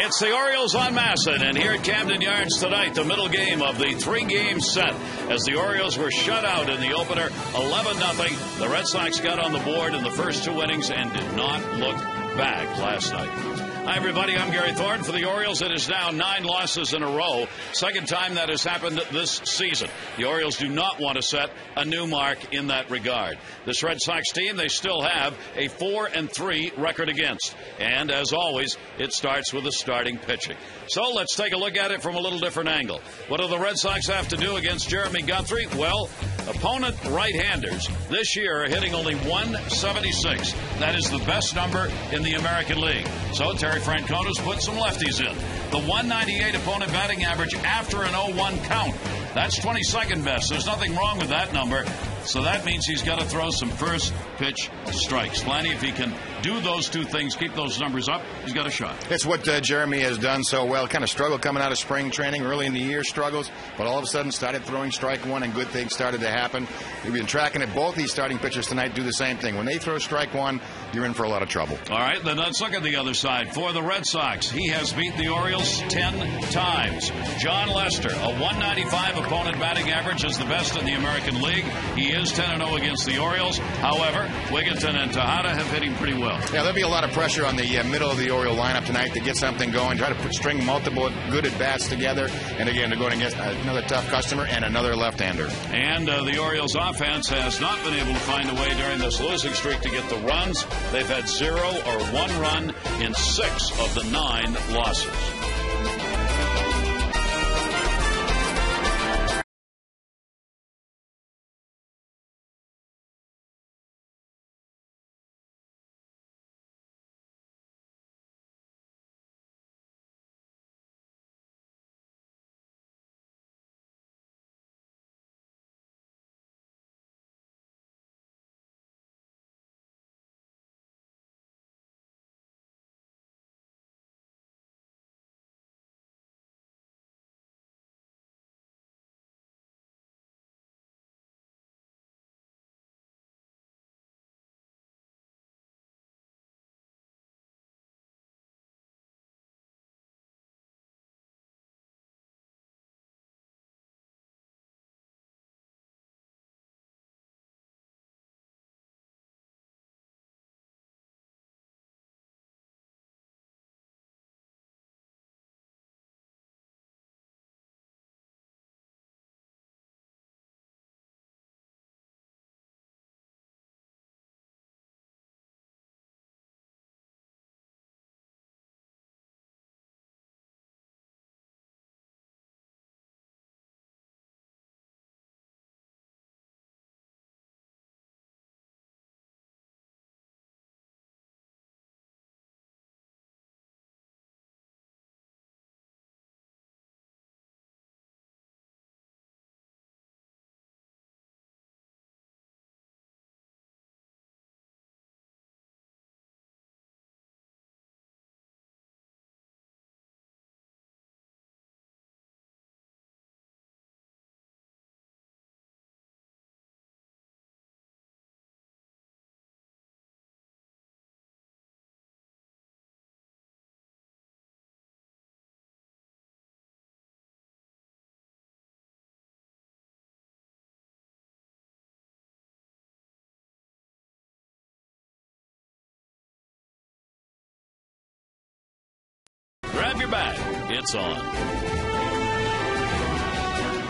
It's the Orioles on Masson, and here at Camden Yards tonight, the middle game of the three-game set. As the Orioles were shut out in the opener, 11-0. The Red Sox got on the board in the first two innings and did not look back last night. Hi, everybody. I'm Gary Thorne for the Orioles. It is now 9 losses in a row. Second time that has happened this season. The Orioles do not want to set a new mark in that regard. This Red Sox team, they still have a 4-3 record against. And as always, it starts with the starting pitching. So let's take a look at it from a little different angle. What do the Red Sox have to do against Jeremy Guthrie? Well, opponent right-handers this year are hitting only 176. That is the best number in the American League. So Terry Francona's put some lefties in. The 198 opponent batting average after an 0-1 count. That's 22nd best. There's nothing wrong with that number. So that means he's got to throw some first pitch strikes. Lanny, if he can do those two things, keep those numbers up, he's got a shot. It's what Jeremy has done so well. Kind of struggled coming out of spring training. Early in the year, struggles. But all of a sudden started throwing strike one and good things started to happen. We've been tracking it. Both these starting pitchers tonight do the same thing. When they throw strike one, you're in for a lot of trouble. All right, then let's look at the other side. For the Red Sox, he has beat the Orioles 10 times. John Lester, a 195 opponent batting average, is the best in the American League. He is 10-0 against the Orioles. However, Wigginton and Tejada have hit him pretty well. Yeah, there'll be a lot of pressure on the middle of the Oriole lineup tonight to get something going, try to string multiple good at-bats together. And again, they're going against another tough customer and another left-hander. And the Orioles offense has not been able to find a way during this losing streak to get the runs. They've had 0 or 1 run in 6 of the 9 losses. Grab your bag. It's on.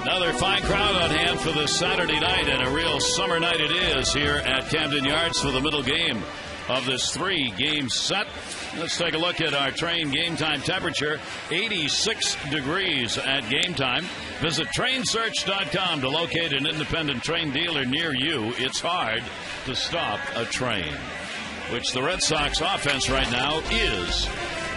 Another fine crowd on hand for this Saturday night, and a real summer night it is here at Camden Yards for the middle game of this 3-game set. Let's take a look at our train game time temperature. 86 degrees at game time. Visit trainsearch.com to locate an independent train dealer near you. It's hard to stop a train, which the Red Sox offense right now is.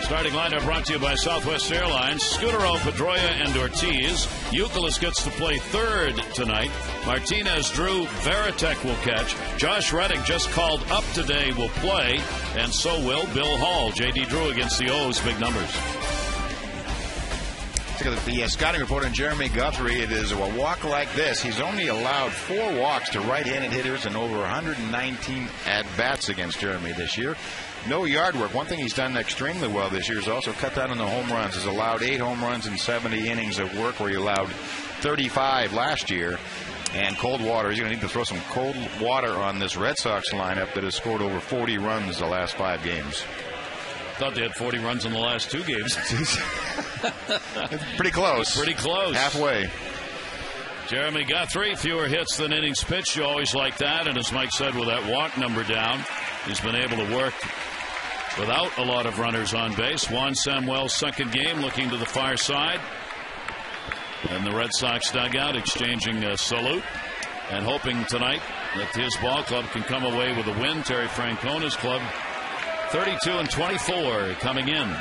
Starting lineup brought to you by Southwest Airlines. Scudero, Pedroia, and Ortiz. Youkilis gets to play third tonight. Martinez, Drew, Veritek will catch. Josh Reddick, just called up today, will play. And so will Bill Hall. J.D. Drew against the O's, big numbers. Look at the scouting report on Jeremy Guthrie. It is a walk like this. He's only allowed 4 walks to right-handed hitters and over 119 at-bats against Jeremy this year. No yard work. One thing he's done extremely well this year is also cut down on the home runs. He's allowed 8 home runs in 70 innings of work, where he allowed 35 last year. And cold water. He's going to need to throw some cold water on this Red Sox lineup that has scored over 40 runs the last 5 games. Thought they had 40 runs in the last 2 games. Pretty close. Pretty close. Halfway. Jeremy Guthrie, fewer hits than innings pitched. You always like that. And as Mike said, with that walk number down, he's been able to work without a lot of runners on base. Juan Samuel's second game, looking to the far side. And the Red Sox dugout exchanging a salute and hoping tonight that his ball club can come away with a win. Terry Francona's club 32-24 coming in.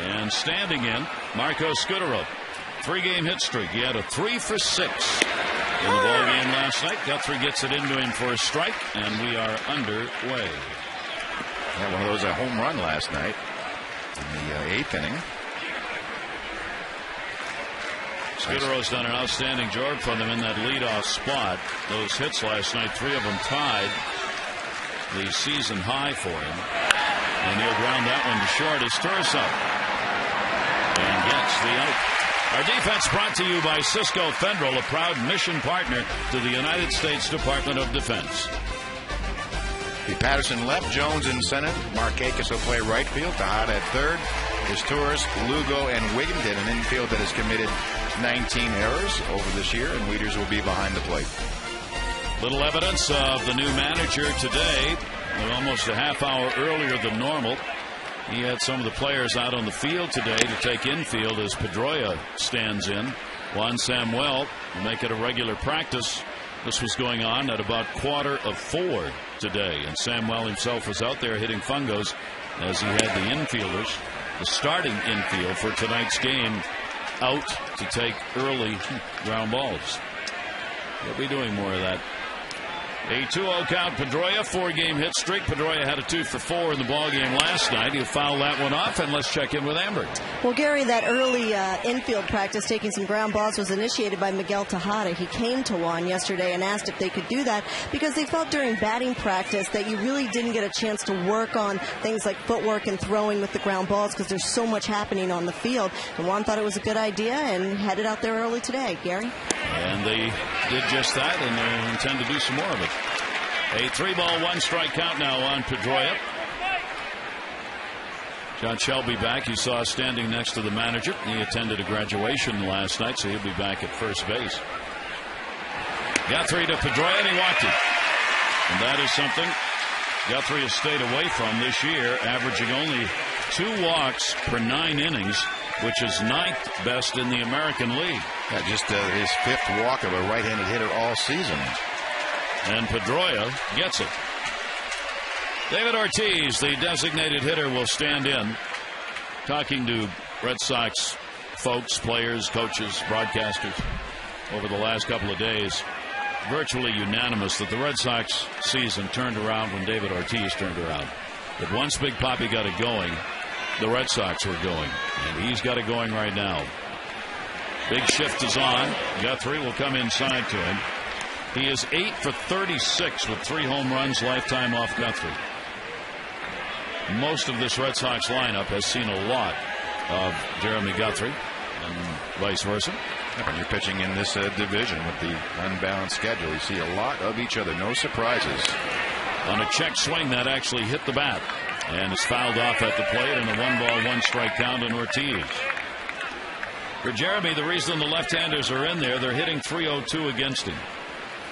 And standing in, Marco Scudero. 3-game hit streak. He had a 3 for 6 in the ball game last night. Guthrie gets it into him for a strike, and we are underway. Yeah, one of those a home run last night in the 8th inning. Scudero's done an outstanding job for them in that leadoff spot. Those hits last night, 3 of them tied the season high for him. And he'll ground that one to short as Turso. And gets the out. Our defense brought to you by Cisco Federal, a proud mission partner to the United States Department of Defense. Patterson left, Jones in center. Markakis will play right field. Tejada at third. Torres, Lugo, and Wigginton, an infield that has committed 19 errors over this year, and Wieters will be behind the plate. Little evidence of the new manager today. Almost a half hour earlier than normal. He had some of the players out on the field today to take infield as Pedroia stands in. Juan Samuel will make it a regular practice. This was going on at about 3:45 today, and Samuel himself was out there hitting fungos as he had the infielders, the starting infield for tonight's game, out to take early ground balls. He'll be doing more of that. A 2-0 count. Pedroia, 4-game hit streak. Pedroia had a 2 for 4 in the ballgame last night. He'll foul that one off, and let's check in with Amber. Well, Gary, that early infield practice taking some ground balls was initiated by Miguel Tejada. He came to Juan yesterday and asked if they could do that because they felt during batting practice that you really didn't get a chance to work on things like footwork and throwing with the ground balls because there's so much happening on the field. And Juan thought it was a good idea and headed out there early today. Gary? And they did just that, and they intend to do some more of it. A 3-ball, 1-strike count now on Pedroia. John Shelby back. You saw standing next to the manager. He attended a graduation last night, so he'll be back at first base. Guthrie to Pedroia, and he walked it. And that is something Guthrie has stayed away from this year, averaging only 2 walks per 9 innings, which is 9th best in the American League. Yeah, just his 5th walk of a right-handed hitter all season. And Pedroia gets it. David Ortiz, the designated hitter, will stand in. Talking to Red Sox folks, players, coaches, broadcasters over the last couple of days, virtually unanimous that the Red Sox season turned around when David Ortiz turned around. But once Big Papi got it going, the Red Sox were going. And he's got it going right now. Big shift is on. Guthrie will come inside to him. He is 8 for 36 with 3 home runs lifetime off Guthrie. Most of this Red Sox lineup has seen a lot of Jeremy Guthrie and vice versa. When you're pitching in this division with the unbalanced schedule, you see a lot of each other. No surprises. On a check swing, that actually hit the bat and is fouled off at the plate, and a 1-ball, 1-strike count on Ortiz. For Jeremy, the reason the left-handers are in there, they're hitting .302 against him.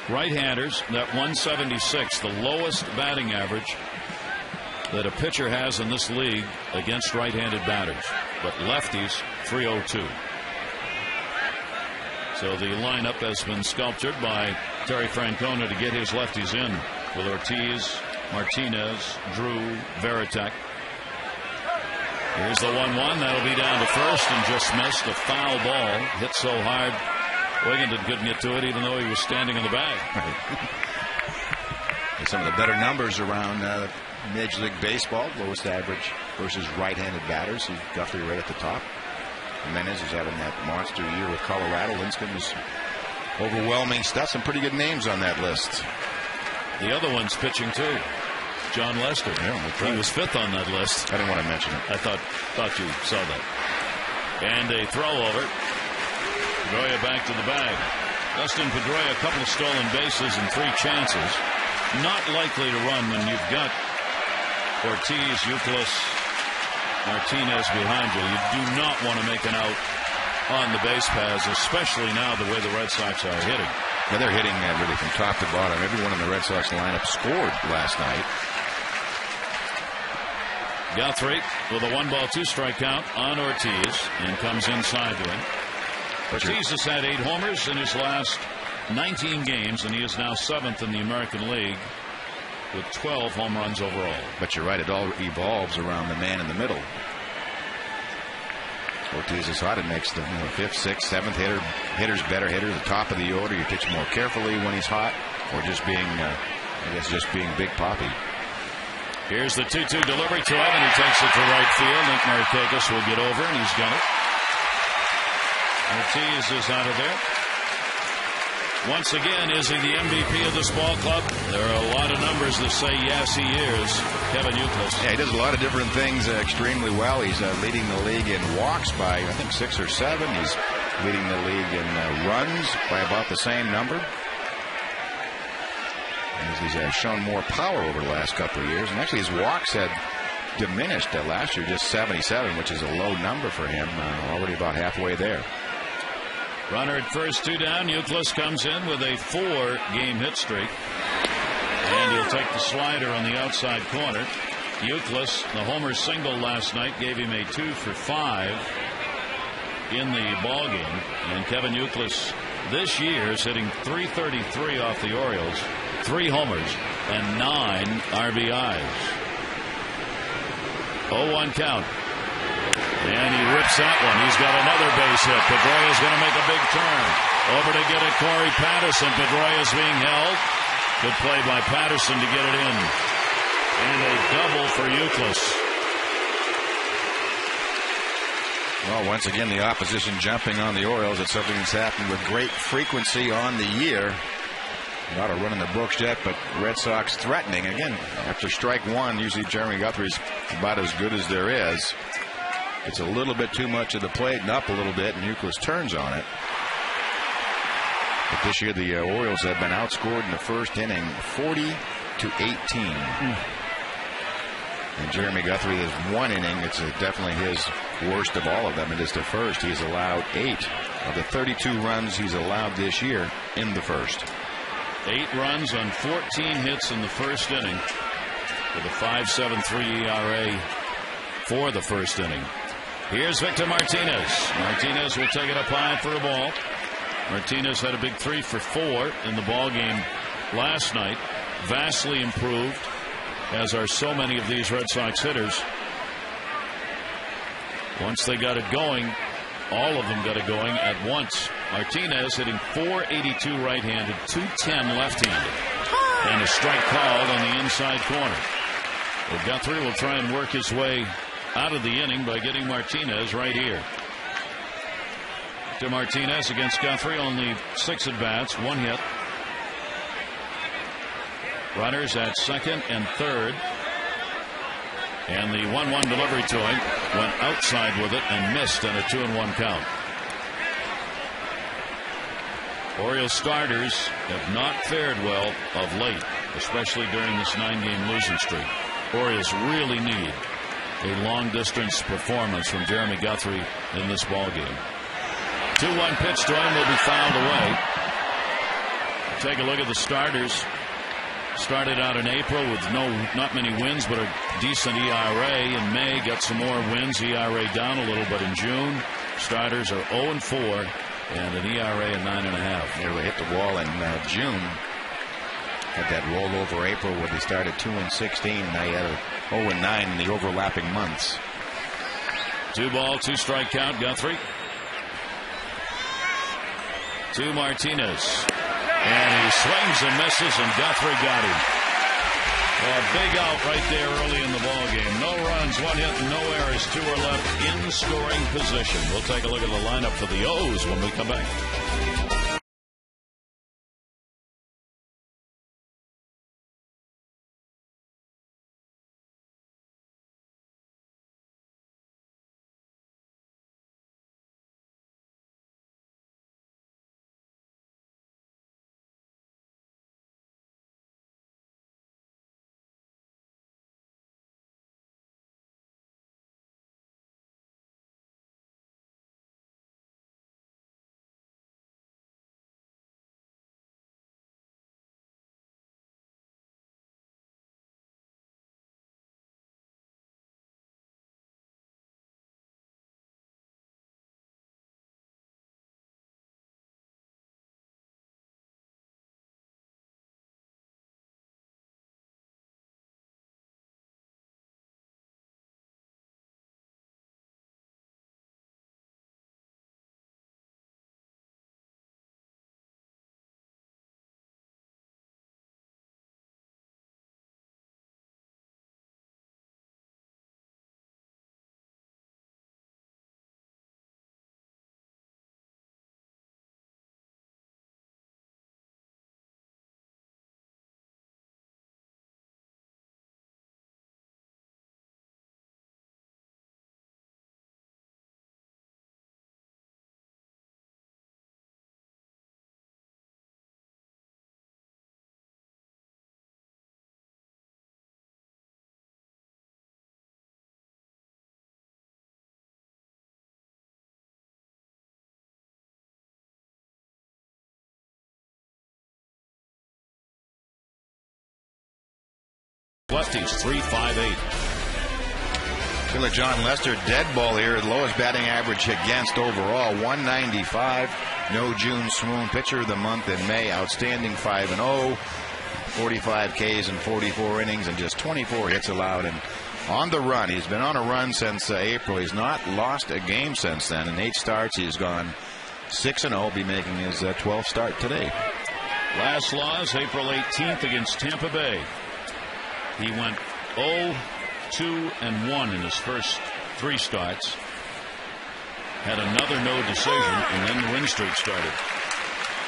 Right-handers, that 176, the lowest batting average that a pitcher has in this league against right-handed batters. But lefties, .302. So the lineup has been sculptured by Terry Francona to get his lefties in with Ortiz, Martinez, Drew, Veritek. Here's the 1-1. That'll be down to first and just missed. A foul ball hit so hard Wigginton couldn't get to it even though he was standing in the bag. Some of the better numbers around Major League Baseball. Lowest average versus right-handed batters. Guthrie right at the top. Jimenez is having that monster year with Colorado. Linscomb overwhelming stuff. Some pretty good names on that list. The other one's pitching too. John Lester. Yeah, he was 5th on that list. I didn't want to mention it. I thought you saw that. And a throw over. Pedroia back to the bag. Dustin Pedroia, a couple of stolen bases and 3 chances. Not likely to run when you've got Ortiz, Youkilis, Martinez behind you. You do not want to make an out on the base paths, especially now the way the Red Sox are hitting. Yeah, they're hitting really from top to bottom. Everyone in the Red Sox lineup scored last night. Guthrie with a 1-ball 2-strike count on Ortiz and comes inside to him. Ortiz has had 8 homers in his last 19 games, and he is now 7th in the American League with 12 home runs overall. But you're right, it all evolves around the man in the middle. Ortiz is hot. It makes the 5th, 6th, 7th hitters better hitters. The top of the order, you pitch more carefully when he's hot, or just being, just being Big Papi. Here's the 2-2 delivery to him, and he takes it to right field. Nick Markakis will get over, and he's done it. Ortiz is out of there. Once again, is he the MVP of this ball club? There are a lot of numbers that say yes, he is. Kevin Youkilis. Yeah, he does a lot of different things extremely well. He's leading the league in walks by, I think, 6 or 7. He's leading the league in runs by about the same number. He's shown more power over the last couple of years. And actually, his walks had diminished last year, just 77, which is a low number for him, already about halfway there. Runner at first, 2 down. Youkilis comes in with a 4-game hit streak. And he'll take the slider on the outside corner. Youkilis, the homer single last night, gave him a 2 for 5 in the ball game. And Kevin Youkilis this year is hitting .333 off the Orioles, 3 homers and 9 RBIs. 0-1 count. And he rips that one. He's got another base hit. Pedroia's going to make a big turn. Over to get it, Corey Patterson. Pedroia's being held. Good play by Patterson to get it in. And a double for Youkilis. Well, once again, the opposition jumping on the Orioles. It's something that's happened with great frequency on the year. Not a run in the books yet, but Red Sox threatening. Again, after strike 1, usually Jeremy Guthrie's about as good as there is. It's a little bit too much of the plate and up a little bit, and Youkilis turns on it. But this year, the Orioles have been outscored in the first inning 40-18. And Jeremy Guthrie has 1 inning. It's definitely his worst of all of them. It is the first. He's allowed 8 of the 32 runs he's allowed this year in the first. 8 runs on 14 hits in the first inning with a 5.73 ERA for the first inning. Here's Victor Martinez. Martinez will take it up high for a ball. Martinez had a big 3 for 4 in the ball game last night. Vastly improved, as are so many of these Red Sox hitters. Once they got it going, all of them got it going at once. Martinez hitting .482 right-handed, .210 left-handed, and a strike called on the inside corner. Well, Guthrie will try and work his way out of the inning by getting Martinez right here. To Martinez against Guthrie, only 6 at-bats, 1 hit. Runners at second and third. And the 1-1 delivery to him went outside with it and missed on a 2-1 count. Orioles starters have not fared well of late, especially during this 9-game losing streak. Orioles really need a long-distance performance from Jeremy Guthrie in this ballgame. 2-1 pitch to him will be fouled away. Take a look at the starters. Started out in April with not many wins, but a decent ERA. In May, got some more wins. ERA down a little, but in June, starters are 0-4 and an ERA of 9.5. Nearly hit the wall in June. Had that rollover April where they started 2-16. Now you had a 0-9 in the overlapping months. 2-ball, 2-strike count. Guthrie to Martinez. And he swings and misses, and Guthrie got him. A big out right there early in the ball game. No runs runs, 1 hit, no errors, 2 are left in scoring position. We'll take a look at the lineup for the O's when we come back. Lefties, 3-5-8. Feel like John Lester, dead ball here. The lowest batting average against overall, 195. No June swoon. Pitcher of the month in May. Outstanding 5-0. 45 Ks in 44 innings and just 24 hits allowed. And on the run. He's been on a run since April. He's not lost a game since then. In 8 starts, he's gone 6-0. Be making his 12th start today. Last loss, April 18th against Tampa Bay. He went 0-2-1 in his first 3 starts. Had another no decision, and then the win streak started.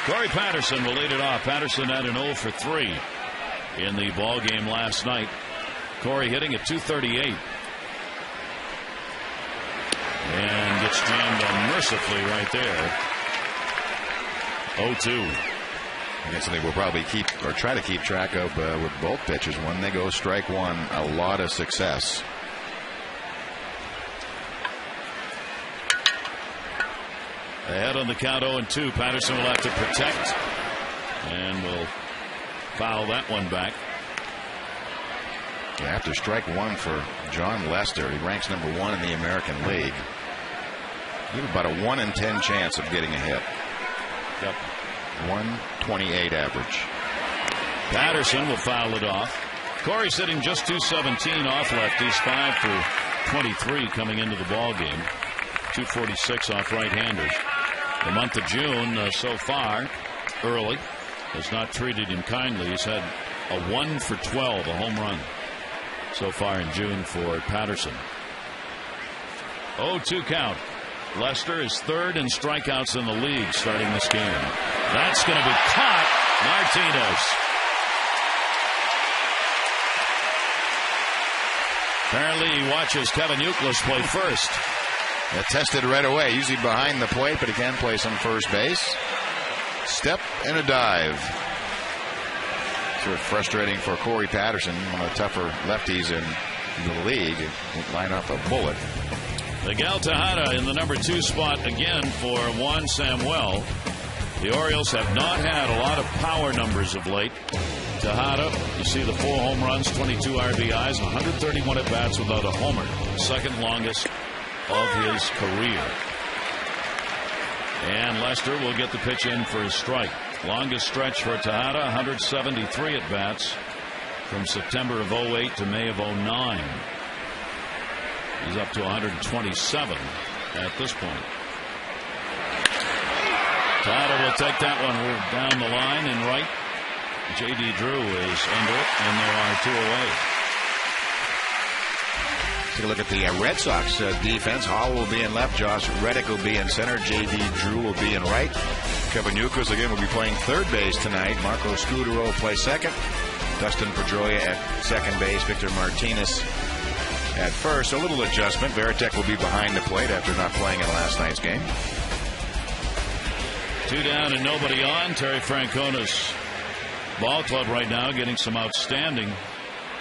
Corey Patterson will lead it off. Patterson had an 0 for 3 in the ball game last night. Corey hitting at .238. And gets jammed unmercifully right there. 0-2. And that's something we'll probably keep or try to keep track of with both pitchers. When they go strike one, a lot of success. Ahead on the count 0-2. Patterson will have to protect and will foul that one back. After strike one for John Lester, he ranks number 1 in the American League. You have about a 1 in 10 chance of getting a hit. Yep. 128 average. Patterson will foul it off. Corey's hitting just .217 off lefties, 5 for 23 coming into the ball game. .246 off right-handers. The month of June so far, early, has not treated him kindly. He's had a 1 for 12, a home run so far in June for Patterson. 0-2 count. Lester is 3rd in strikeouts in the league starting this game. That's going to be caught. Martinez. Apparently he watches Kevin Youkilis play first. Tested right away. Usually behind the plate, but he can play some first base. Step and a dive. Sort of frustrating for Corey Patterson, one of the tougher lefties in the league. Line off a bullet. Miguel Tejada in the number 2 spot again for Juan Samuel. The Orioles have not had a lot of power numbers of late. Tejada, you see the 4 home runs, 22 RBIs, 131 at bats without a homer. Second longest of his career. And Lester will get the pitch in for his strike. Longest stretch for Tejada, 173 at bats from September of 08 to May of 09. He's up to 127 at this point. Tejada will take that one down the line and right. J.D. Drew is under it, and there are 2 away. Take a look at the Red Sox defense. Hall will be in left. Josh Reddick will be in center. J.D. Drew will be in right. Kevin Youkilis again will be playing third base tonight. Marco Scudero will play second. Dustin Pedroia at second base. Victor Martinez at first. A little adjustment. Veritek will be behind the plate after not playing in last night's game. 2 down and nobody on. Terry Francona's ball club right now getting some outstanding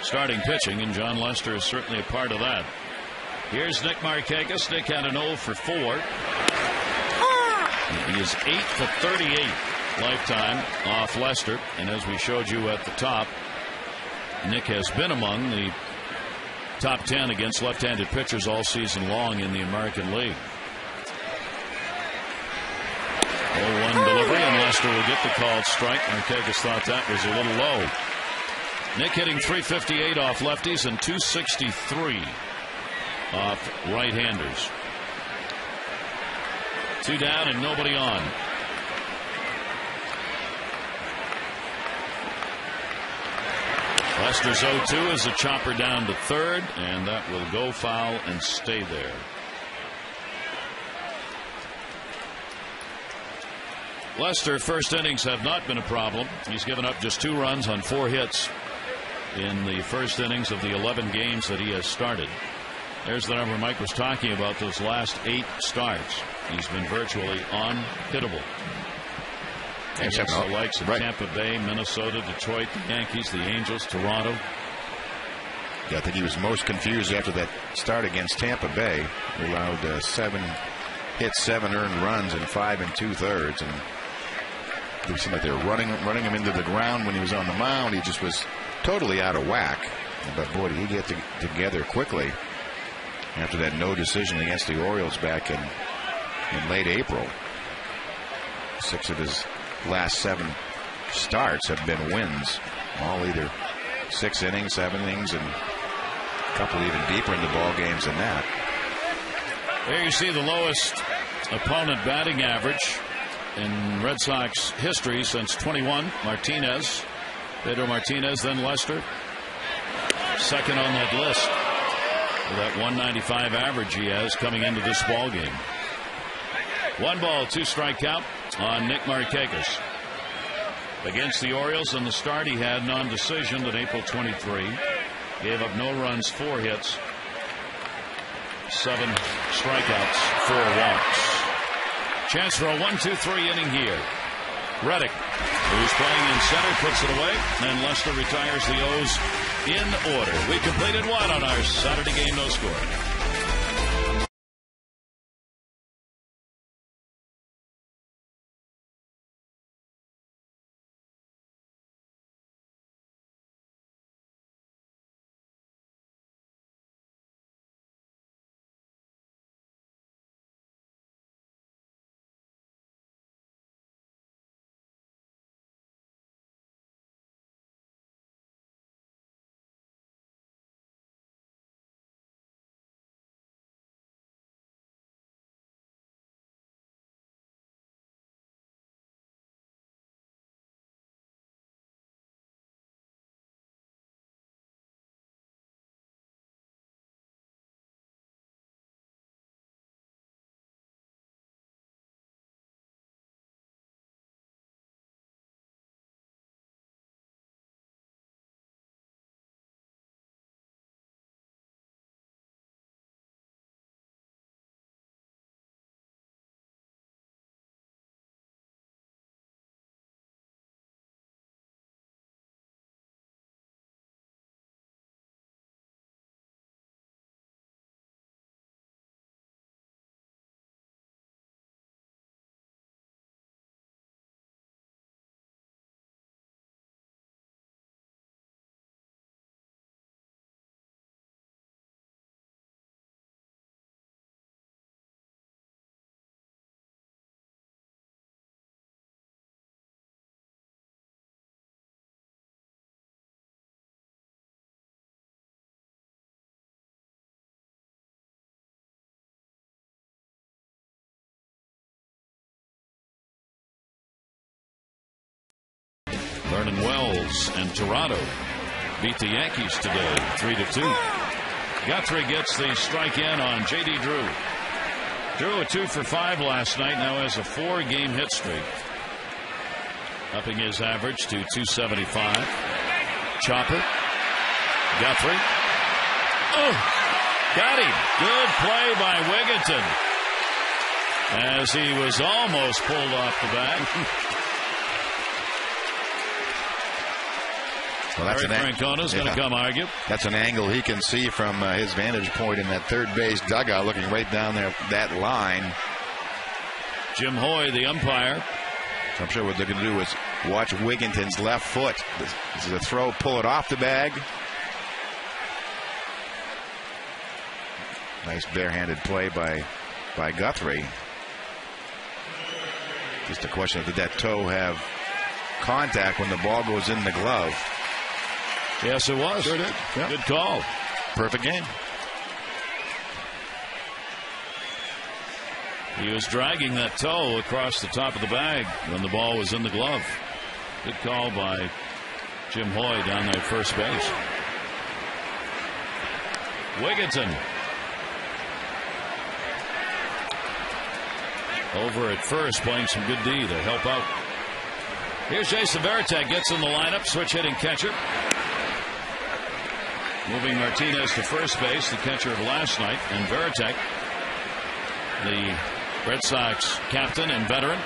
starting pitching, and John Lester is certainly a part of that. Here's Nick Markakis. Nick had an 0 for 4. He is 8 for 38 lifetime off Lester, and as we showed you at the top, Nick has been among the top 10 against left-handed pitchers all season long in the American League. 0-1 delivery, and Lester will get the called strike. Markakis thought that was a little low. Nick hitting .358 off lefties and .263 off right-handers. 2 down and nobody on. Lester's 0-2 is a chopper down to third, and that will go foul and stay there. Lester, first innings have not been a problem. He's given up just 2 runs on 4 hits in the first innings of the 11 games that he has started. There's the number Mike was talking about, those last 8 starts. He's been virtually unhittable. Against the likes of Tampa Bay, Minnesota, Detroit, the Yankees, the Angels, Toronto. Yeah, I think he was most confused after that start against Tampa Bay. He allowed 7 hits, 7 earned runs in 5 2/3, and it seemed like they were running him into the ground when he was on the mound. He just was totally out of whack. But boy, did he get together quickly after that no decision against the Orioles back in late April. 6 of his last 7 starts have been wins, all either 6 innings, 7 innings, and a couple even deeper in the ball games than that. There you see the lowest opponent batting average in Red Sox history since 21. Martinez, Pedro Martinez, then Lester, second on that list with that 195 average he has coming into this ball game. 1 ball, 2 strike count on Nick Markakis. Against the Orioles in the start, he had non-decision on April 23. Gave up no runs, 4 hits, 7 strikeouts, 4 walks. Chance for a 1-2-3 inning here. Reddick, who's playing in center, puts it away, and Lester retires the O's in order. We completed 1 on our Saturday game, no score. Vernon Wells and Toronto beat the Yankees today 3-2. Guthrie gets the strike in on J.D. Drew. Drew a 2 for 5 last night. Now has a 4-game hit streak, upping his average to 275. Chopper. Guthrie. Oh! Got him. Good play by Wigginton, as he was almost pulled off the bag. Well, that's Francona's going to come argue. That's an angle he can see from his vantage point in that third base dugout, looking right down there that line. Jim Hoy, the umpire. So I'm sure what they're going to do is watch Wigginton's left foot. This is a throw, pull it off the bag. Nice barehanded play by Guthrie. Just a question of, did that toe have contact when the ball goes in the glove? Yes, it was. Sure did. Yeah. Good call. Perfect game. He was dragging that toe across the top of the bag when the ball was in the glove. Good call by Jim Hoy down there at first base. Wigginton over at first, playing some good D to help out. Here's Jason Varitek, gets in the lineup, switch hitting catcher. Moving Martinez to first base, the catcher of last night, and Varitek, the Red Sox captain and veteran.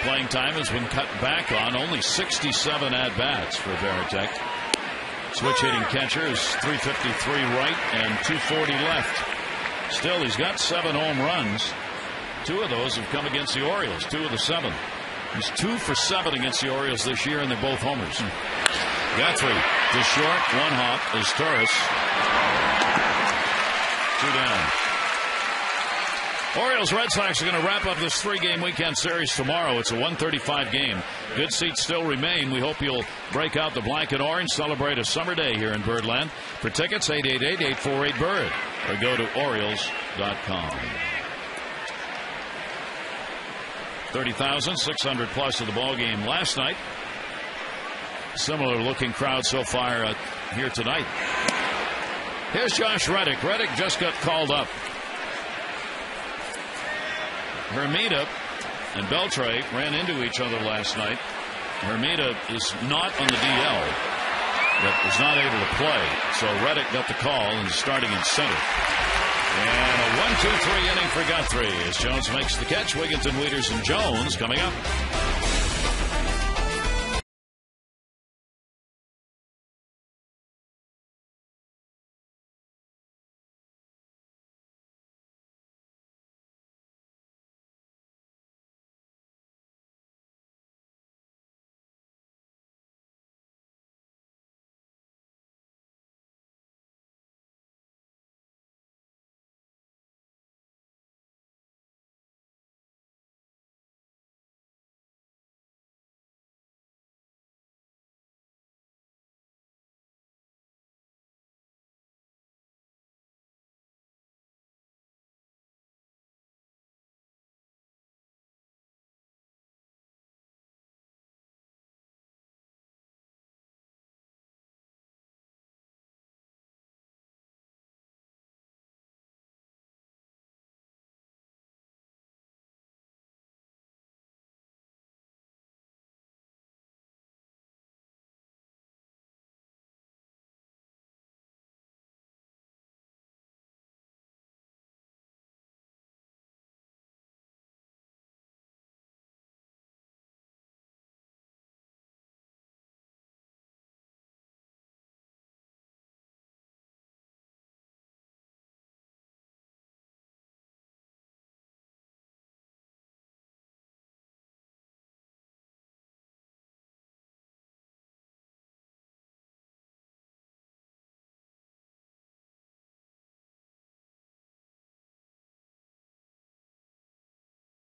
Playing time has been cut back on, only 67 at-bats for Varitek. Switch hitting catcher is 353 right and 240 left. Still, he's got 7 home runs. 2 of those have come against the Orioles, 2 of the 7. He's 2 for 7 against the Orioles this year, and they're both homers. Guthrie to short, 1 hop is Torres. 2 down. Orioles Red Sox are going to wrap up this 3-game weekend series tomorrow. It's a 1:35 game. Good seats still remain. We hope you'll break out the black and orange, celebrate a summer day here in Birdland. For tickets, 888-848-BIRD, or go to Orioles.com. 30,600 plus of the ball game last night. Similar looking crowd so far here tonight. Here's Josh Reddick. Reddick just got called up. Hermida and Beltre ran into each other last night. Hermida is not on the DL, but was not able to play. So Reddick got the call and is starting in center. And a 1-2-3 inning for Guthrie as Jones makes the catch. Wigginton, Wieters, and Jones coming up.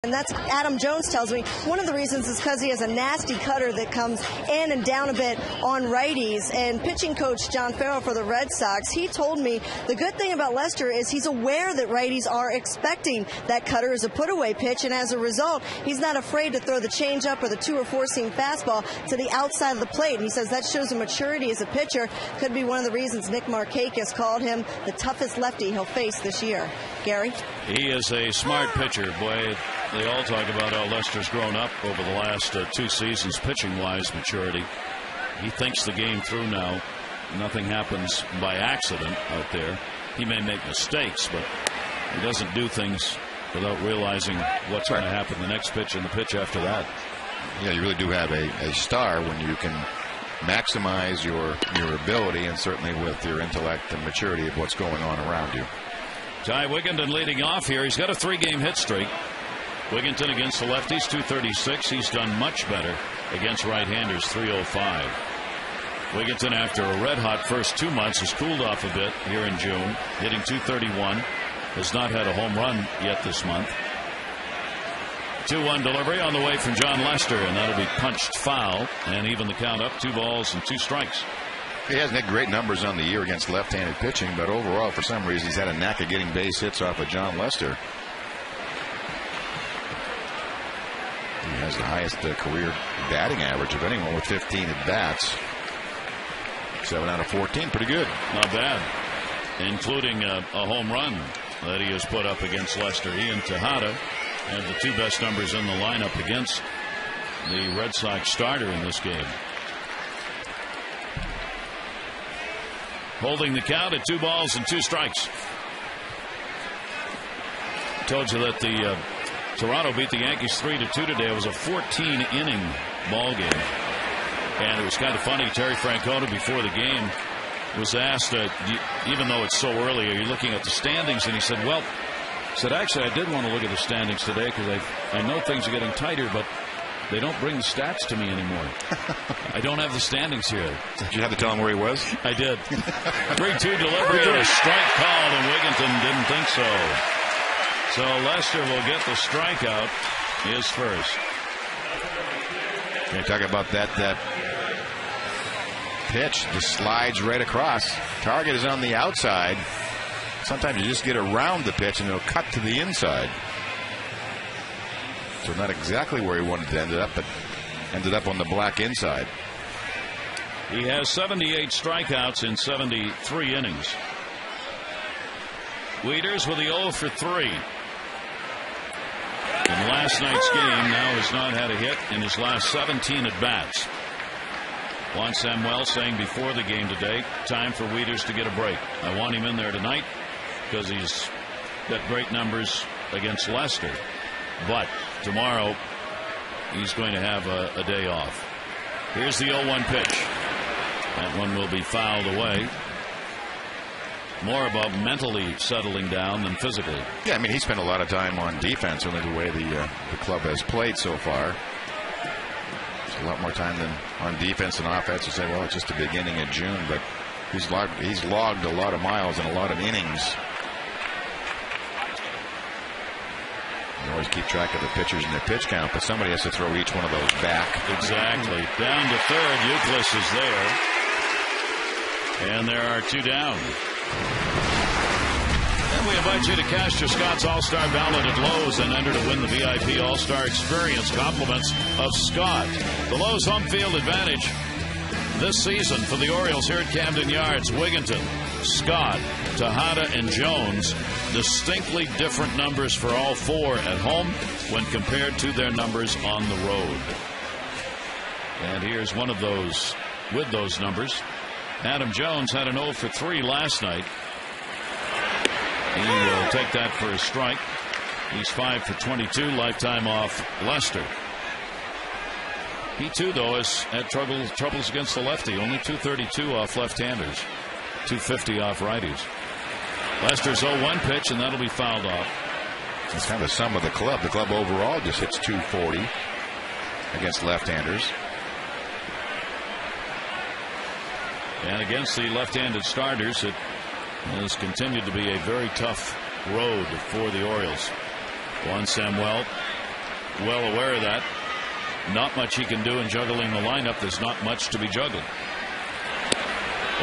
And that's Adam Jones tells me one of the reasons is because he has a nasty cutter that comes in and down a bit on righties. And pitching coach John Farrell for the Red Sox, he told me the good thing about Lester is he's aware that righties are expecting that cutter as a put-away pitch, and as a result, he's not afraid to throw the changeup or the 2- or 4-seam fastball to the outside of the plate. And he says that shows a maturity as a pitcher. Could be one of the reasons Nick Markakis called him the toughest lefty he'll face this year. Gary? He is a smart pitcher. Boy, they all talk about how Lester's grown up over the last 2 seasons, pitching-wise maturity. He thinks the game through now. Nothing happens by accident out there. He may make mistakes, but he doesn't do things without realizing what's going to happen the next pitch and the pitch after that. Yeah, you really do have a star when you can maximize your ability, and certainly with your intellect and maturity of what's going on around you. Ty Wigginton leading off here. He's got a 3-game hit streak. Wigginton against the lefties, 236. He's done much better against right-handers, 305. Wigginton, after a red-hot first 2 months, has cooled off a bit here in June, hitting 231. Has not had a home run yet this month. 2-1 delivery on the way from John Lester, and that'll be punched foul, and even the count up, 2 balls and 2 strikes. He hasn't had great numbers on the year against left-handed pitching, but overall, for some reason, he's had a knack of getting base hits off of John Lester. He has the highest career batting average of anyone with 15 at-bats. 7 out of 14, pretty good. Not bad, including a home run that he has put up against Lester. He and Tejada have the 2 best numbers in the lineup against the Red Sox starter in this game. Holding the count at 2 balls and 2 strikes. Told you that the Toronto beat the Yankees 3-2 today. It was a 14-inning ball game, and it was kind of funny. Terry Francona before the game was asked, even though it's so early, are you looking at the standings? And he said, well, actually, I did want to look at the standings today because I know things are getting tighter, but they don't bring the stats to me anymore. I don't have the standings here. Did you have to tell him where he was? I did. 3-2 delivery and a strike called, and Wigginton didn't think so. So Lester will get the strikeout, his first. Can you talk about that pitch? Just slides right across. Target is on the outside. Sometimes you just get around the pitch and it'll cut to the inside. So not exactly where he wanted to end up, but ended up on the black inside. He has 78 strikeouts in 73 innings. Wieters with the 0 for 3. In last night's game, now has not had a hit in his last 17 at-bats. Juan Samuel saying before the game today, time for Wieters to get a break. I want him in there tonight because he's got great numbers against Lester. But tomorrow, he's going to have a day off. Here's the 0-1 pitch. That one will be fouled away. More about mentally settling down than physically. Yeah, I mean, he spent a lot of time on defense, only the way the club has played so far. It's a lot more time than on defense and offense. You say, well, it's just the beginning of June, but he's logged a lot of miles and a lot of innings. You always keep track of the pitchers and their pitch count, but somebody has to throw each one of those back. Exactly. Down to third. Euclid is there. And there are 2 down. And we invite you to cast your Scott's All-Star ballot at Lowe's and enter to win the VIP All-Star Experience compliments of Scott. The Lowe's home field advantage this season for the Orioles here at Camden Yards. Wigginton, Scott, Tejada, and Jones. Distinctly different numbers for all 4 at home when compared to their numbers on the road. And here's one of those with those numbers. Adam Jones had an 0 for 3 last night. He will take that for a strike. He's 5 for 22, lifetime off Lester. He too, though, has had troubles against the lefty. Only 232 off left-handers, 250 off righties. Lester's 0-1 pitch, and that'll be fouled off. It's kind of the sum of the club. The club overall just hits 240 against left-handers. And against the left-handed starters, it has continued to be a very tough road for the Orioles. Juan Samuel well aware of that. Not much he can do in juggling the lineup. There's not much to be juggled.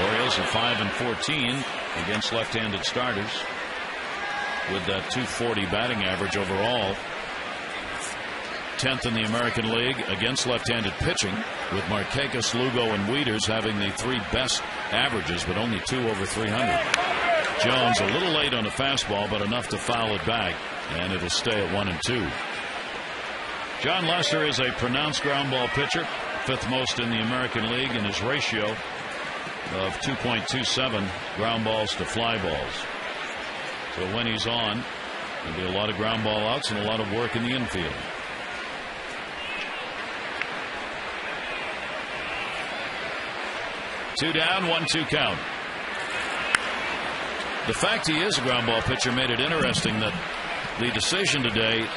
Orioles are 5-14 against left-handed starters, with that .240 batting average overall. 10th in the American League against left-handed pitching, with Markakis, Lugo, and Wieters having the 3 best averages, but only 2 over 300. Jones a little late on the fastball, but enough to foul it back, and it'll stay at 1-2. John Lester is a pronounced ground ball pitcher, 5th most in the American League in his ratio of 2.27 ground balls to fly balls. So when he's on, there'll be a lot of ground ball outs and a lot of work in the infield. Two down, 1-2 count. The fact he is a ground ball pitcher made it interesting that the decision today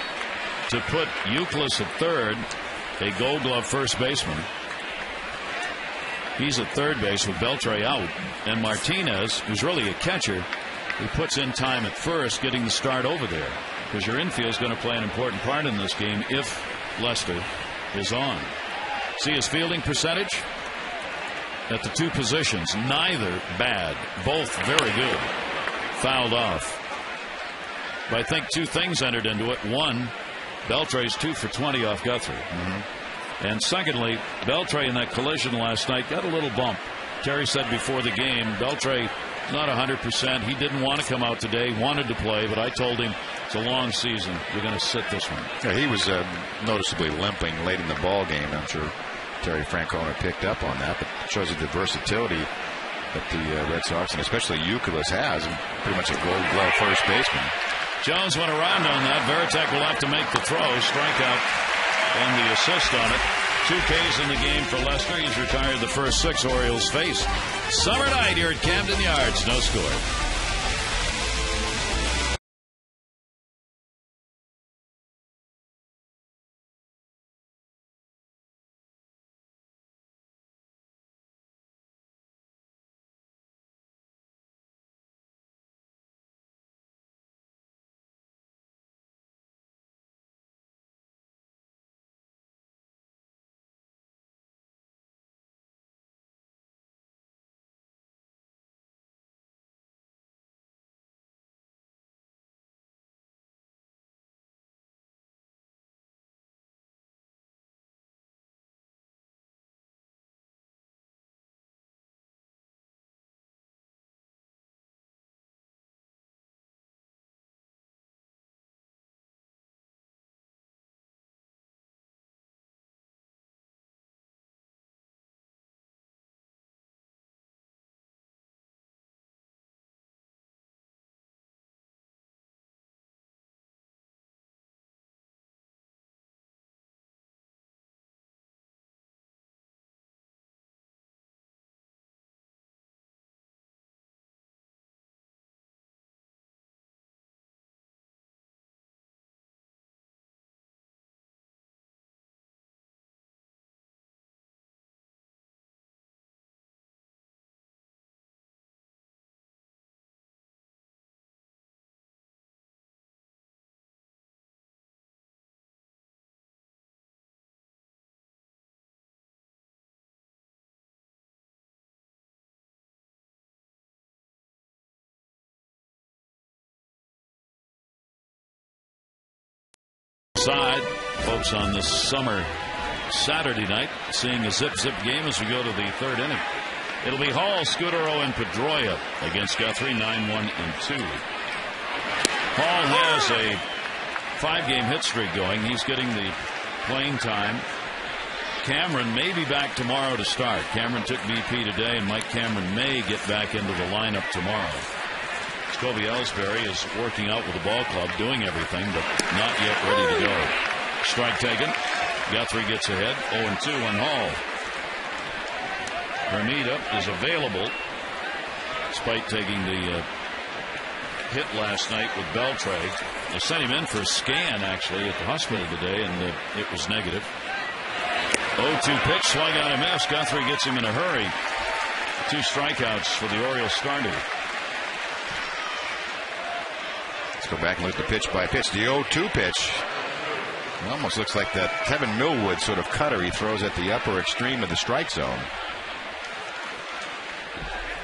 to put Youkilis at third, a Gold Glove first baseman. He's at third base with Beltre out, and Martinez, who's really a catcher, he puts in time at first, getting the start over there, because your infield is going to play an important part in this game if Lester is on. See his fielding percentage at the 2 positions, neither bad, both very good. Fouled off. But I think 2 things entered into it. One, Beltre's 2 for 20 off Guthrie. And secondly, Beltre in that collision last night got a little bump. Terry said before the game, Beltre not 100%. He didn't want to come out today, wanted to play, but I told him it's a long season. You're going to sit this one. Yeah, he was noticeably limping late in the ball game. I'm sure Terry Francona picked up on that, but it shows you the versatility that the Red Sox, and especially Youkilis, has, and pretty much a Gold Glove first baseman. Jones went around on that. Veritek will have to make the throw. Strikeout and the assist on it. 2 Ks in the game for Lester. He's retired the first 6 Orioles face. Summer night here at Camden Yards. No score. Side, folks, on this summer Saturday night, seeing a zip-zip game as we go to the 3rd inning. It'll be Hall, Scudero, and Pedroia against Guthrie, 9-1 and 2. Hall has a 5-game hit streak going. He's getting the playing time. Cameron may be back tomorrow to start. Cameron took BP today, and Mike Cameron may get back into the lineup tomorrow. Kobe Ellsbury is working out with the ball club, doing everything, but not yet ready to go. Strike taken. Guthrie gets ahead. 0-2 on Hall. Hermida is available, despite taking the hit last night with Beltre. They sent him in for a scan, actually, at the hospital today, and it was negative. 0-2 pitch, swung out and missed. Guthrie gets him in a hurry. 2 strikeouts for the Orioles starter. Let's go back and look at the pitch by pitch. The 0-2 pitch. It almost looks like that Kevin Millwood sort of cutter he throws at the upper extreme of the strike zone.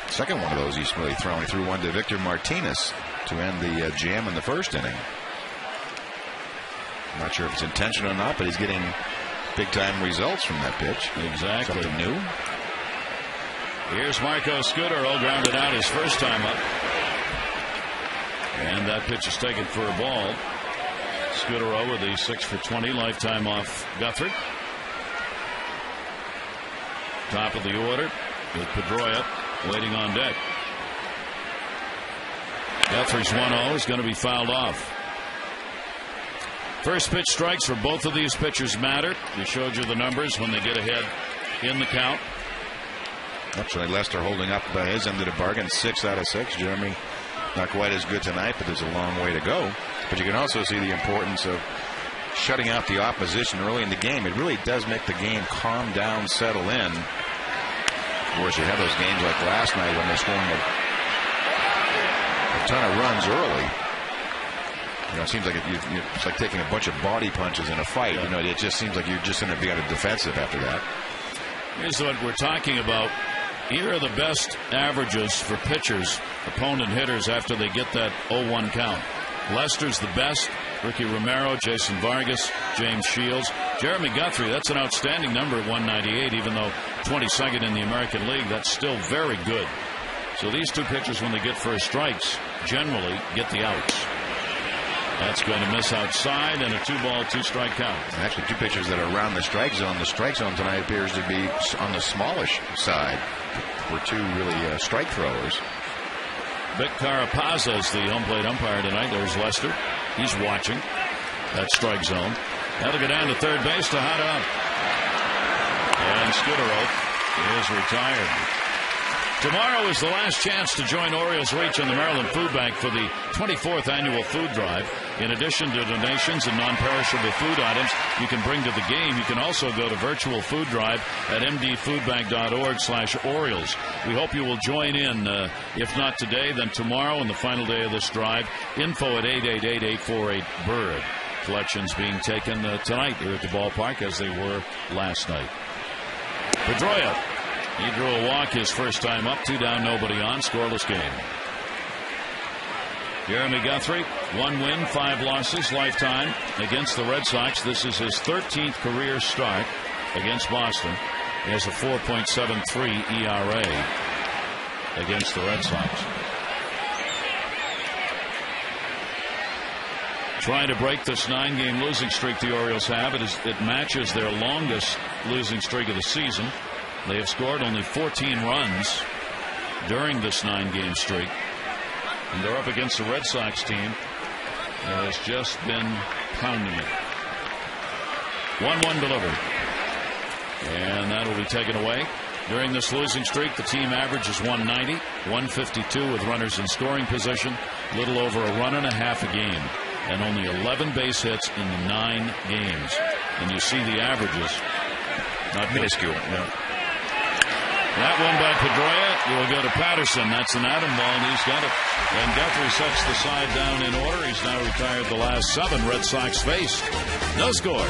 Second one of those he's really throwing. He threw one to Victor Martinez to end the jam in the first inning. I'm not sure if it's intentional or not, but he's getting big-time results from that pitch. Exactly. Something new. Here's Marco Scudero, grounded out his first time up. And that pitch is taken for a ball. Scudero with a 6 for 20 lifetime off Guthrie. Top of the order with Pedroia waiting on deck. Guthrie's 1-0 is going to be fouled off. First pitch strikes for both of these pitchers matter. We showed you the numbers when they get ahead in the count. Actually, Lester holding up his end of the bargain, 6 out of 6. Jeremy not quite as good tonight, but there's a long way to go. But you can also see the importance of shutting out the opposition early in the game. It really does make the game calm down, settle in. Of course, you have those games like last night when they're scoring a ton of runs early. You know, it seems like it's like taking a bunch of body punches in a fight. You know, it just seems like you're just going to be on a defensive after that. Here's what we're talking about. Here are the best averages for pitchers, opponent hitters, after they get that 0-1 count. Lester's the best. Ricky Romero, Jason Vargas, James Shields. Jeremy Guthrie, that's an outstanding number at 198, even though 22nd in the American League. That's still very good. So these two pitchers, when they get first strikes, generally get the outs. That's going to miss outside, and a 2-ball, 2-strike count. Actually, two pitchers that are around the strike zone. The strike zone tonight appears to be on the smallish side. We're two really strike throwers. Vic Carapazza is the home plate umpire tonight. There's Lester. He's watching that strike zone. That'll go down to third base to hot up. And Scudero is retired. Tomorrow is the last chance to join Orioles Reach and the Maryland Food Bank for the 24th annual food drive. In addition to donations and non-perishable food items you can bring to the game, you can also go to virtual food drive at mdfoodbank.org/Orioles. We hope you will join in. If not today, then tomorrow on the final day of this drive. Info at 888-848-BIRD. Collections being taken tonight here at the ballpark as they were last night. Pedroia. He drew a walk his first time up. 2 down, nobody on. Scoreless game. Jeremy Guthrie, 1 win, 5 losses, lifetime against the Red Sox. This is his 13th career start against Boston. He has a 4.73 ERA against the Red Sox. Trying to break this 9-game losing streak the Orioles have. It matches their longest losing streak of the season. They have scored only 14 runs during this 9-game streak. And they're up against the Red Sox team that has just been pounding it. 1-1 delivered. And that'll be taken away. During this losing streak, the team average is 190, 152 with runners in scoring position, a little over a run and a half a game, and only 11 base hits in the 9 games. And you see the averages. Not minuscule. No. That one by Pedroia will go to Patterson. That's an atom ball, and he's got it. And Guthrie sets the side down in order. He's now retired the last 7 Red Sox faced. No score.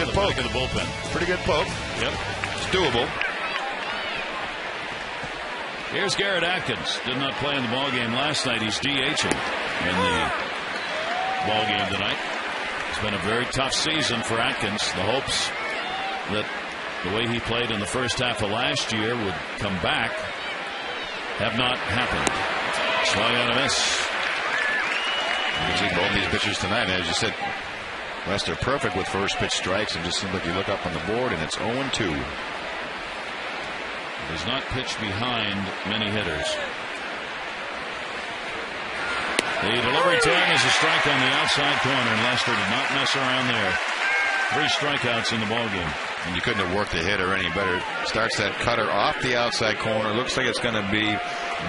good poke. Back of the bullpen. Pretty good poke. Yep. It's doable. Here's Garrett Atkins. Did not play in the ball game last night. He's DHing in the ball game tonight. It's been a very tough season for Atkins. The hopes that the way he played in the first half of last year would come back have not happened. Swing on a miss. You can see both these pitchers tonight. As you said, Lester perfect with first pitch strikes, and just seems like you look up on the board and it's 0-2. Does not pitch behind many hitters. The delivery to him is a strike on the outside corner, and Lester did not mess around there. 3 strikeouts in the ball game. And you couldn't have worked the hitter any better. Starts that cutter off the outside corner. Looks like it's going to be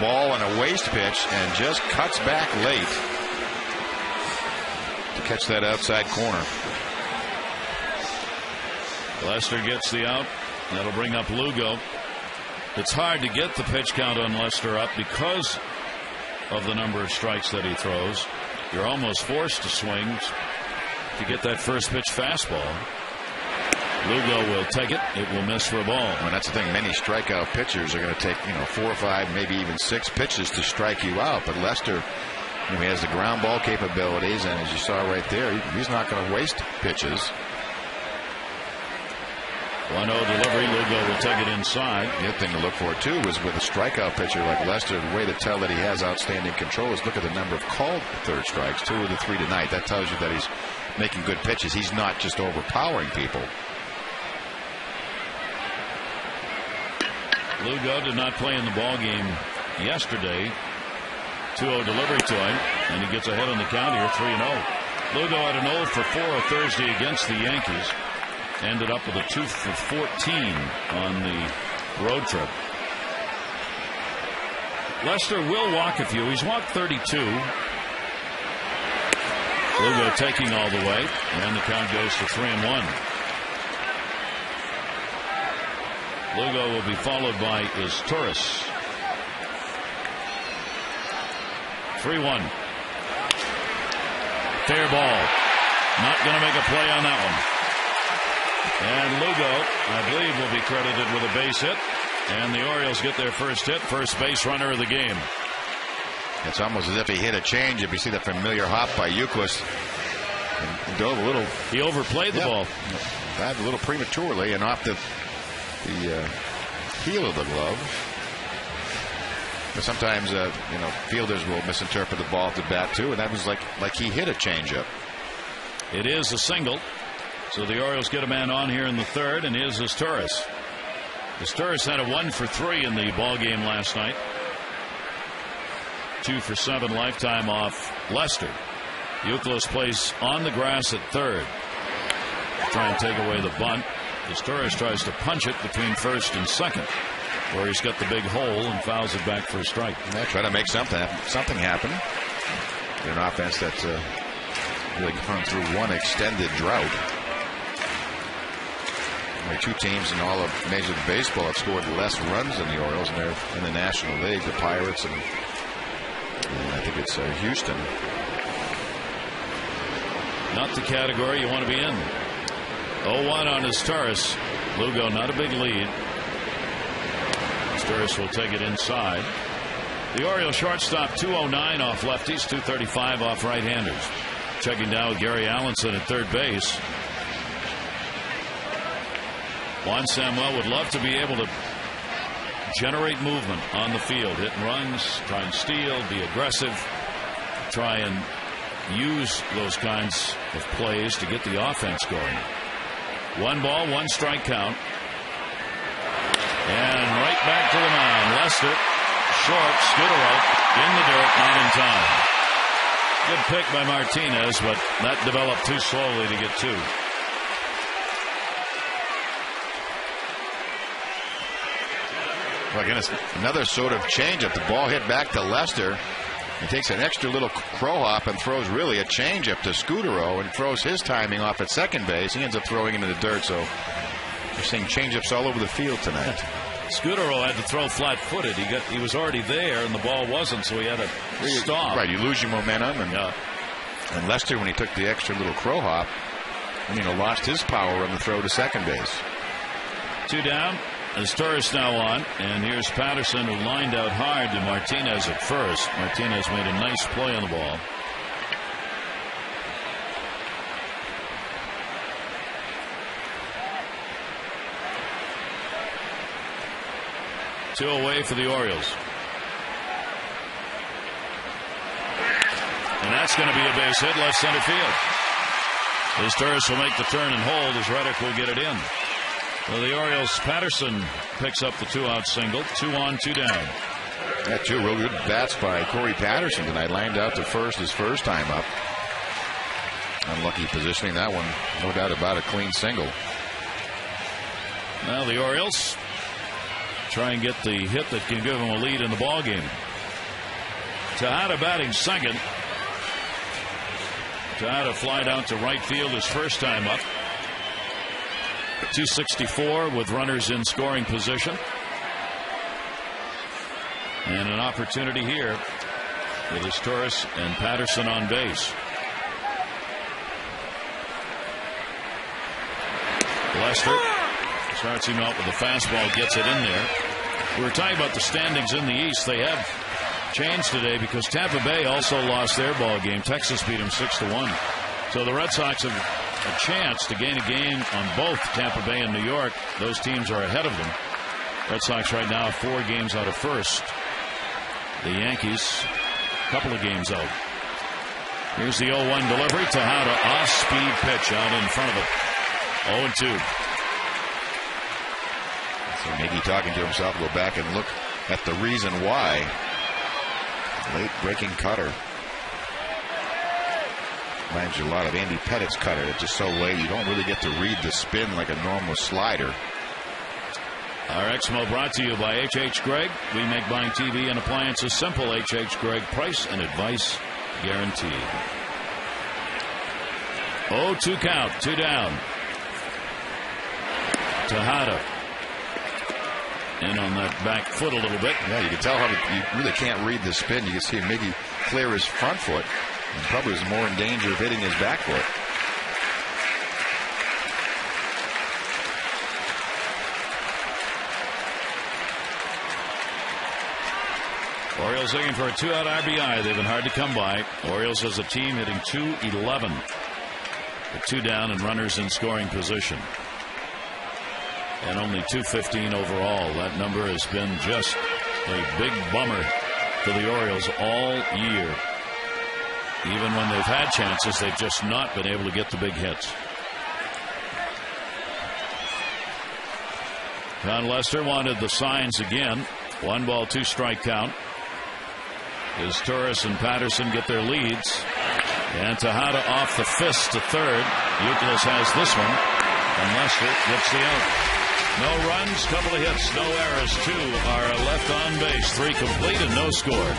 ball on a waste pitch, and just cuts back late to catch that outside corner. Lester gets the out. That'll bring up Lugo. It's hard to get the pitch count on Lester up because of the number of strikes that he throws. You're almost forced to swing to get that first pitch fastball. Lugo will take it. It will miss for a ball. And that's the thing. Many strikeout pitchers are going to take 4 or 5, maybe even 6 pitches to strike you out. But Lester, he has the ground ball capabilities, and as you saw right there, he's not going to waste pitches. 1-0 delivery. Lugo will take it inside. The other thing to look for too was with a strikeout pitcher like Lester, the way to tell that he has outstanding control is look at the number of called third strikes. 2 of the 3 tonight. That tells you that he's making good pitches. He's not just overpowering people. Lugo did not play in the ball game yesterday. 2-0 delivery to him, and he gets ahead on the count here, 3-0. Lugo had an 0 for 4 Thursday against the Yankees. Ended up with a 2 for 14 on the road trip. Lester will walk a few. He's walked 32. Lugo taking all the way, and the count goes to 3-1. Lugo will be followed by Torres. 3-1. Fair ball. Not going to make a play on that one. And Lugo, I believe, will be credited with a base hit. And the Orioles get their first hit. First base runner of the game. It's almost as if he hit a change. If you see the familiar hop by Euclid. And dove a little. He overplayed the ball. Died a little prematurely and off the heel of the glove. But sometimes fielders will misinterpret the ball at the bat too, and that was like he hit a changeup. It is a single, so the Orioles get a man on here in the third, and here's Torres. Torres had a 1 for 3 in the ball game last night. 2 for 7 lifetime off Lester. Euclid plays on the grass at third. Try and take away the bunt. Torres tries to punch it between first and second, where he's got the big hole and fouls it back for a strike. Yeah, try to make something happen. An offense that's really gone through one extended drought. Only 2 teams in all of Major League Baseball have scored less runs than the Orioles, and they're in the National League. The Pirates and I think it's Houston. Not the category you want to be in. 0-1 on Torres. Lugo not a big lead. Torres will take it inside. The Orioles shortstop 209 off lefties, 235 off right-handers. Checking down with Gary Allenson at third base. Juan Samuel would love to be able to generate movement on the field. Hit and runs, try and steal, be aggressive. Try and use those kinds of plays to get the offense going. 1 ball, 1 strike count. And right back to the mound. Lester, short, Scudero, in the dirt, not in time. Good pick by Martinez, but that developed too slowly to get 2. Well, again, it's another sort of changeup. The ball hit back to Lester. He takes an extra little crow hop and throws really a changeup to Scudero and throws his timing off at second base. He ends up throwing him in the dirt. So we're seeing changeups all over the field tonight. Scudero had to throw flat-footed. He was already there, and the ball wasn't, so he had to stop. Right, you lose your momentum. And Lester, when he took the extra little crow hop, Lost his power on the throw to second base. 2 down. As Torres now on, and here's Patterson, who lined out hard to Martinez at first. Martinez made a nice play on the ball. Two away for the Orioles. And that's going to be a base hit left center field. As Torres will make the turn and hold, as Reddick will get it in. Well, the Orioles, Patterson picks up the 2-out single. 2 on, 2 down. Yeah, 2 real good bats by Corey Patterson tonight. Lined out to first his first time up. Unlucky positioning that one. No doubt about a clean single. Now the Orioles try and get the hit that can give them a lead in the ball game. Tejada batting second. Tejada fly down to right field his first time up. 264 with runners in scoring position. And an opportunity here with his Torres and Patterson on base. Lester starts him out with a fastball, gets it in there. We were talking about the standings in the East. They have changed today because Tampa Bay also lost their ball game. Texas beat them 6-1. So the Red Sox have a chance to gain a game on both Tampa Bay and New York. Those teams are ahead of them. Red Sox right now 4 games out of first. The Yankees a couple of games out. Here's the 0-1 delivery. Tejada off-speed pitch out in front of it. 0-2. So Miggy talking to himself. Go back and look at the reason why. Late breaking cutter. Reminds you a lot of Andy Pettit's cutter. It's just so late you don't really get to read the spin like a normal slider. Our Exmo brought to you by H.H. Gregg. We make buying TV and appliances simple. H.H. Gregg, price and advice guaranteed. 0-2 count, 2 down. Tejada in on that back foot a little bit. Yeah, you can tell how you really can't read the spin. You can see Miggy clear his front foot. He probably was more in danger of hitting his back foot. Orioles looking for a 2-out RBI. They've been hard to come by. Orioles as a team hitting .211. The 2 down and runners in scoring position. And only .215 overall. That number has been just a big bummer for the Orioles all year. Even when they've had chances, they've just not been able to get the big hits. John Lester wanted the signs again. 1 ball, 2 strike count. As Torres and Patterson get their leads. And Tejada off the fist to third. Youkilis has this one. And Lester gets the out. No runs, couple of hits, no errors. 2 are left on base. 3 complete and no score.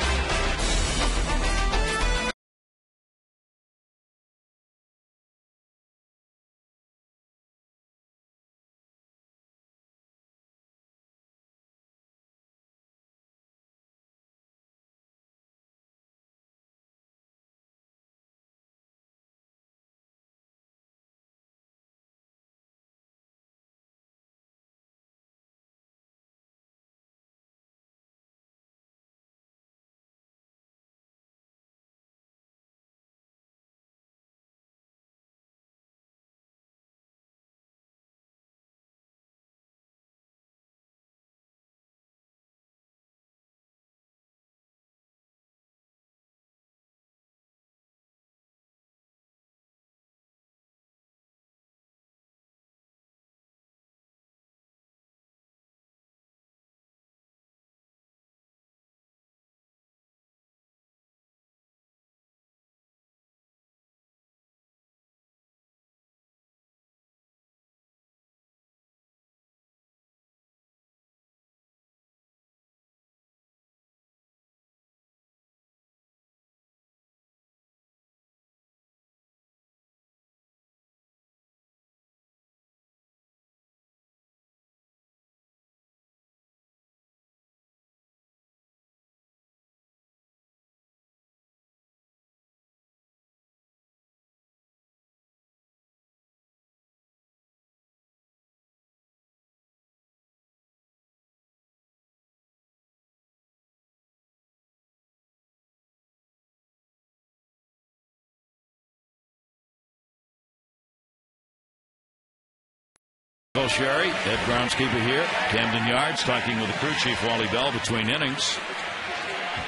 Bill Sherry, head groundskeeper here. Camden Yards, talking with the crew chief, Wally Bell, between innings.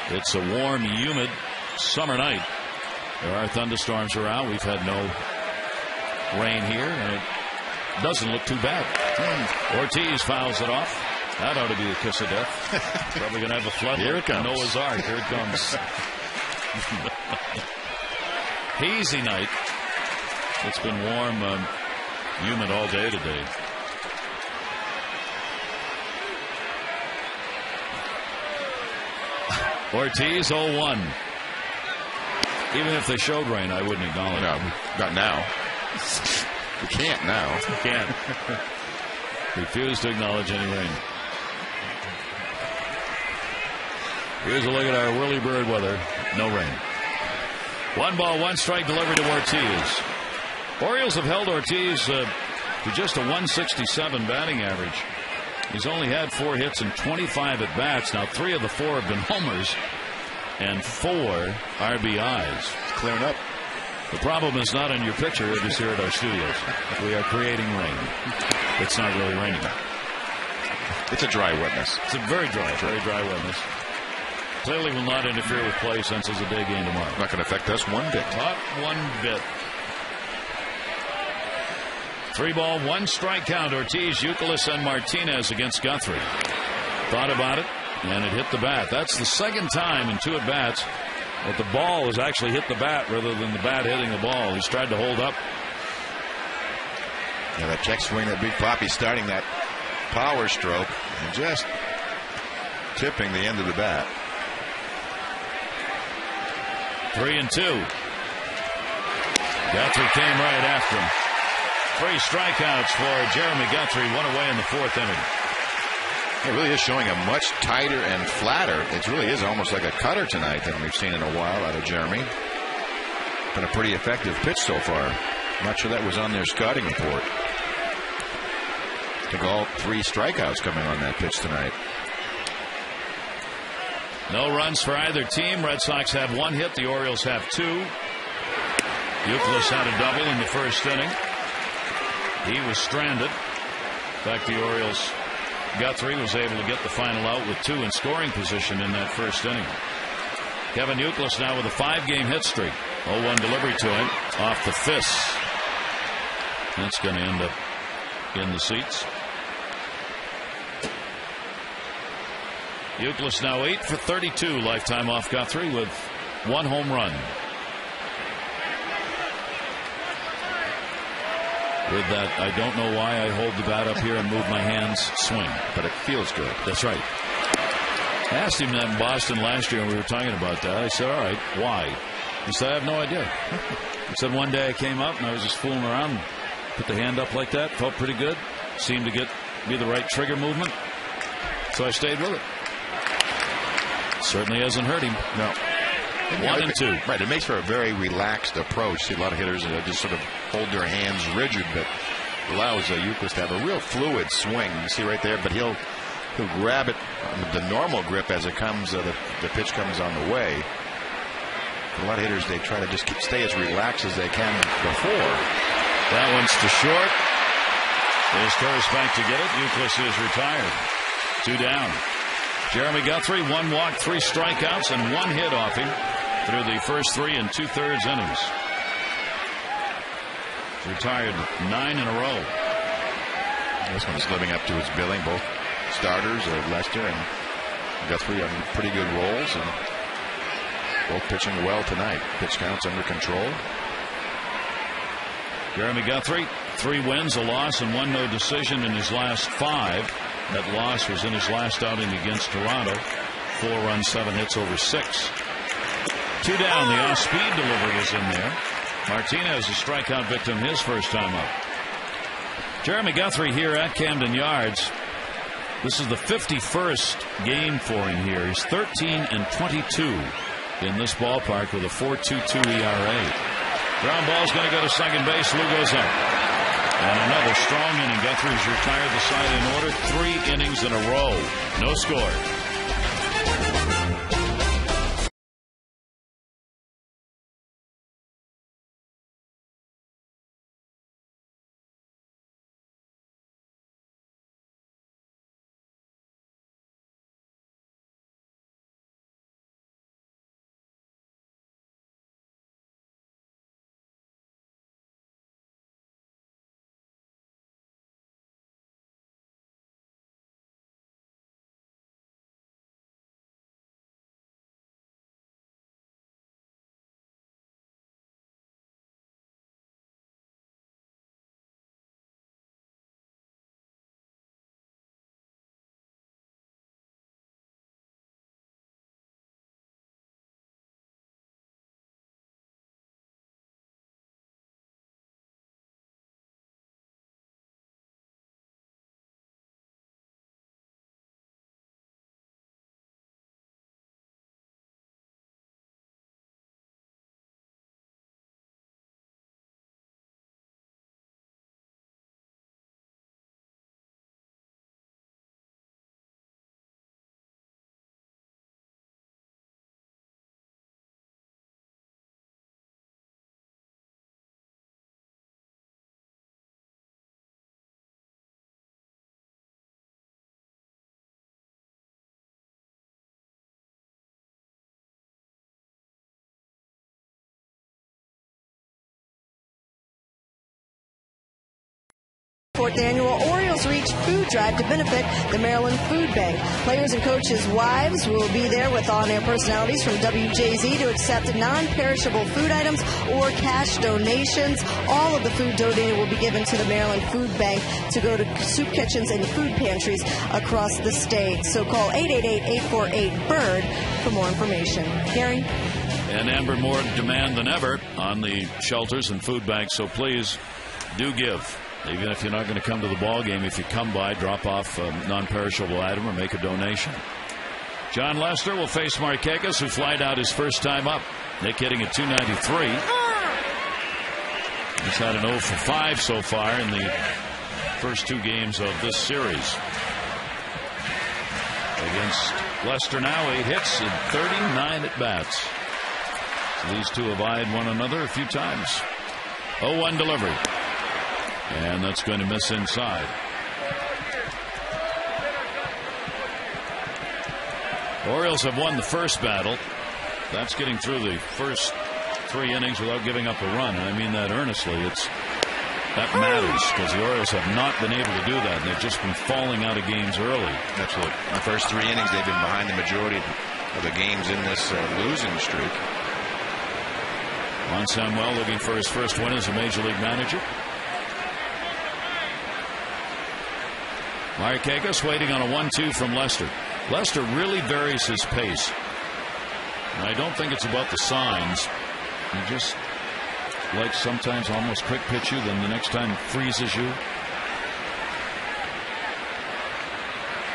It's a warm, humid summer night. There are thunderstorms around. We've had no rain here, and it doesn't look too bad. Ortiz fouls it off. That ought to be a kiss of death. Probably going to have a flood. Here it comes. Noah's Ark. Here it comes. Hazy night. It's been warm, humid all day today. Ortiz 0-1. Even if they showed rain, I wouldn't acknowledge it. No, not now. You can't now. You can't. Refuse to acknowledge any rain. Here's a look at our whirly-bird weather. No rain. 1 ball, 1 strike delivered to Ortiz. Orioles have held Ortiz to just a 167 batting average. He's only had 4 hits and 25 at bats. Now 3 of the 4 have been homers and 4 RBIs. It's clearing up. The problem is not in your picture. It is here at our studios. We are creating rain. It's not really raining. It's a dry wetness. It's a very dry wetness. Clearly will not interfere with play since it's a day game tomorrow. Not going to affect us one bit. Not one bit. 3 ball, 1 strike count. Ortiz, Youkilis, and Martinez against Guthrie. Thought about it, and it hit the bat. That's the second time in 2 at-bats that the ball has actually hit the bat rather than the bat hitting the ball. He's tried to hold up. Yeah, that check swing, that Big Papi starting that power stroke and just tipping the end of the bat. 3-2. Guthrie came right after him. 3 strikeouts for Jeremy Guthrie, 1 away in the 4th inning. It really is showing a much tighter and flatter. It really is almost like a cutter tonight than we've seen in a while out of Jeremy. Been a pretty effective pitch so far. Not sure that was on their scouting report. I think all 3 strikeouts coming on that pitch tonight. No runs for either team. Red Sox have 1 hit. The Orioles have 2. Youkilis had a double in the 1st inning. He was stranded. In fact, the Orioles, Guthrie was able to get the final out with 2 in scoring position in that 1st inning. Kevin Youkilis now with a 5-game hit streak. 0-1 delivery to him off the fists. That's going to end up in the seats. Youkilis now 8 for 32 lifetime off Guthrie with 1 home run. With that, I don't know why I hold the bat up here and move my hands, swing. But it feels good. That's right. I asked him that in Boston last year, and we were talking about that. I said, all right, why? He said, I have no idea. He said, one day I came up, and I was just fooling around, put the hand up like that, felt pretty good, seemed to be the right trigger movement, so I stayed with it. Certainly hasn't hurt him. No. 1-2. Right. It makes for a very relaxed approach. See a lot of hitters just sort of hold their hands rigid, but allows Youkilis to have a real fluid swing. You see right there, but he'll grab it on the normal grip as it comes. The pitch comes on the way. A lot of hitters, they try to just stay as relaxed as they can before. That one's to short. There's Torres back to get it. Youkilis is retired. 2 down. Jeremy Guthrie, 1 walk, 3 strikeouts, and 1 hit off him through the first 3 2/3 innings. He's retired 9 in a row. This one's living up to its billing. Both starters, Lester and Guthrie, on pretty good rolls, and both pitching well tonight. Pitch counts under control. Jeremy Guthrie, 3 wins, a loss, and 1 no decision in his last 5. That loss was in his last outing against Toronto. 4 runs, 7 hits over 6. 2 down. The off-speed delivery is in there. Martinez, a strikeout victim, his first time up. Jeremy Guthrie here at Camden Yards. This is the 51st game for him here. He's 13-22 in this ballpark with a 4.22 ERA. Ground ball's going to go to second base. Lou goes up. And another strong inning. Guthrie's retired the side in order. 3 innings in a row. No score. 4th annual Orioles Reach food drive to benefit the Maryland Food Bank. Players and coaches' wives will be there with on-air personalities from WJZ to accept non-perishable food items or cash donations. All of the food donated will be given to the Maryland Food Bank to go to soup kitchens and food pantries across the state. So call 888-848-BIRD for more information. Gary? And Amber, more demand than ever on the shelters and food banks, so please do give. Even if you're not going to come to the ball game, if you come by, drop off a non-perishable item or make a donation. John Lester will face Markakis, who flied out his first time up. Nick hitting at 293. He's had an 0 for 5 so far in the first 2 games of this series. Against Lester now, 8 hits and 39 at-bats. So these two have eyed one another a few times. 0-1 delivery. And that's going to miss inside. Orioles have won the first battle. That's getting through the first 3 innings without giving up a run. And I mean that earnestly. That matters because the Orioles have not been able to do that. And they've just been falling out of games early. Absolutely. The first 3 innings, they've been behind the majority of the games in this losing streak. Juan Samuel looking for his first win as a major league manager. Markakis waiting on a 1-2 from Lester. Lester really varies his pace. And I don't think it's about the signs. He just likes sometimes almost quick pitch you, then the next time freezes you.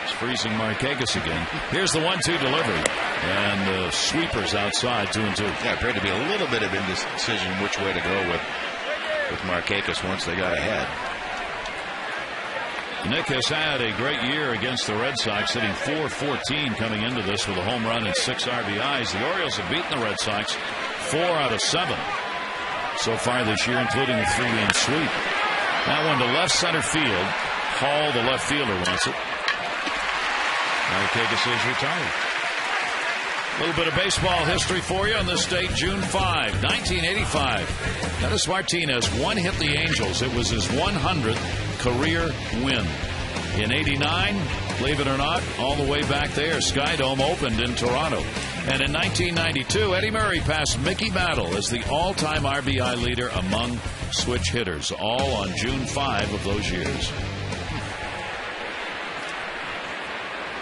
It's freezing Markakis again. Here's the 1-2 delivery. And sweepers outside, 2-2. Yeah, appeared to be a little bit of indecision which way to go with Markakis once they got ahead. Nick has had a great year against the Red Sox, hitting .414 coming into this with a home run and 6 RBIs. The Orioles have beaten the Red Sox 4 out of 7 so far this year, including a 3-game sweep. That one to left center field. Hall, the left fielder, wants it. Markakis is retired. A little bit of baseball history for you on this date, June 5, 1985. Dennis Martinez one-hit the Angels. It was his 100th career win. In '89, believe it or not, all the way back there, Sky Dome opened in Toronto. And in 1992, Eddie Murray passed Mickey Mantle as the all-time RBI leader among switch hitters, all on June 5 of those years.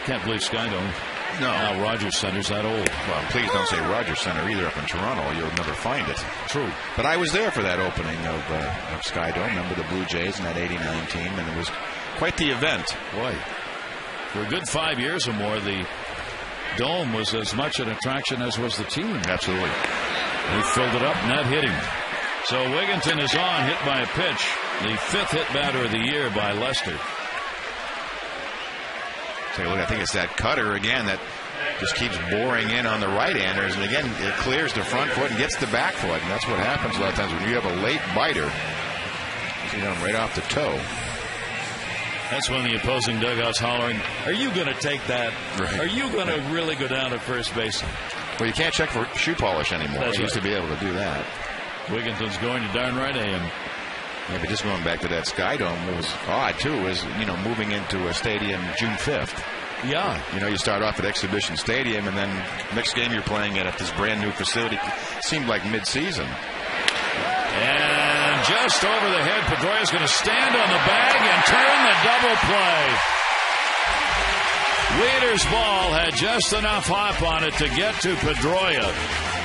Can't believe Sky Dome. No. Now Rogers Center's that old. Well, please don't say Rogers Center either up in Toronto. You'll never find it. True. But I was there for that opening of Sky Dome. Remember the Blue Jays in that '89 team, and it was quite the event. Boy, for a good 5 years or more, the Dome was as much an attraction as was the team. Absolutely. They filled it up, net hitting. So Wigginton is on, hit by a pitch. The 5th hit batter of the year by Lester. Take a look. I think it's that cutter again that just keeps boring in on the right-handers, and again it clears the front foot and gets the back foot, and that's what happens a lot of times when you have a late biter. You know, right off the toe. That's when the opposing dugout's hollering, "Are you going to take that? Right. Are you going to really go down to first base?" Well, you can't check for shoe polish anymore. That's You used right. to be able to do that. Wigginton's going to darn right AM. Yeah, but just going back to that Sky Dome, what was odd too was, you know, moving into a stadium June 5th. Yeah. You know, you start off at Exhibition Stadium, and then next game you're playing at this brand new facility. Seemed like mid-season. And just over the head, Pedroia's going to stand on the bag and turn the double play. Weeder's ball had just enough hop on it to get to Pedroia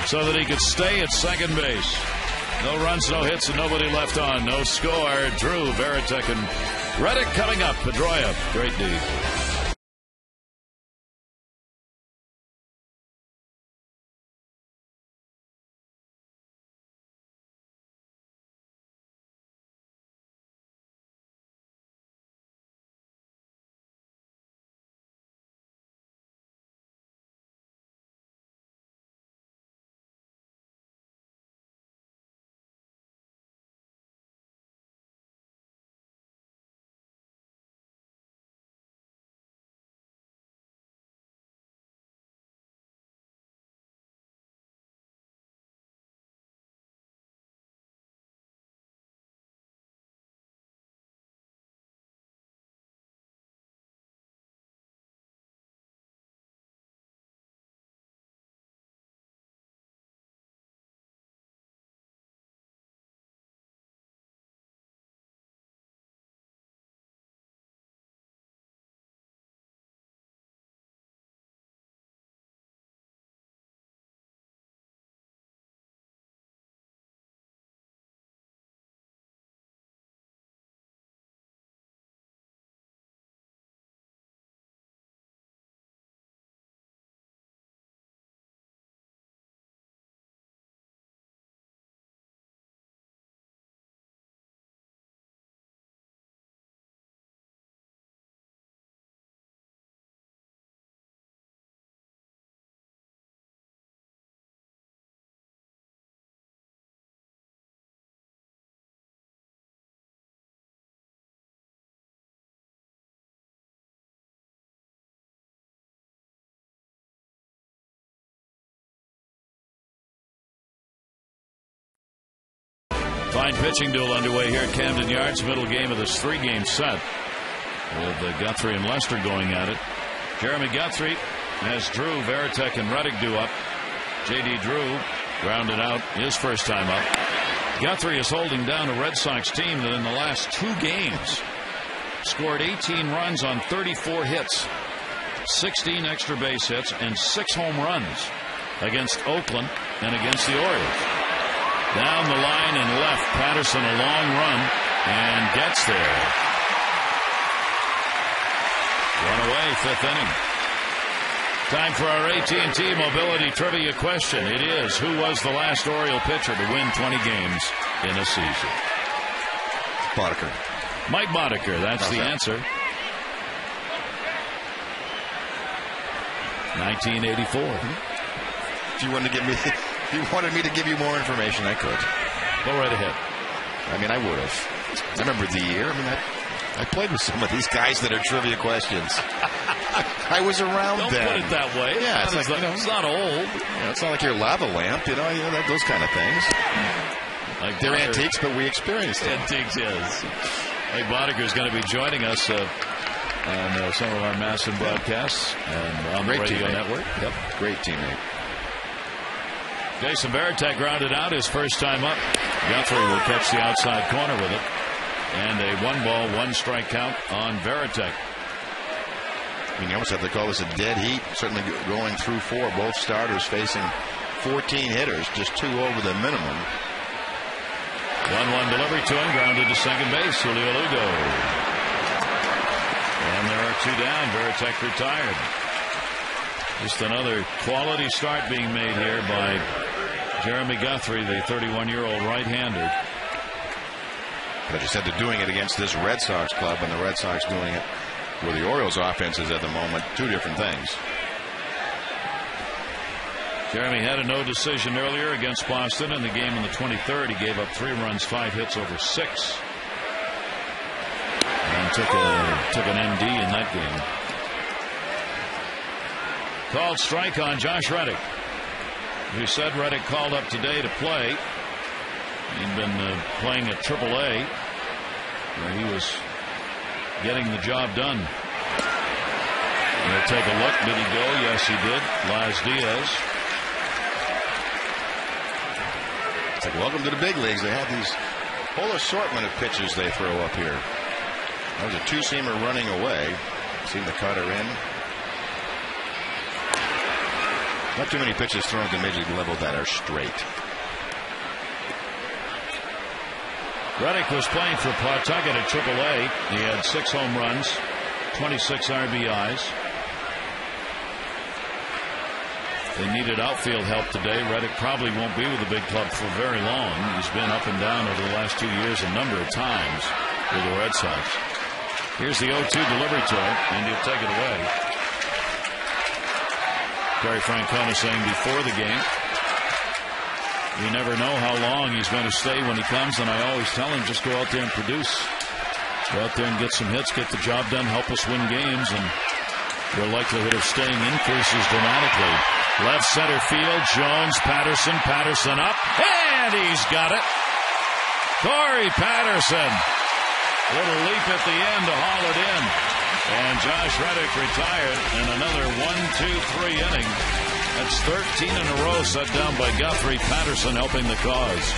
so that he could stay at second base. No runs, no hits, and nobody left on. No score. Drew, Veritek, and Reddick coming up. Pedroia, great D. Fine pitching duel underway here at Camden Yards. Middle game of this 3-game set with Guthrie and Lester going at it. Jeremy Guthrie has Drew, Veritek, and Reddick due up. J.D. Drew grounded out his first time up. Guthrie is holding down a Red Sox team that in the last 2 games scored 18 runs on 34 hits, 16 extra base hits, and 6 home runs against Oakland and against the Orioles. Down the line and left, Patterson a long run and gets there. One away, 5th inning. Time for our AT&T Mobility Trivia question. It is, who was the last Oriole pitcher to win 20 games in a season? Boddicker. Mike Boddicker, that's the answer. 1984. If you wanted to give me, if you wanted me to give you more information, I could. Go right ahead. I mean, I would have. I remember the year. I mean, I played with some of these guys that are trivia questions. I was around Don't then. Put it that way. Yeah, it's not old. It's not like your lava lamp, those kind of things. Like they're antiques, but we experienced it. Antiques, yes. Hey, Boddicker is going to be joining us on some of our Masson broadcasts and on the radio network. Yep, great teammate. Jason Veritek grounded out his first time up. Guthrie will catch the outside corner with it. And a 1-ball, 1-strike count on Veritek. I mean, you almost have to call this a dead heat. Certainly going through 4, both starters facing 14 hitters, just 2 over the minimum. 1-1 delivery to him, grounded to second base. Julio Lugo. And there are 2 down. Veritek retired. Just another quality start being made here by Jeremy Guthrie, the 31-year-old right-hander. But you said they're doing it against this Red Sox club, and the Red Sox doing it where the Orioles' offense is at the moment. 2 different things. Jeremy had a no decision earlier against Boston in the game in the 23rd. He gave up 3 runs, 5 hits over 6, and took an MD in that game. Called strike on Josh Reddick. We said Reddick called up today to play. He'd been playing at AAA, where he was getting the job done. We'll take a look. Did he go? Yes, he did. Laz Diaz. It's like, welcome to the big leagues. They have these whole assortment of pitches they throw up here. That was a 2-seamer running away. Seen the cutter in. Not too many pitches thrown at the major league level that are straight. Reddick was playing for Pawtucket at AAA. He had 6 home runs, 26 RBIs. They needed outfield help today. Reddick probably won't be with the big club for very long. He's been up and down over the last 2 years a number of times with the Red Sox. Here's the 0-2 delivery to him, and he'll take it away. Terry Francona saying before the game, you never know how long he's going to stay when he comes, and I always tell him, just go out there and produce. Go out there and get some hits, get the job done, help us win games, and your likelihood of staying increases dramatically. Left center field, Jones, Patterson up, and he's got it. Corey Patterson. Little leap at the end to haul it in. And Josh Reddick retired in another 1-2-3 inning. That's 13 in a row set down by Guthrie. Patterson helping the cause.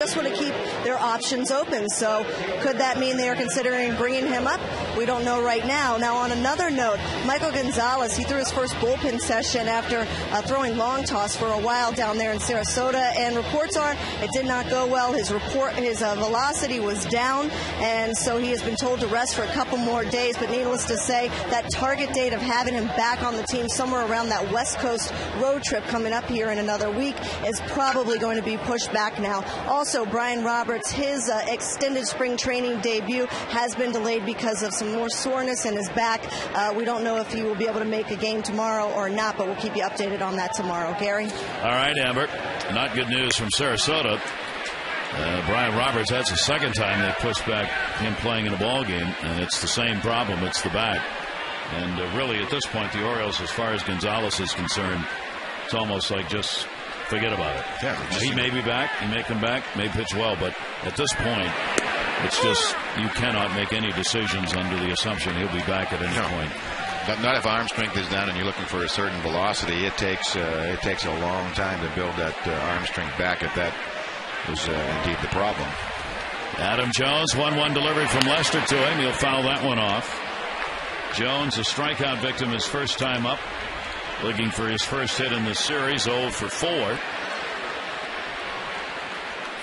just want to keep their options open. So could that mean they are considering bringing him up? We don't know right now. Now, on another note, Michael Gonzalez, he threw his first bullpen session after throwing long toss for a while down there in Sarasota, and reports are it did not go well. His velocity was down, and so he has been told to rest for a couple more days. But needless to say, that target date of having him back on the team somewhere around that West Coast road trip coming up here in another week is probably going to be pushed back now. Also, Brian Roberts, his extended spring training debut has been delayed because of some more soreness in his back. We don't know if he will be able to make a game tomorrow or not, but we'll keep you updated on that tomorrow. Gary? All right, Amber. Not good news from Sarasota. Brian Roberts, that's the second time they pushed back him playing in a ball game, and it's the same problem. It's the back. And really, at this point, the Orioles, as far as Gonzalez is concerned, it's almost like just forget about it. Yeah, he may be back. He may come back, may pitch well, but at this point, it's just you cannot make any decisions under the assumption he'll be back at any point. Not if arm strength is down and you're looking for a certain velocity. It takes a long time to build that arm strength back. If that was indeed the problem. Adam Jones, 1-1 delivery from Lester to him. He'll foul that one off. Jones, a strikeout victim, his first time up, looking for his first hit in this series. 0 for 4.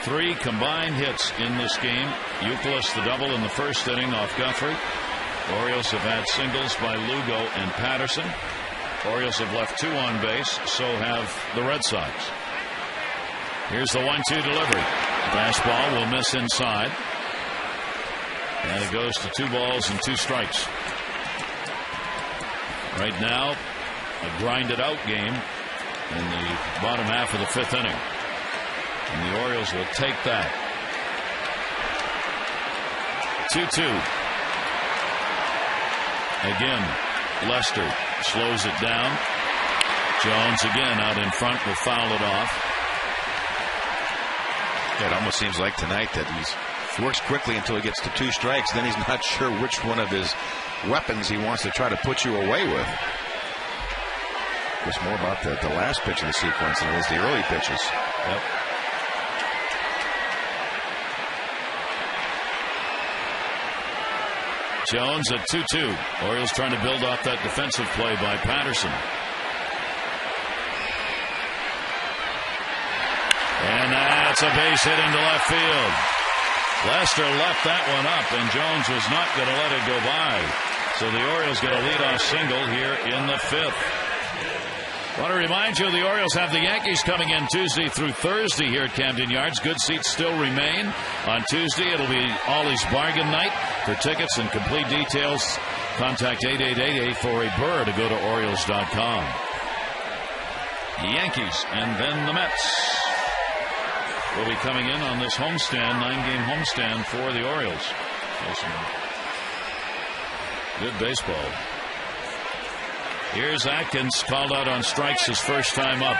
3 combined hits in this game. Euclid the double in the first inning off Guthrie. Orioles have had singles by Lugo and Patterson. Orioles have left 2 on base. So have the Red Sox. Here's the 1-2 delivery. Fastball will miss inside. And it goes to 2 balls and 2 strikes. Right now, a grinded out game in the bottom half of the 5th inning. And the Orioles will take that. 2-2. Again, Lester slows it down. Jones again out in front will foul it off. Yeah, it almost seems like tonight that he works quickly until he gets to 2 strikes. Then he's not sure which one of his weapons he wants to try to put you away with. It's more about the last pitch of the sequence than it is the early pitches. Yep. Jones at 2-2. Orioles trying to build off that defensive play by Patterson. And that's a base hit into left field. Lester left that one up, and Jones was not going to let it go by. So the Orioles get a leadoff single here in the 5th. I want to remind you, the Orioles have the Yankees coming in Tuesday through Thursday here at Camden Yards. Good seats still remain. On Tuesday, it'll be Ollie's Bargain Night. For tickets and complete details, contact 888-848-BURR to go to Orioles.com. Yankees and then the Mets will be coming in on this homestand, 9-game homestand for the Orioles. Good baseball. Here's Atkins, called out on strikes his first time up.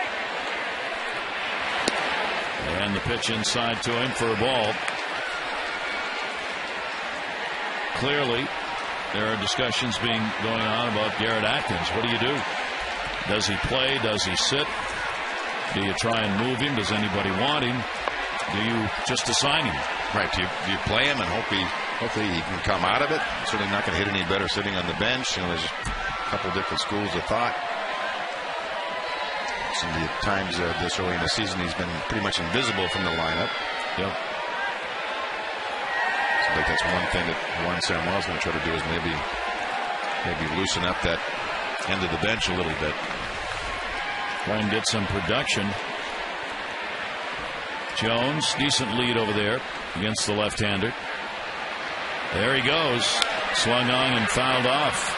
And the pitch inside to him for a ball. Clearly, there are discussions going on about Garrett Atkins. What do you do? Does he play? Does he sit? Do you try and move him? Does anybody want him? Do you just assign him? Right. Do you play him and hopefully he can come out of it? Certainly not going to hit any better sitting on the bench. There's a couple different schools of thought. Some of the times this early in the season, he's been pretty much invisible from the lineup. Yep. I think that's one thing that Juan Samuel's going to try to do is maybe loosen up that end of the bench a little bit. Try and get some production. Jones, decent lead over there against the left-hander. There he goes. Swung on and fouled off.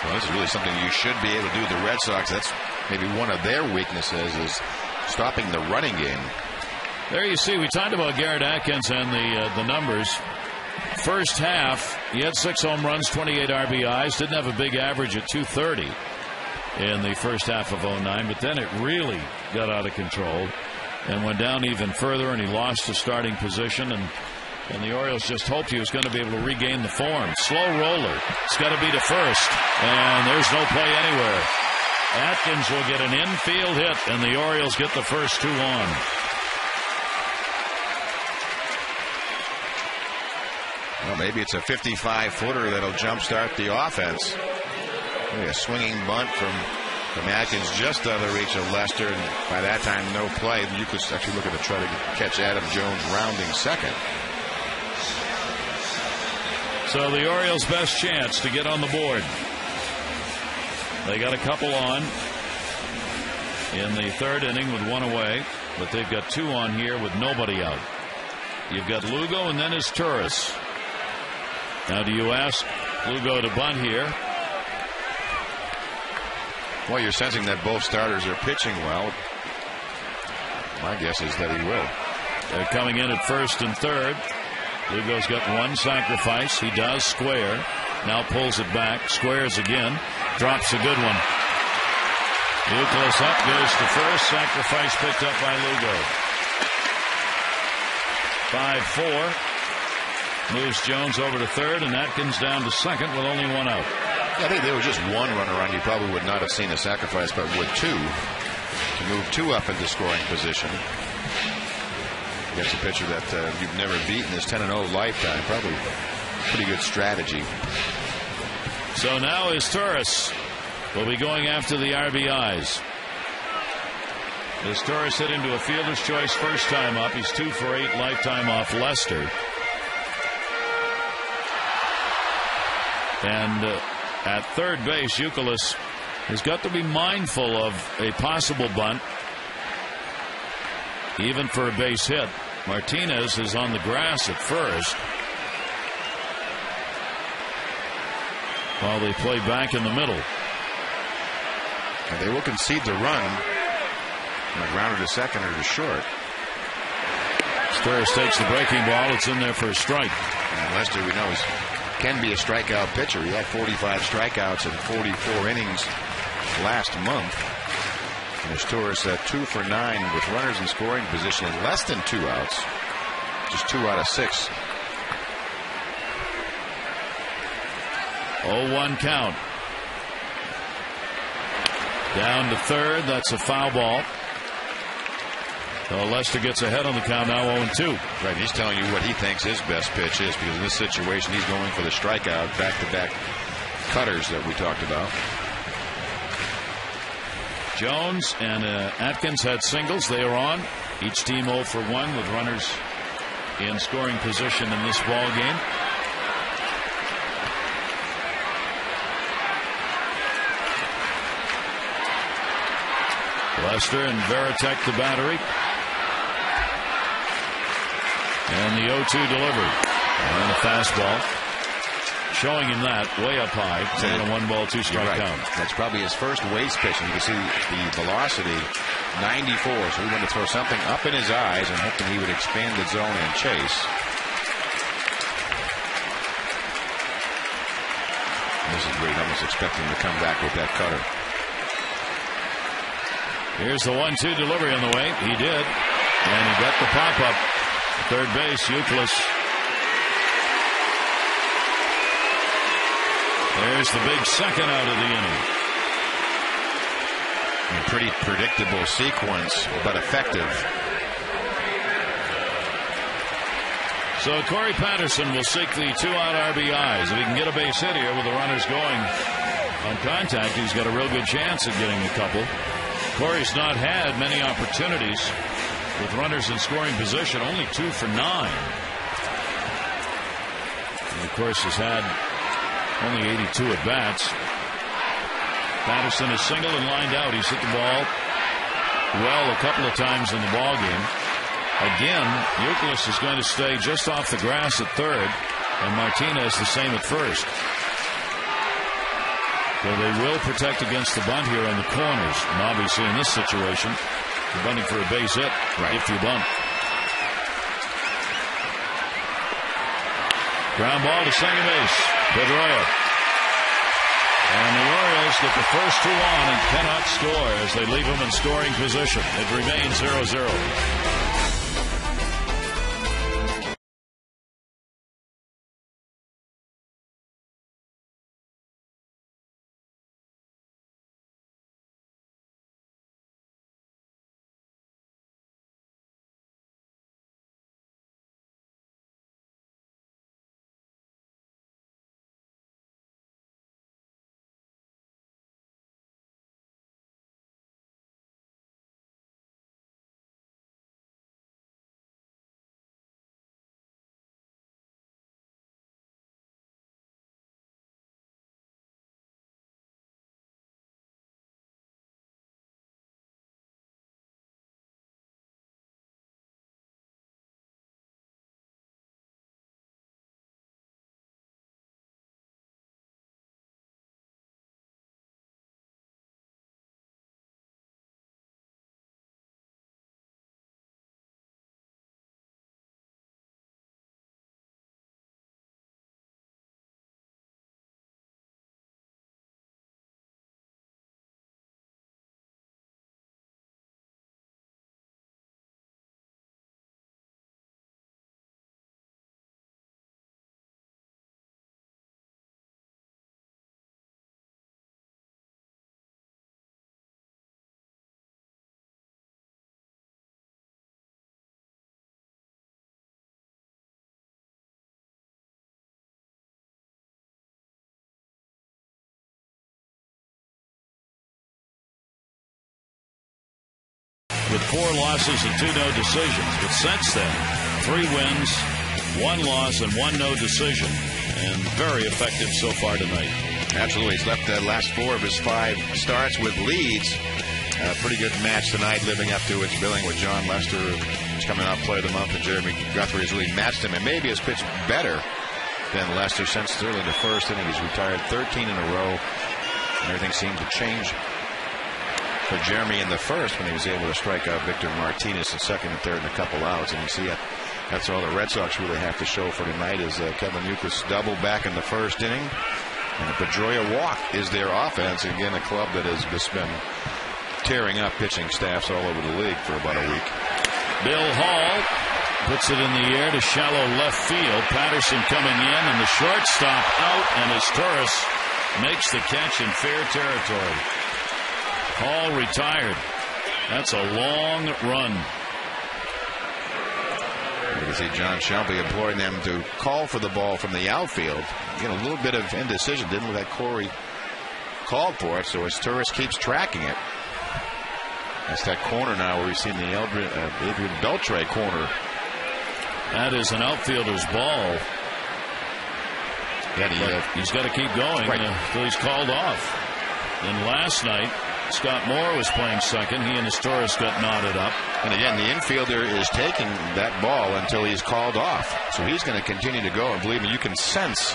Well, this is really something you should be able to do. The Red Sox, that's maybe one of their weaknesses, is stopping the running game. There you see, we talked about Garrett Atkins and the numbers. First half, he had 6 home runs, 28 RBIs, didn't have a big average at 230 in the first half of 09, but then it really got out of control and went down even further, and he lost his starting position, and the Orioles just hoped he was going to be able to regain the form. Slow roller. It's got to be to first, and there's no play anywhere. Atkins will get an infield hit, and the Orioles get the first 2 on. Well, maybe it's a 55-footer that'll jumpstart the offense. Maybe a swinging bunt from Atkins just out of the reach of Lester, and by that time, no play. You could actually look at try to catch Adam Jones rounding second. So the Orioles' best chance to get on the board. They got a couple on in the third inning with one away, but they've got two on here with nobody out. You've got Lugo and then his Turris. Now, do you ask Lugo to bunt here? Well, you're sensing that both starters are pitching well. My guess is that he will. They're coming in at first and third. Lugo's got one sacrifice. He does square. Now pulls it back. Squares again. Drops a good one. Youkilis up, goes to first. Sacrifice picked up by Lugo. 5-4. Moves Jones over to third, and Atkins down to second with only one out. I think there was just one runner on. You probably would not have seen a sacrifice, but with two, to move two up into scoring position against a pitcher that you've never beaten his 10-0 lifetime. Probably pretty good strategy. So now his Turris will be going after the RBIs. His Turris hit into a fielder's choice first time up. He's 2 for 8 lifetime off Lester. And at third base, Youkilis has got to be mindful of a possible bunt, even for a base hit. Martinez is on the grass at first, while they play back in the middle. And they will concede the run. Grounder to second or to short. Turris takes the breaking ball. It's in there for a strike. And Lester, we know, can be a strikeout pitcher. He had 45 strikeouts in 44 innings last month. And there's Turris at 2 for 9 with runners in scoring position in less than 2 outs. Just 2 out of 6. 0-1 count. Down to third. That's a foul ball. So Lester gets ahead on the count now, 0-2. Right, he's telling you what he thinks his best pitch is, because in this situation he's going for the strikeout, back-to-back cutters that we talked about. Jones and Atkins had singles. They are on. Each team 0 for 1 with runners in scoring position in this ball game. Lester and Veritek the battery. And the 0-2 delivery. And a fastball. Showing him that way up high. And a 1-ball 2-strike count. That's probably his first waste pitch. And you can see the velocity, 94. So he wanted to throw something up in his eyes and hoping he would expand the zone and chase. This is great. Almost expecting to come back with that cutter. Here's the 1-2 delivery on the way. He did. And he got the pop-up. Third base, Youkilis. There's the big second out of the inning. A pretty predictable sequence, but effective. So Corey Patterson will seek the 2-out RBIs. If he can get a base hit here with the runners going on contact, he's got a real good chance of getting a couple. Corey's not had many opportunities with runners in scoring position, only 2 for 9. And of course has had only 82 at bats. Patterson is singled and lined out. He's hit the ball well a couple of times in the ball game. Again, Youkilis is going to stay just off the grass at third, and Martinez the same at first. So they will protect against the bunt here on the corners. And obviously in this situation, you're bunting for a base hit if you bunt. Ground ball to second base. Pedroia. And the Orioles get the first 2 on and cannot score as they leave them in scoring position. It remains 0-0. with 4 losses and 2 no decisions. But since then, 3 wins, 1 loss, and 1 no decision. And very effective so far tonight. Absolutely. He's left the last 4 of his 5 starts with leads. A pretty good match tonight, living up to its billing with John Lester, who's coming out player of the month, and Jeremy Guthrie has really matched him and maybe has pitched better than Lester since early in the first inning. He's retired 13 in a row. And everything seemed to change for Jeremy in the first when he was able to strike out Victor Martinez in second and third and a couple outs. And you see that's all the Red Sox really have to show for tonight is Kevin Youkilis double back in the first inning. And a Pedroia walk is their offense. Again, a club that has just been tearing up pitching staffs all over the league for about a week. Bill Hall puts it in the air to shallow left field. Patterson coming in, and the shortstop out, and as Torres makes the catch in fair territory. Hall retired. That's a long run. You can see John Shelby imploring them to call for the ball from the outfield. You know, a little bit of indecision. Didn't look like Corey called for it, so as Torres keeps tracking it. That's that corner now where we've seen the Adrian Beltre corner. That is an outfielder's ball. Yeah, he's got to keep going until he's called off. And last night, Scott Moore was playing second. He and his Torres got knotted up. And again, the infielder is taking that ball until he's called off. So he's going to continue to go. And believe me, you can sense,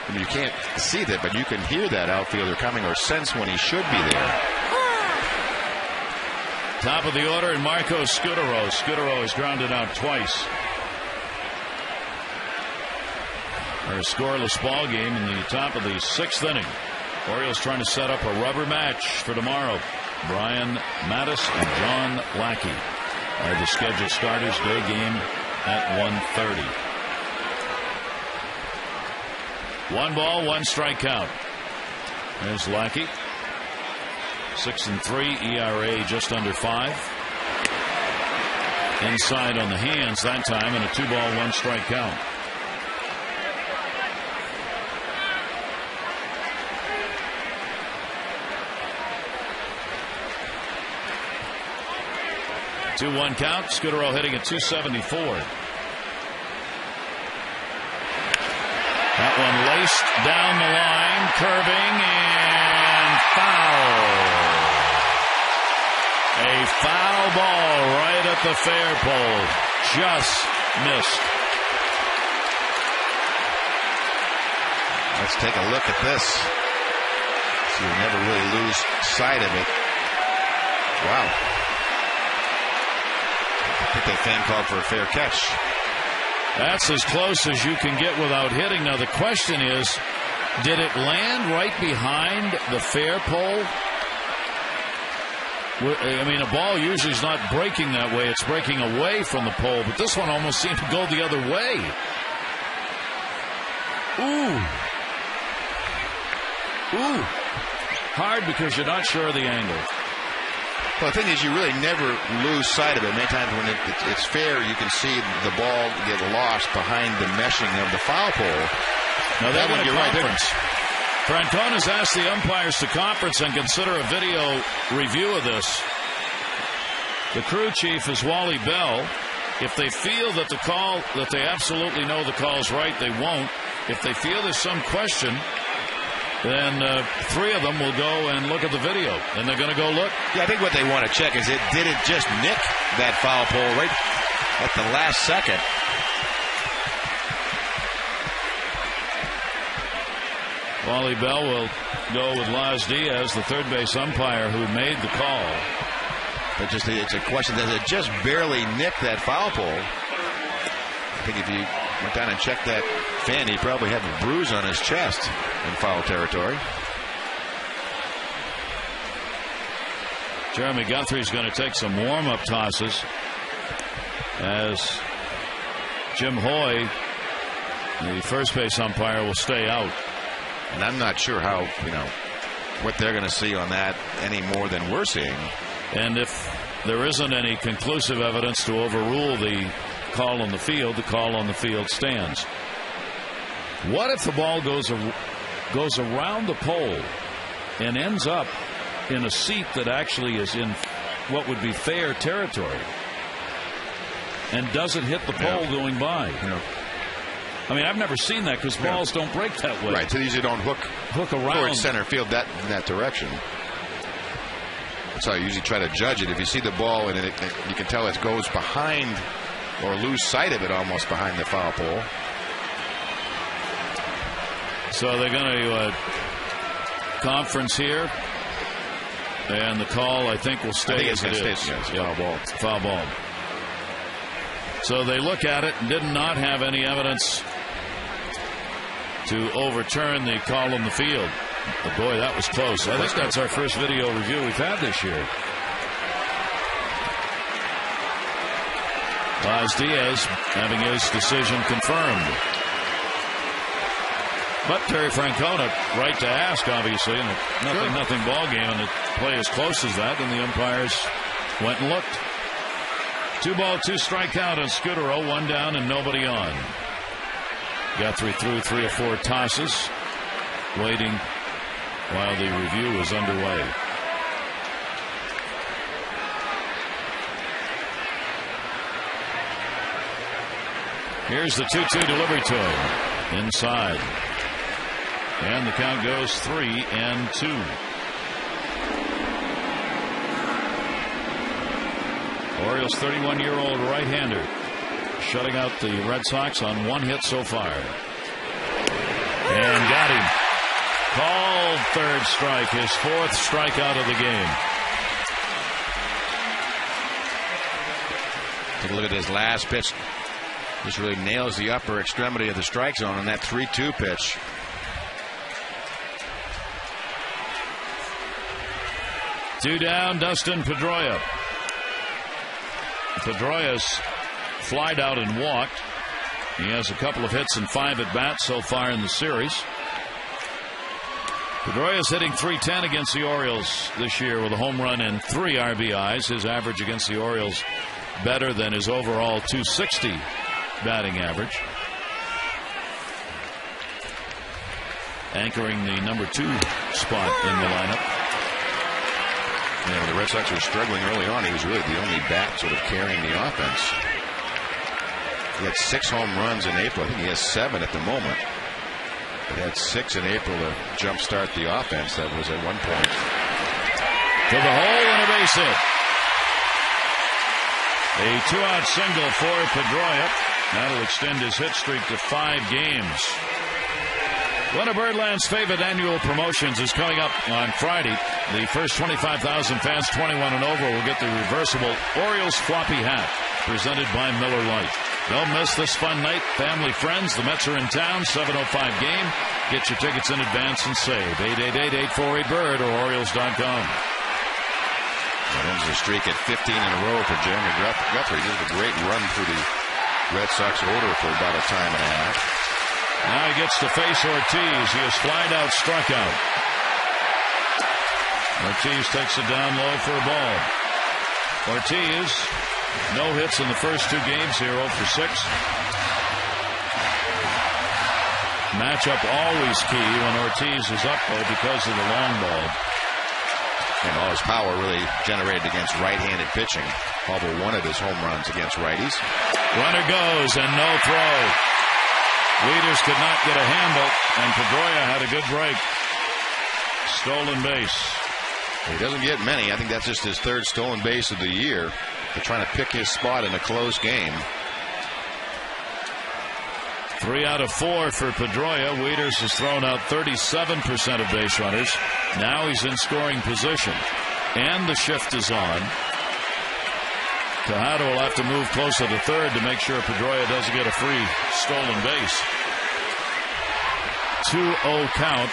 I mean, you can't see that, but you can hear that outfielder coming or sense when he should be there. Top of the order, and Marco Scutaro. Scutaro has grounded out twice. A scoreless ball game in the top of the 6th inning. Orioles trying to set up a rubber match for tomorrow. Brian Mattis and John Lackey are the scheduled starters. Day game at 1:30. 1 ball, 1 strike count. There's Lackey. 6-3 ERA, just under 5. Inside on the hands that time, and a 2 ball, 1 strike count. Two 2-1 count. Scutaro hitting at 274. That one laced down the line, curving, and foul. A foul ball right at the fair pole. Just missed. Let's take a look at this. So you never really lose sight of it. Wow. I think that fan called for a fair catch. That's as close as you can get without hitting. Now the question is, did it land right behind the fair pole? I mean, a ball usually is not breaking that way. It's breaking away from the pole, but this one almost seemed to go the other way. Ooh. Ooh. Hard because you're not sure of the angle. Well, the thing is, you really never lose sight of it. Many times when it's fair, you can see the ball get lost behind the meshing of the foul pole. Now that one, you're right. Francona has asked the umpires to conference and consider a video review of this. The crew chief is Wally Bell. If they feel that the call, that they absolutely know the call's right, they won't. If they feel there's some question, then 3 of them will go and look at the video, and they're going to go look. Yeah, I think what they want to check is, did it just nick that foul pole right at the last second? Wally Bell will go with Laz Diaz, the third base umpire who made the call. But just it's a question, does it just barely nick that foul pole? I think if you went down and checked that fan, he probably had a bruise on his chest in foul territory. Jeremy Guthrie's going to take some warm-up tosses as Jim Hoy, the first base umpire, will stay out. And I'm not sure how, what they're going to see on that any more than we're seeing. And if there isn't any conclusive evidence to overrule the call on the field stands. What if the ball goes around the pole and ends up in a seat that actually is in what would be fair territory and doesn't hit the pole going by. I mean, I've never seen that because balls don't break that way. Right, so these don't hook around towards center field in that direction. That's how I usually try to judge it. If you see the ball and you can tell it goes behind or lose sight of it almost behind the foul pole. So they're going to conference here, and the call I think will stay as it is. Foul ball. Foul ball. So they look at it and did not have any evidence to overturn the call on the field. But boy, that was close. I think that's our first video review we've had this year. Diaz having his decision confirmed. But Terry Francona, right to ask, obviously, in a nothing ball game, and to play as close as that, and the umpires went and looked. 2-ball, 2-strike count on Scudero, 1 down and nobody on. Guthrie threw 3 or 4 tosses, waiting while the review was underway. Here's the 2-2 delivery to him. Inside. And the count goes 3-2. Orioles 31-year-old right-hander shutting out the Red Sox on 1 hit so far. And got him. Called 3rd strike, his 4th strikeout of the game. Take a look at his last pitch. Just really nails the upper extremity of the strike zone on that 3-2 pitch. Two down, Dustin Pedroia. Pedroia's flied out and walked. He has a couple of hits and 5 at bats so far in the series. Pedroia's hitting .310 against the Orioles this year with a home run and 3 RBIs. His average against the Orioles better than his overall .260 batting average. Anchoring the number 2 spot in the lineup. Yeah, the Red Sox were struggling early on. He was really the only bat sort of carrying the offense. He had 6 home runs in April. I think he has 7 at the moment. He had 6 in April to jumpstart the offense. That was at one point. To the hole and a base hit. A 2-out single for Pedroia. That'll extend his hit streak to 5 games. One of Birdland's favorite annual promotions is coming up on Friday. The first 25,000 fans 21 and over will get the reversible Orioles floppy hat presented by Miller Lite. Don't miss this fun night. Family, friends, the Mets are in town. 7:05 game. Get your tickets in advance and save. 888-848-BIRD or Orioles.com. That ends the streak at 15 in a row for Jeremy Guthrie. He did a great run through the Red Sox order for about a time and a half. Now he gets to face Ortiz. He has flied out, struck out. Ortiz takes it down low for a ball. Ortiz, no hits in the first 2 games, 0 for 6. Matchup always key when Ortiz is up, though, because of the long ball. And all his power really generated against right-handed pitching. Although one of his home runs against righties. Runner goes and no throw. Leaders could not get a handle, and Pedroia had a good break. Stolen base. He doesn't get many. I think that's just his 3rd stolen base of the year. They're trying to pick his spot in a close game. 3 out of 4 for Pedroia. Wieters has thrown out 37% of base runners. Now he's in scoring position. And the shift is on. Tejada will have to move closer to 3rd to make sure Pedroia doesn't get a free stolen base. 2-0 count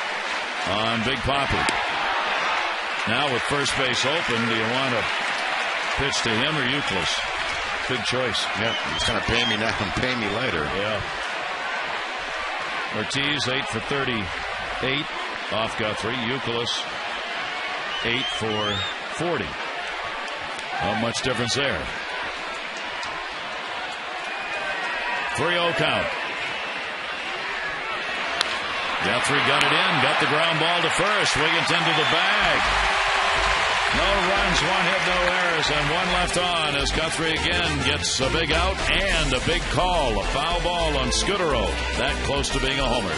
on Big Papi. Now with first base open, do you want to pitch to him or Euclid? Big choice. Yeah, he's going to pay me now and pay me later. Yeah. Ortiz 8 for 38 off Guthrie. Euclid 8 for 40. Not much difference there. 3-0 count. Guthrie got it in, got the ground ball to first. Wigginton to the bag. No runs, 1 hit, no errors, and 1 left on as Guthrie again gets a big out and a big call. A foul ball on Scudero. That close to being a homer.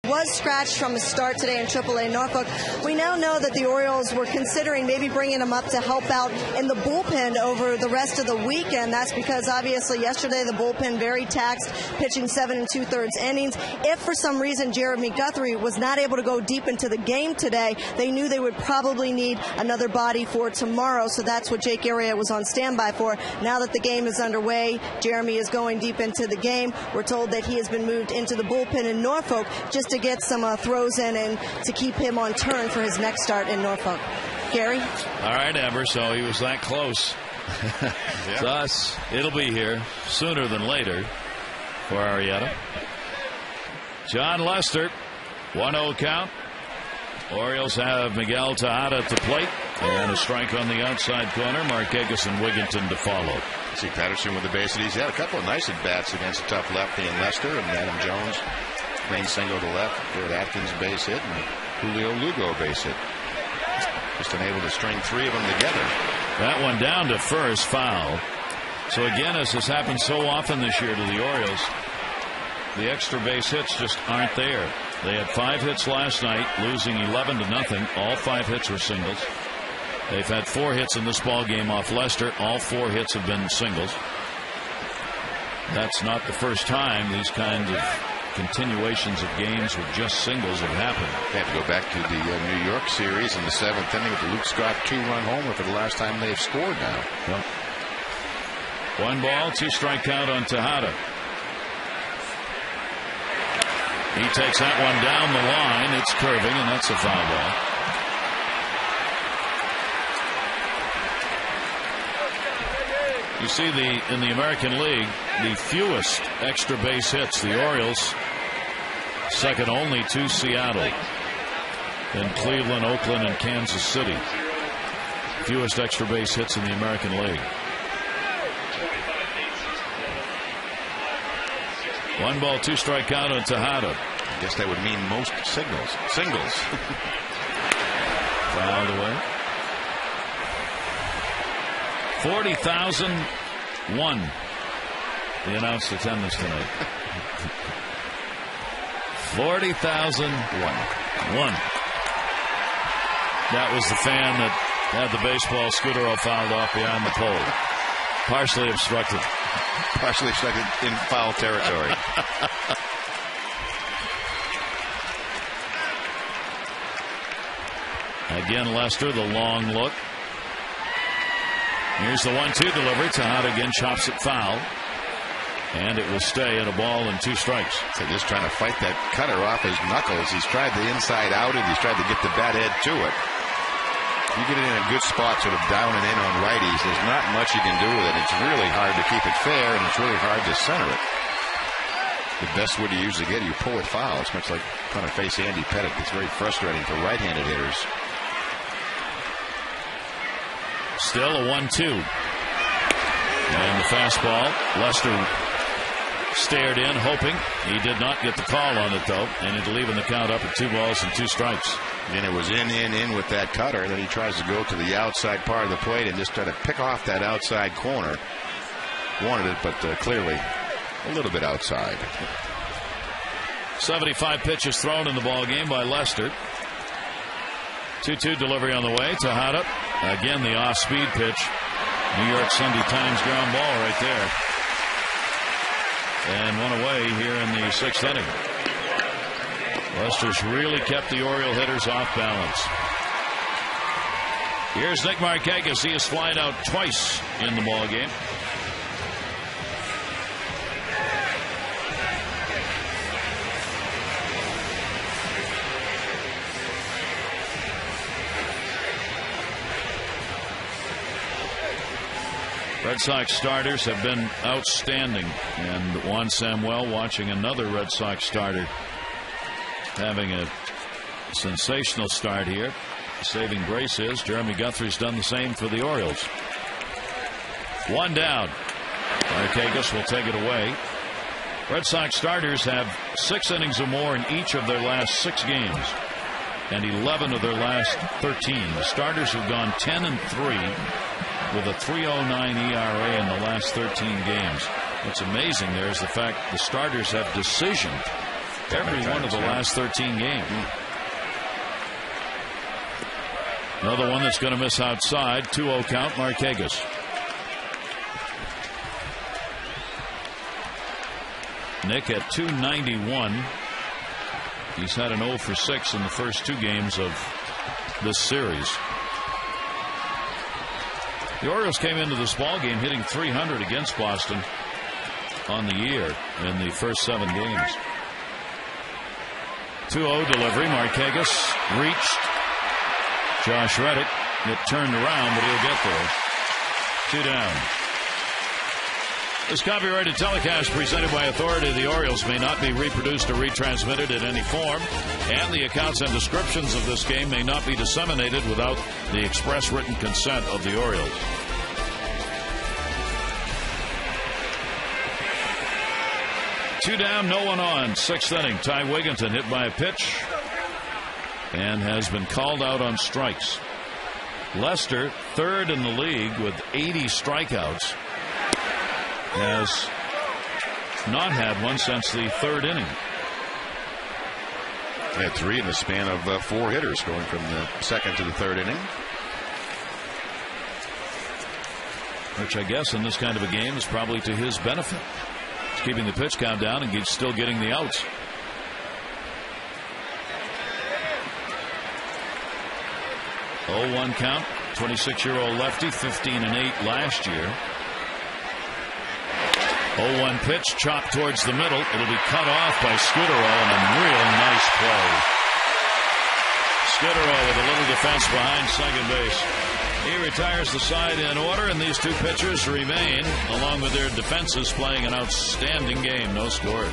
Was scratched from his start today in AAA Norfolk. We now know that the Orioles were considering maybe bringing him up to help out in the bullpen over the rest of the weekend. That's because obviously yesterday the bullpen very taxed, pitching 7 2/3 innings. If for some reason Jeremy Guthrie was not able to go deep into the game today, they knew they would probably need another body for tomorrow. So that's what Jake Arrieta was on standby for. Now that the game is underway, Jeremy is going deep into the game. We're told that he has been moved into the bullpen in Norfolk just to get some throws in and to keep him on turn for his next start in Norfolk. Gary? All right, Amber, so he was that close. Thus, it'll be here sooner than later for Arrieta. John Lester, 1-0 count. Orioles have Miguel Tejada at the plate and a strike on the outside corner. Markakis and Wigginton to follow. See Patterson with the base hit. He's had a couple of nice at-bats against a tough lefty in Lester, and Adam Jones main single to left, Garrett Atkins base hit, and Julio Lugo base hit. Just unable to string 3 of them together. That one down to first, foul. So again, as has happened so often this year to the Orioles, the extra base hits just aren't there. They had 5 hits last night, losing 11-0. All 5 hits were singles. They've had 4 hits in this ball game off Lester. All 4 hits have been singles. That's not the first time these kinds of continuations of games with just singles have happened. They have to go back to the New York series in the 7th inning with the Luke Scott 2-run homer for the last time they've scored now. Well, 1 ball, 2 strike count on Tejada. He takes that one down the line. It's curving, and that's a foul ball. You see in the American League, the fewest extra base hits. The Orioles, second only to Seattle, then Cleveland, Oakland, and Kansas City. Fewest extra base hits in the American League. 1 ball, 2 strike count on Tejada. I guess that would mean most singles. Fouled away. 40,001. The announced attendance tonight. 40,001. That was the fan that had the baseball Scudero fouled off behind the pole. Partially obstructed. Partially obstructed in foul territory. Again, Lester, the long look. Here's the 1-2 delivery. Tejada again chops it foul. And it will stay at a ball and 2 strikes. So just trying to fight that cutter off his knuckles. He's tried the inside out and he's tried to get the bat head to it. You get it in a good spot, sort of down and in on righties. There's not much you can do with it. It's really hard to keep it fair, and it's really hard to center it. The best way to usually get it, you pull it foul. It's much like trying to face Andy Pettitte. It's very frustrating for right-handed hitters. Still a 1-2. And the fastball. Lester stared in, hoping. He did not get the call on it, though, and it'll leave the count up at 2 balls and 2 strikes. And it was in with that cutter. Then he tries to go to the outside part of the plate and just try to pick off that outside corner. Wanted it, but clearly a little bit outside. 75 pitches thrown in the ball game by Lester. 2-2 delivery on the way. Tejada. Again, the off-speed pitch. New York Sunday Times ground ball right there. And one away here in the 6th inning. Lester's really kept the Oriole hitters off balance. Here's Nick Markakis. He has flied out twice in the ball game. Red Sox starters have been outstanding, and Juan Samuel watching another Red Sox starter having a sensational start here. Saving grace is Jeremy Guthrie's done the same for the Orioles. 1 down. Markakis will take it away. Red Sox starters have 6 innings or more in each of their last 6 games and 11 of their last 13. The starters have gone 10-3 with a 3.09 ERA in the last 13 games. What's amazing there is the fact the starters have decisioned every one of the last 13 games. Another one that's going to miss outside. 2-0 count. Markakis. Nick at 291. He's had an 0 for 6 in the first 2 games of this series. The Orioles came into this ball game hitting .300 against Boston on the year in the first 7 games. 2-0 delivery. Markakis reached. Josh Reddick get turned around, but he'll get there. 2 down. This copyrighted telecast presented by authority of the Orioles may not be reproduced or retransmitted in any form, and the accounts and descriptions of this game may not be disseminated without the express written consent of the Orioles. Two down, no one on. 6th inning. Ty Wigginton hit by a pitch and has been called out on strikes. Lester, 3rd in the league with 80 strikeouts, has not had one since the 3rd inning. He had 3 in the span of 4 hitters going from the 2nd to the 3rd inning. Which I guess in this kind of a game is probably to his benefit. He's keeping the pitch count down and he's still getting the outs. Oh, 1 count. 26-year-old lefty, 15-8 last year. 0-1 pitch, chopped towards the middle. It'll be cut off by Scudero, and a real nice play. Scudero with a little defense behind second base. He retires the side in order, and these 2 pitchers remain, along with their defenses, playing an outstanding game. No score.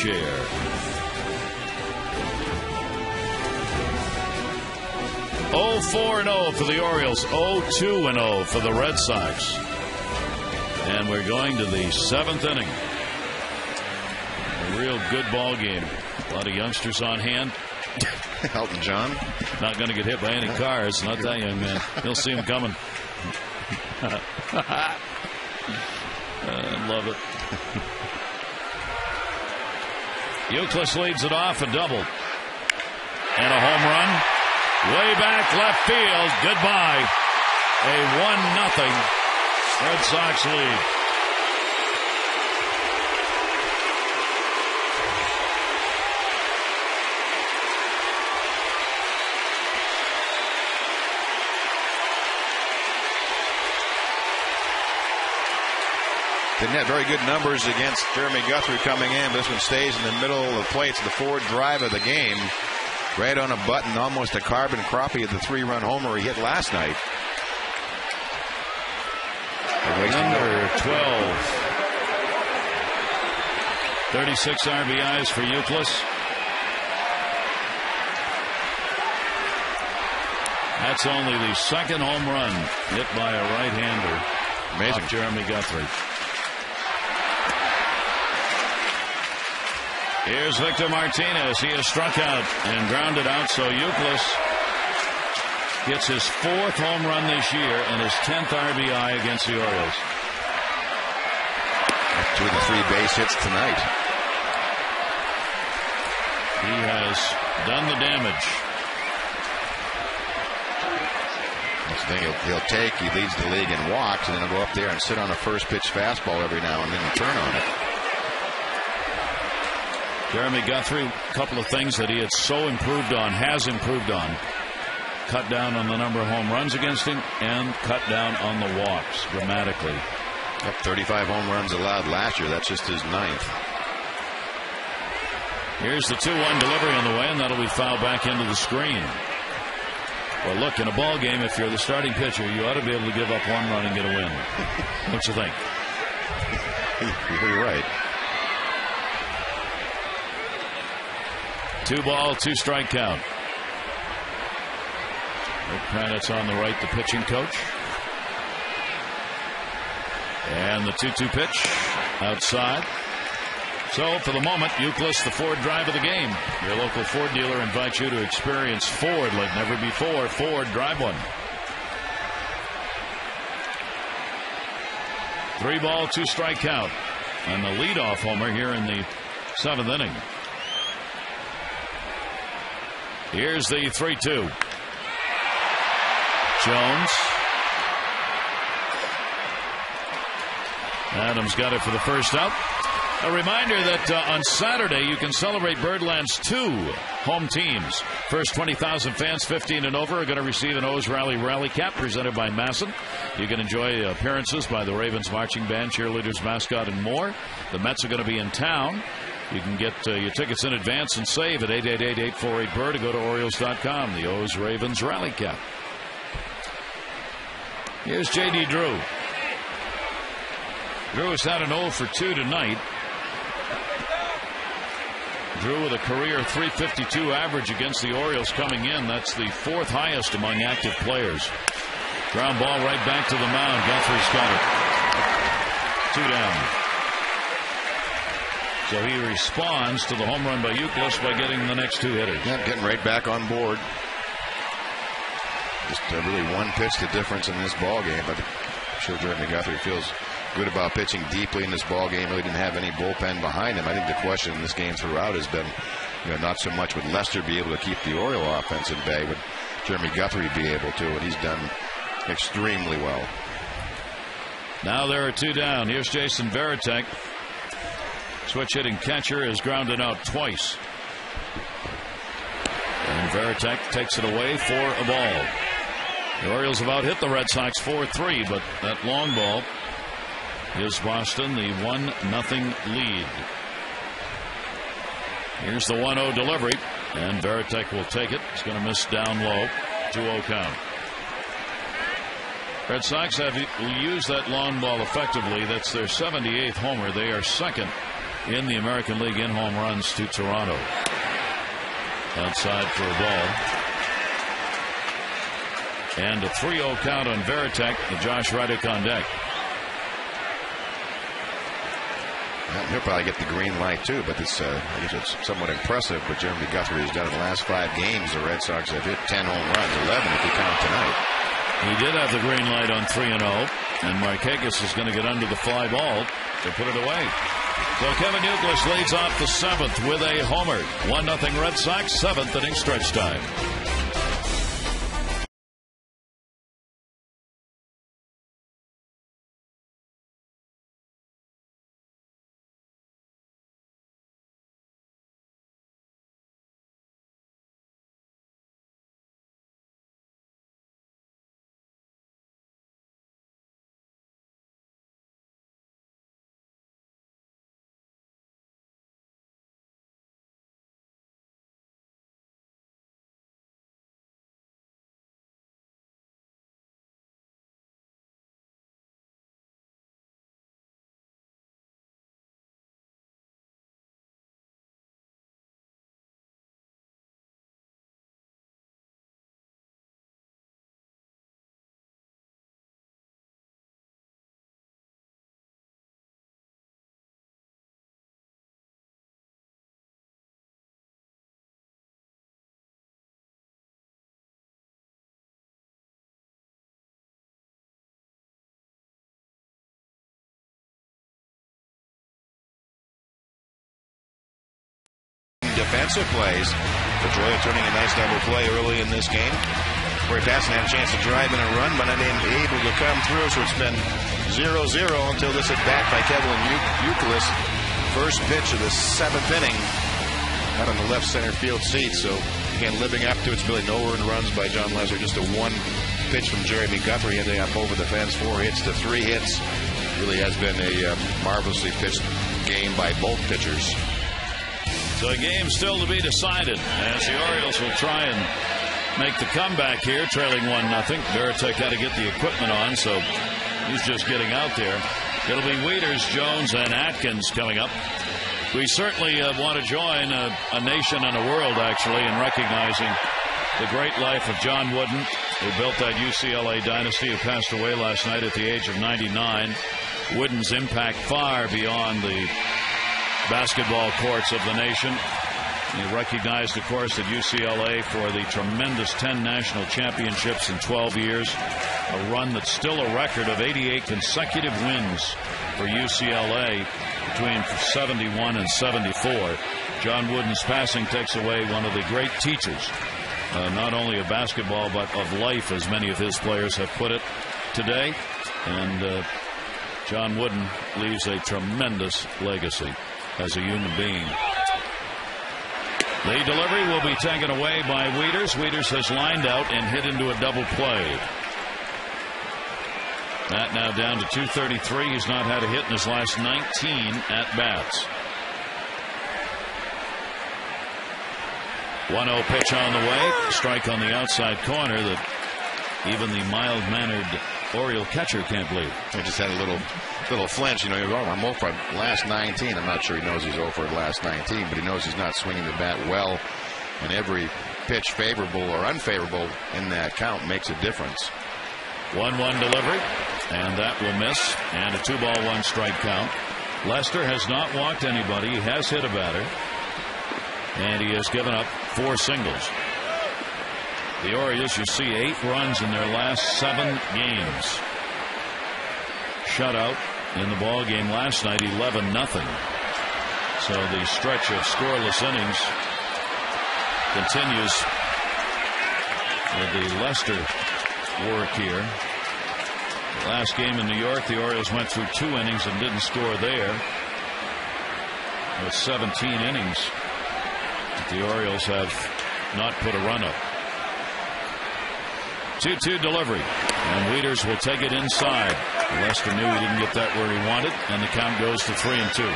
share. 0-4-0 for the Orioles, 0-2-0 for the Red Sox. And we're going to the 7th inning. A real good ball game. A lot of youngsters on hand. Elton John. Not going to get hit by any cars. Not that young man. You'll see him coming. I love it. Euclid leads it off, a double. And a home run. Way back left field. Goodbye. A 1-0 Red Sox lead. Didn't have very good numbers against Jeremy Guthrie coming in. This one stays in the middle of the plate. It's the fourth drive of the game. Right on a button, almost a carbon copy of the 3-run homer he hit last night. Number 12. 36 RBIs for Euclid. That's only the second home run hit by a right-hander. Amazing. Jeremy Guthrie. Here's Victor Martinez. He has struck out and grounded out, so Euclid gets his 4th home run this year and his 10th RBI against the Orioles. 2 of the 3 base hits tonight. He has done the damage. That's the thing he'll take. He leads the league in walks, and then he'll go up there and sit on a first pitch fastball every now and then and turn on it. Jeremy Guthrie, a couple of things that he had has improved on. Cut down on the number of home runs against him and cut down on the walks dramatically. Yep, 35 home runs allowed last year. That's just his 9th. Here's the 2-1 delivery on the way, and that'll be fouled back into the screen. Well, look, in a ball game, if you're the starting pitcher, you ought to be able to give up 1 run and get a win. What you think? You're right. 2-ball, 2-strike count. Rick Kranitz on the right, the pitching coach. And the 2-2 pitch outside. So for the moment, Euclid, the Ford drive of the game. Your local Ford dealer invites you to experience Ford like never before. Ford, drive one. 3-ball, 2-strike count. And the leadoff homer here in the 7th inning. Here's the 3-2. Jones. Adams got it for the first out. A reminder that on Saturday you can celebrate Birdland's 2 home teams. First 20,000 fans 15 and over are going to receive an O's Rally Cap presented by Masson. You can enjoy appearances by the Ravens marching band, cheerleaders, mascot, and more. The Mets are going to be in town. You can get your tickets in advance and save at 888-848-BIRD or go to Orioles.com. The O's Ravens Rally Cap. Here's J.D. Drew. Drew has had an 0 for 2 tonight. Drew with a career .352 average against the Orioles coming in. That's the 4th highest among active players. Ground ball right back to the mound. Guthrie's got it. 2 down. So he responds to the home run by Euclid by getting the next 2 hitters. Yep, getting right back on board. Just really one pitch the difference in this ball game, but I'm sure Jeremy Guthrie feels good about pitching deeply in this ball game. Really didn't have any bullpen behind him. I think the question in this game throughout has been, not so much would Lester be able to keep the Oriole offense in bay, would Jeremy Guthrie be able to, and he's done extremely well. Now there are 2 down. Here's Jason Varitek. Switch hitting catcher is grounded out twice. And Varitek takes it away for a ball. The Orioles have out hit the Red Sox 4-3, but that long ball gives Boston the 1-0 lead. Here's the 1-0 delivery, and Varitek will take it. He's going to miss down low. 2-0 count. Red Sox have used that long ball effectively. That's their 78th homer. They are second in the American League in home runs to Toronto. Outside for a ball. And a 3-0 count on Varitek. Josh Reddick on deck. He'll probably get the green light too, but it's I guess it's somewhat impressive what Jeremy Guthrie has done in the last 5 games. The Red Sox have hit 10 home runs, 11 if you count tonight. He did have the green light on 3-0, and Markakis is going to get under the fly ball to put it away. So Kevin Youkilis leads off the 7th with a homer. 1-0 Red Sox, 7th inning stretch time. Defensive plays. Pedroia turning a nice double play early in this game. Corey Passan had a chance to drive in a run, but not able to come through, so it's been 0-0 until this at bat by Kevin Youkilis. First pitch of the 7th inning out on the left center field seat. So again, living up to its billing. No earned runs by John Lesser, just a 1 pitch from Jeremy Guthrie, ending up over the fence, 4 hits to 3 hits. Really has been a marvelously pitched game by both pitchers. So a game still to be decided as the Orioles will try and make the comeback here, trailing 1-0. Varitek had to get the equipment on, so he's just getting out there. It'll be Wieters, Jones, and Atkins coming up. We certainly want to join a nation and a world, actually, in recognizing the great life of John Wooden, who built that UCLA dynasty, who passed away last night at the age of 99. Wooden's impact far beyond the basketball courts of the nation. He recognized, of course, at UCLA for the tremendous 10 national championships in 12 years, a run that's still a record of 88 consecutive wins for UCLA between 71 and 74. John Wooden's passing takes away one of the great teachers, not only of basketball but of life, as many of his players have put it today. And John Wooden leaves a tremendous legacy as a human being. The delivery will be taken away by Wieters. Wieters has lined out and hit into a double play. That now down to 233. He's not had a hit in his last 19 at-bats. 1-0 pitch on the way. Strike on the outside corner that even the mild-mannered Oriole catcher can't believe. He just had a little flinch. You know, I'm 0 for last 19. I'm not sure he knows he's 0 for last 19, but he knows he's not swinging the bat well. And every pitch, favorable or unfavorable, in that count makes a difference. 1-1 delivery, and that will miss. And a 2-ball, 1-strike count. Lester has not walked anybody. He has hit a batter, and he has given up 4 singles. The Orioles, you see, 8 runs in their last 7 games. Shutout in the ball game last night, 11-0. So the stretch of scoreless innings continues with the Lester work here. The last game in New York, the Orioles went through 2 innings and didn't score there. With 17 innings, the Orioles have not put a run up. 2-2 delivery, and Wieters will take it inside. Lester knew he didn't get that where he wanted, and the count goes to 3-2. He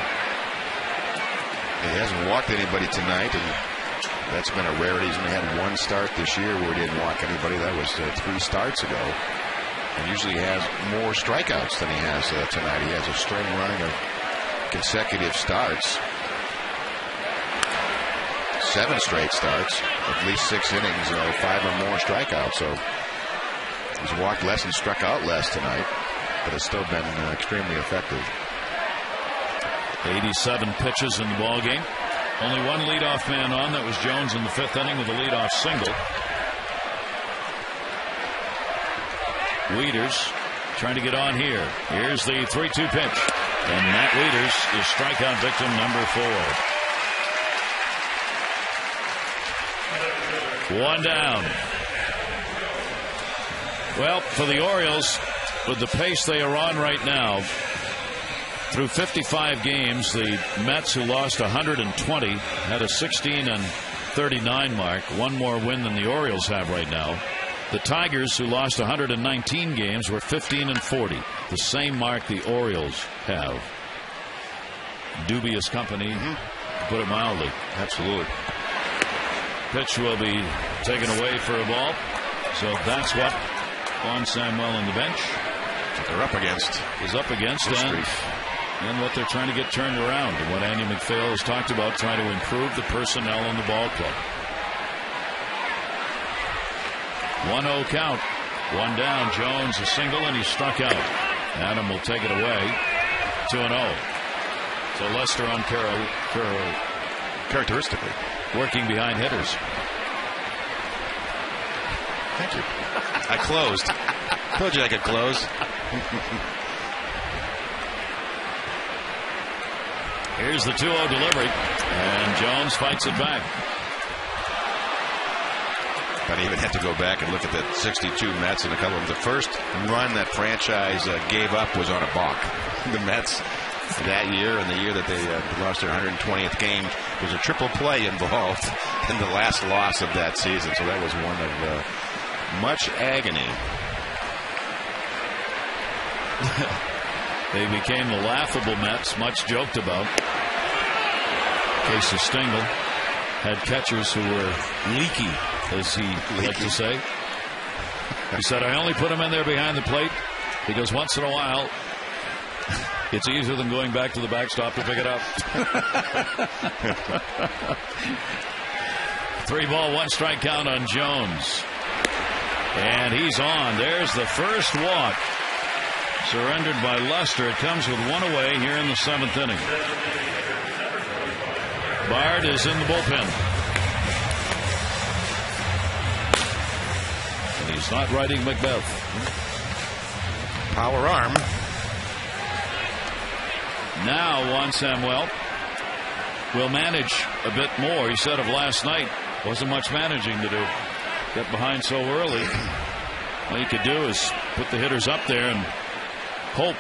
hasn't walked anybody tonight, and that's been a rarity. He's only had 1 start this year where he didn't walk anybody. That was 3 starts ago. And usually he has more strikeouts than he has tonight. He has a string running of consecutive starts. 7 straight starts, at least 6 innings, 5 or more strikeouts. So he's walked less and struck out less tonight, but has still been extremely effective. 87 pitches in the ball game. Only one leadoff man on. That was Jones in the 5th inning with a leadoff single. Wieters trying to get on here. Here's the 3-2 pitch, and Matt Wieters is strikeout victim number 4. 1 down. Well, for the Orioles, with the pace they are on right now, through 55 games, the Mets, who lost 120, had a 16-39 mark, one more win than the Orioles have right now. The Tigers, who lost 119 games, were 15-40, the same mark the Orioles have. Dubious company, to put it mildly. Absolutely. Pitch will be taken away for a ball. So that's what Juan Samuel on the bench they're up against. Is up against, and what they're trying to get turned around, and what Andy MacPhail has talked about, trying to improve the personnel in the ball club. 1-0 count. 1 down. Jones a single, and he's struck out. Adam will take it away. 2-0. So Lester on characteristically working behind hitters. Thank you. I closed. Told you I could close. Here's the 2-0 delivery, and Jones fights it back. But I even had to go back and look at that 62 Mets and a couple of them. The first run that franchise gave up was on a balk. The Mets that year and the year that they lost their 120th game, there's a triple play involved in the last loss of that season. So that was one of much agony. They became the laughable Mets, much joked about. Casey Stengel had catchers who were leaky, as he liked to say. He said, I only put them in there behind the plate because once in a while it's easier than going back to the backstop to pick it up. 3-ball, 1-strike count on Jones. And he's on. There's the first walk. Surrendered by Lester. It comes with 1 away here in the 7th inning. Bard is in the bullpen. And he's not riding Macbeth. Power arm. Now Juan Samuel will manage a bit more. He said of last night, wasn't much managing to do. Got behind so early. All you could do is put the hitters up there and hope.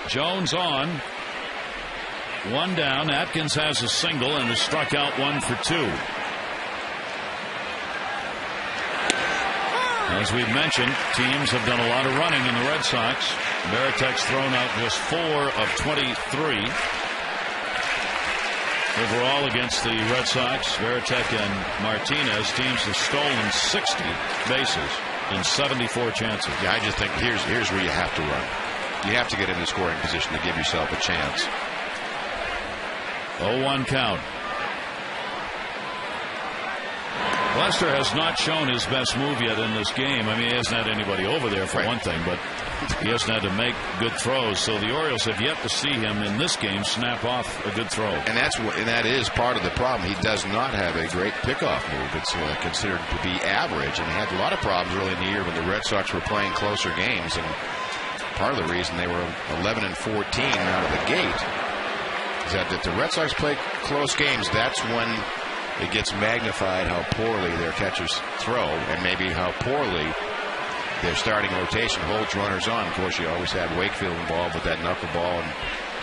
Jones on. 1 down. Atkins has a single and has struck out 1 for 2. As we've mentioned, teams have done a lot of running in the Red Sox. Veritek's thrown out just 4 of 23. Overall against the Red Sox, Veritek and Martinez, teams have stolen 60 bases in 74 chances. Yeah, I just think here's where you have to run. You have to get in the scoring position to give yourself a chance. 0-1 count. Lester has not shown his best move yet in this game. I mean, he hasn't had anybody over there for one thing, but he hasn't had to make good throws. So the Orioles have yet to see him in this game snap off a good throw. And that is part of the problem. He does not have a great pickoff move. It's considered to be average, and he had a lot of problems early in the year when the Red Sox were playing closer games. And part of the reason they were 11-14 out of the gate is that if the Red Sox play close games, that's when it gets magnified how poorly their catchers throw, and maybe how poorly their starting rotation holds runners on. Of course, you always have Wakefield involved with that knuckleball, and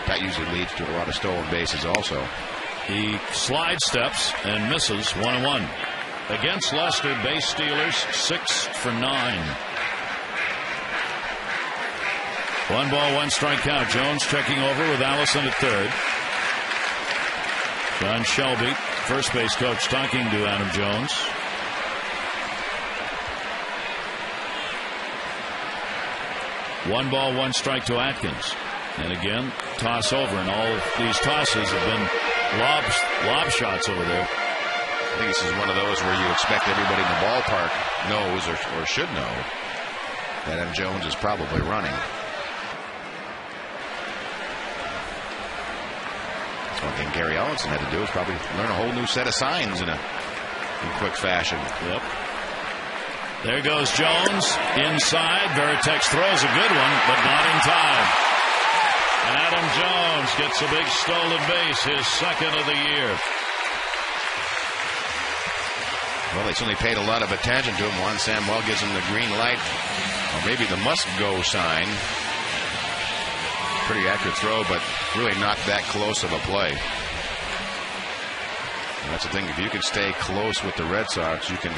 that usually leads to a lot of stolen bases also. He slide steps and misses 1-1. Against Lester, base stealers 6 for 9. 1 ball, 1 strike count. Jones checking over with Allison at third. John Shelby, first base coach, talking to Adam Jones. One ball, 1 strike to Atkins. And again, toss over, and all of these tosses have been lob shots over there. I think this is one of those where you expect everybody in the ballpark knows or should know that M. Jones is probably running. That's one thing Gary Ellenson had to do, is probably learn a whole new set of signs in quick fashion. Yep. There goes Jones inside. Veritex throws a good one, but not in time. Adam Jones gets a big stolen base, his second of the year. Well, they certainly paid a lot of attention to him. Juan Samuel gives him the green light, or maybe the must-go sign. Pretty accurate throw, but really not that close of a play. And that's the thing. If you can stay close with the Red Sox, you can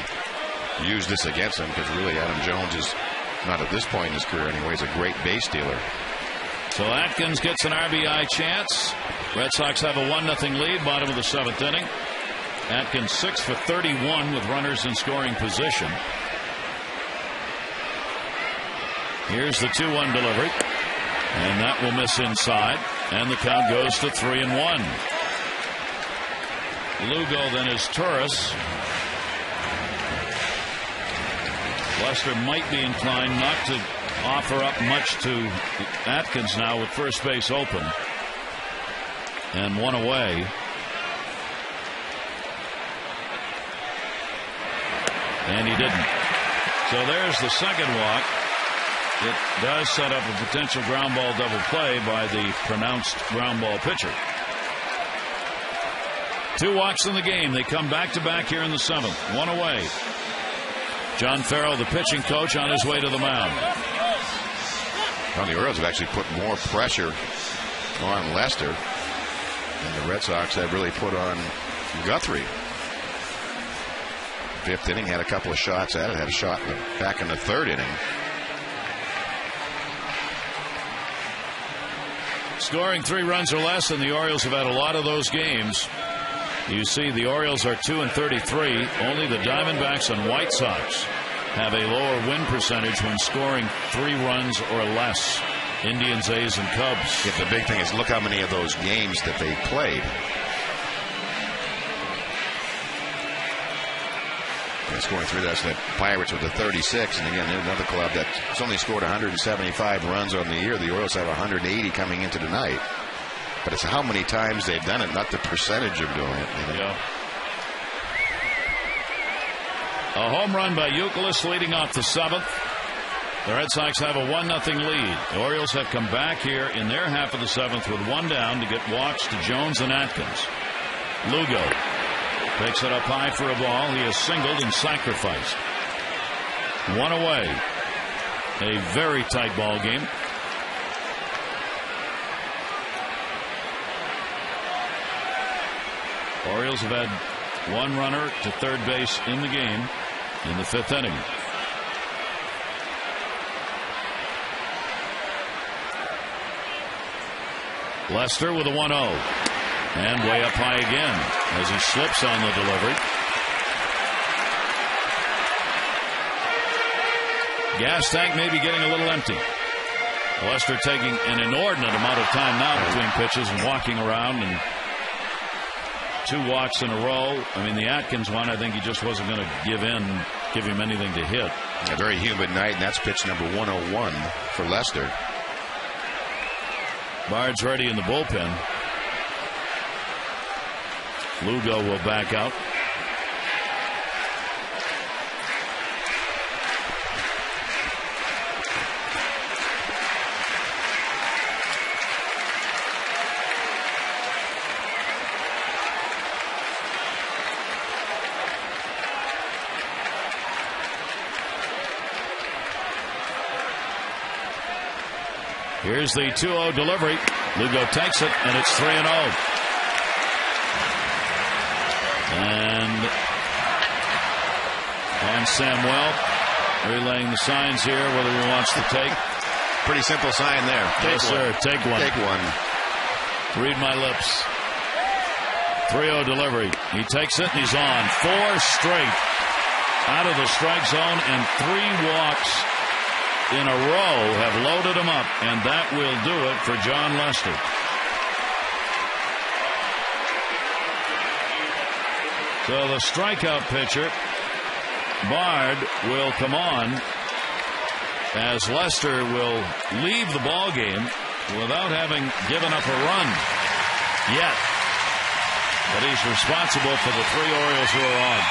use this against them, because really Adam Jones is, not at this point in his career anyway, is a great base stealer. So Atkins gets an RBI chance. Red Sox have a 1-0 lead, bottom of the 7th inning. Atkins 6 for 31 with runners in scoring position. Here's the 2-1 delivery, and that will miss inside, and the count goes to 3-1. Lugo then is Turris. Lester might be inclined not to offer up much to Atkins now with first base open and one away. And he didn't. So there's the second walk. It does set up a potential ground ball double play by the pronounced ground ball pitcher. 2 walks in the game. They come back to back here in the 7th. One away. John Farrell, the pitching coach, on his way to the mound. Well, the Orioles have actually put more pressure on Lester than the Red Sox have really put on Guthrie. 5th inning, had a couple of shots at it, had a shot back in the 3rd inning. Scoring 3 runs or less, and the Orioles have had a lot of those games. You see the Orioles are 2-33. Only the Diamondbacks and White Sox have a lower win percentage when scoring 3 runs or less. Indians, A's, and Cubs. Yet the big thing is look how many of those games that they played. And scoring 3, that's the Pirates with the 36. And again, another club that's only scored 175 runs on the year. The Orioles have 180 coming into tonight. But it's how many times they've done it, not the percentage of doing it. You know? Yeah. A home run by Youkilis leading off the 7th. The Red Sox have a 1-0 lead. The Orioles have come back here in their half of the 7th with 1 down to get walks to Jones and Atkins. Lugo takes it up high for a ball. He is singled and sacrificed. 1 away. A very tight ball game. Orioles have had 1 runner to 3rd base in the game in the 5th inning. Lester with a 1-0. And way up high again as he slips on the delivery. Gas tank may be getting a little empty. Lester taking an inordinate amount of time now between pitches and walking around, and 2 walks in a row. I mean, the Atkins one, I think he just wasn't going to give him anything to hit. A very humid night, and that's pitch number 101 for Lester. Bard's ready in the bullpen. Lugo will back out. Here's the 2-0 delivery. Lugo takes it, and it's 3-0. And on Samuel, relaying the signs here, whether he wants to take. Pretty simple sign there. Yes, sir. Take one. Take one. Read my lips. 3-0 delivery. He takes it, and he's on. 4 straight out of the strike zone, and 3 walks in a row have loaded him up, and that will do it for John Lester. So the strikeout pitcher, Bard, will come on as Lester will leave the ball game without having given up a run yet. But he's responsible for the 3 Orioles who are on.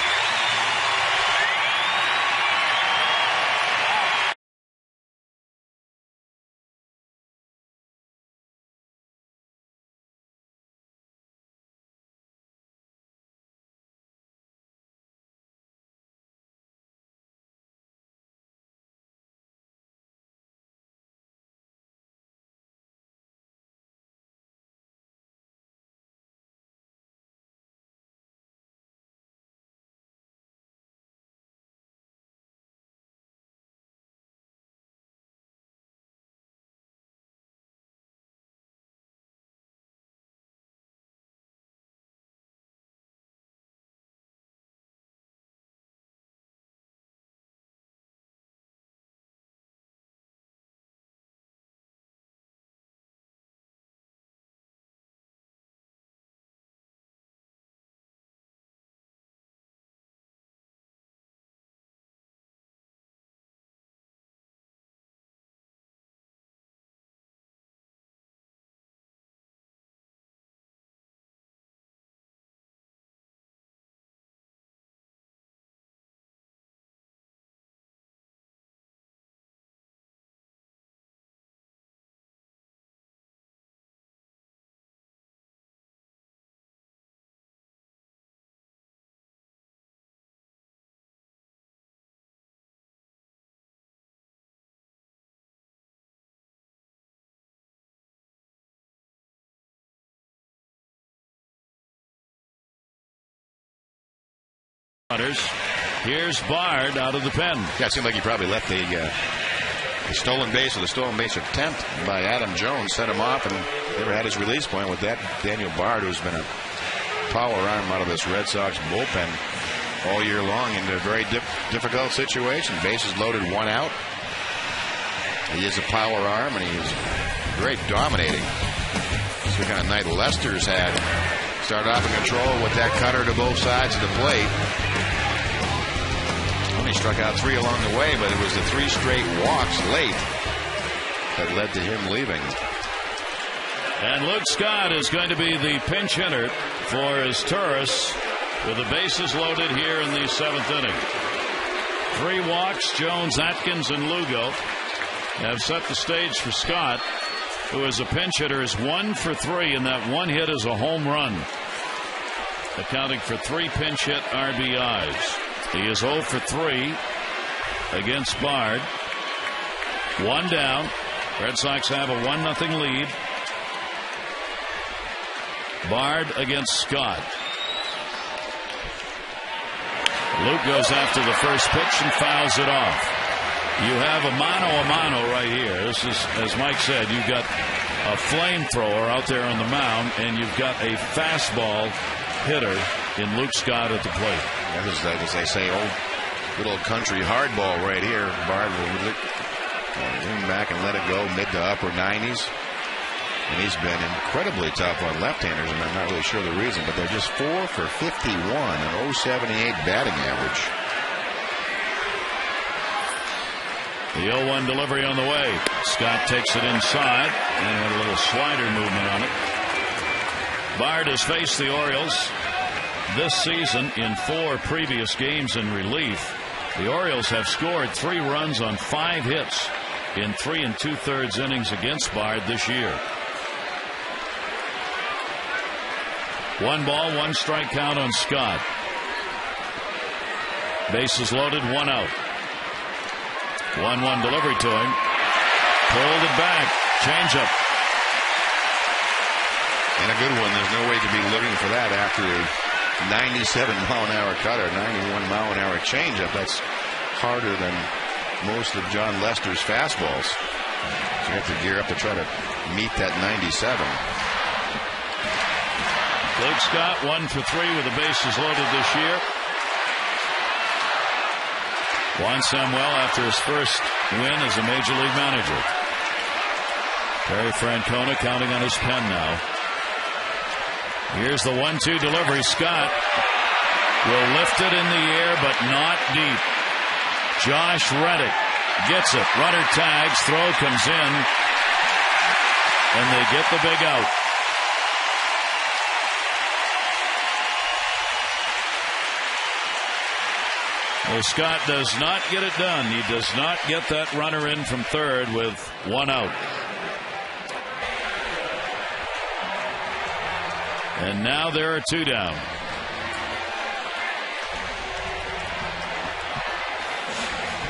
Here's Bard out of the pen. Yeah, it seemed like he probably left the stolen base or the stolen base attempt by Adam Jones, set him off, and never had his release point with that. Daniel Bard, who's been a power arm out of this Red Sox bullpen all year long into a very difficult situation. Bases loaded, 1 out. He is a power arm, and he is great dominating. That's the kind of night Lester's had. Started off in control with that cutter to both sides of the plate. Only struck out 3 along the way, but it was the 3 straight walks late that led to him leaving. And Luke Scott is going to be the pinch hitter for his Taurus with the bases loaded here in the 7th inning. 3 walks. Jones, Atkins, and Lugo have set the stage for Scott, who is a pinch hitter, is 1 for 3, and that 1 hit is a home run, accounting for 3 pinch hit RBIs. He is 0 for 3 against Bard. 1 down. Red Sox have a 1-0 lead. Bard against Scott. Luke goes after the first pitch and fouls it off. You have a mano right here. This is, as Mike said, you've got a flamethrower out there on the mound, and you've got a fastball hitter in Luke Scott at the plate. That is, as they say, good old country hardball right here. Bard will lean back and let it go mid to upper 90s. And he's been incredibly tough on left-handers, and I'm not really sure the reason, but they're just 4 for 51, an .078 batting average. The 0-1 delivery on the way. Scott takes it inside and had a little slider movement on it. Bard has faced the Orioles this season in 4 previous games in relief. The Orioles have scored 3 runs on 5 hits in 3 2/3 innings against Bard this year. 1 ball, 1 strike count on Scott. Bases loaded, 1 out. 1-1 delivery to him. Pulled it back. Changeup. And a good one. There's no way to be looking for that after a 97-mile-an-hour cutter, 91-mile-an-hour changeup. That's harder than most of John Lester's fastballs. So you have to gear up to try to meet that 97. Luke Scott 1 for 3 with the bases loaded this year. Juan Samuel after his first win as a Major League manager. Terry Francona counting on his pen now. Here's the 1-2 delivery. Scott will lift it in the air, but not deep. Josh Reddick gets it. Runner tags. Throw comes in. And they get the big out. Well, Scott does not get it done. He does not get that runner in from third with one out. And now there are two down.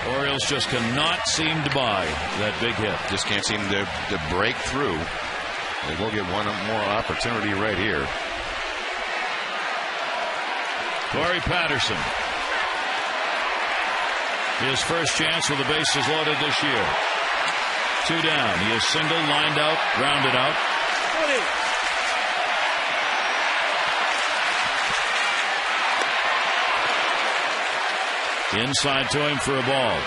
Orioles just cannot seem to buy that big hit. Just can't seem to break through. They will get one more opportunity right here. Corey Patterson. His first chance with the bases loaded this year. Two down. He is single, lined out, grounded out. Inside to him for a ball.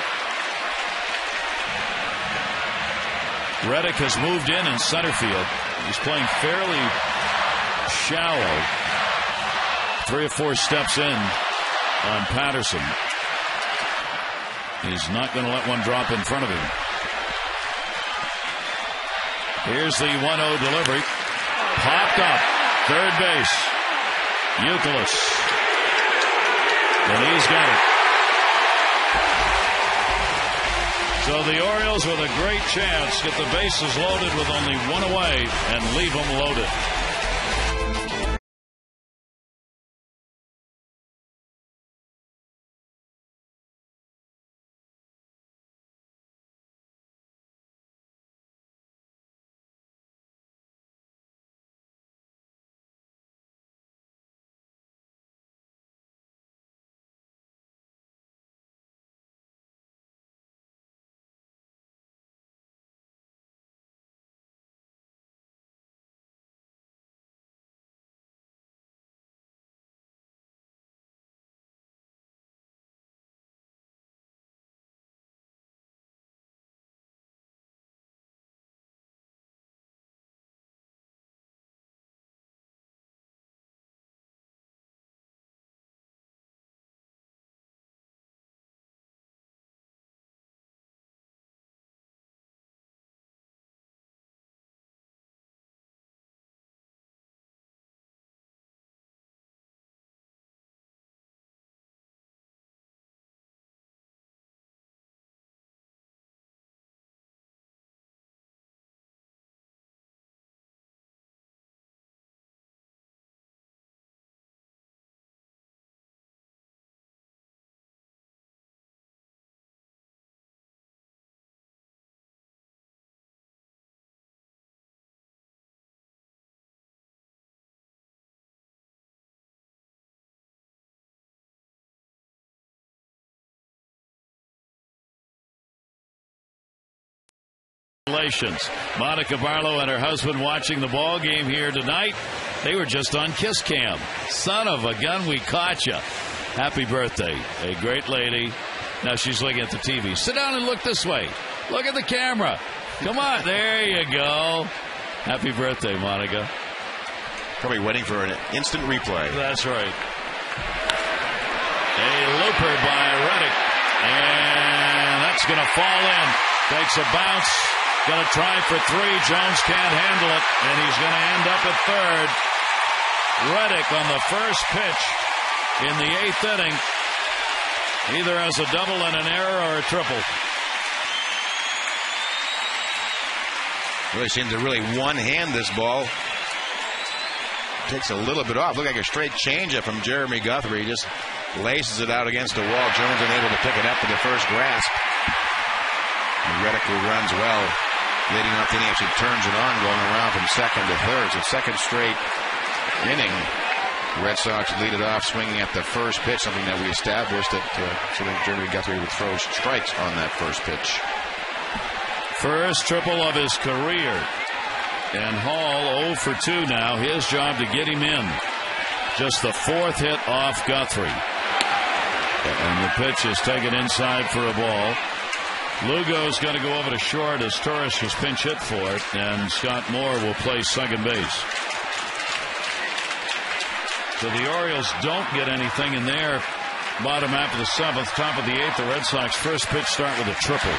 Reddick has moved in center field. He's playing fairly shallow. 3 or 4 steps in on Patterson. He's not going to let one drop in front of him. Here's the 1-0 delivery. Popped up. Third base. Youkilis. And he's got it. So the Orioles with a great chance get the bases loaded with only one away and leave them loaded. Monica Barlow and her husband watching the ball game here tonight. They were just on Kiss Cam. Son of a gun, we caught you. Happy birthday. A great lady. Now she's looking at the TV. Sit down and look this way. Look at the camera. Come on. There you go. Happy birthday, Monica. Probably waiting for an instant replay. That's right. A looper by Reddick. And that's going to fall in. Takes a bounce. Going to try for 3. Jones can't handle it, and he's going to end up at third. Reddick on the first pitch in the 8th inning either has a double and an error or a triple. Really seems to really one-hand this ball. Takes a little bit off. Looked like a straight changeup from Jeremy Guthrie. He just laces it out against the wall. Jones unable to pick it up with the first grasp. And Reddick, who runs well, leading off the inning, actually turns it on, going around from second to third. So second straight inning, Red Sox lead it off, swinging at the first pitch, something that we established that so that Jeremy Guthrie would throw strikes on that first pitch. First triple of his career. And Hall 0 for 2 now. His job to get him in. Just the 4th hit off Guthrie. And the pitch is taken inside for a ball. Lugo's going to go over to short as Torres was pinch hit for it, and Scott Moore will play second base. So the Orioles don't get anything in their bottom half of the seventh, top of the eighth. The Red Sox first pitch start with a triple.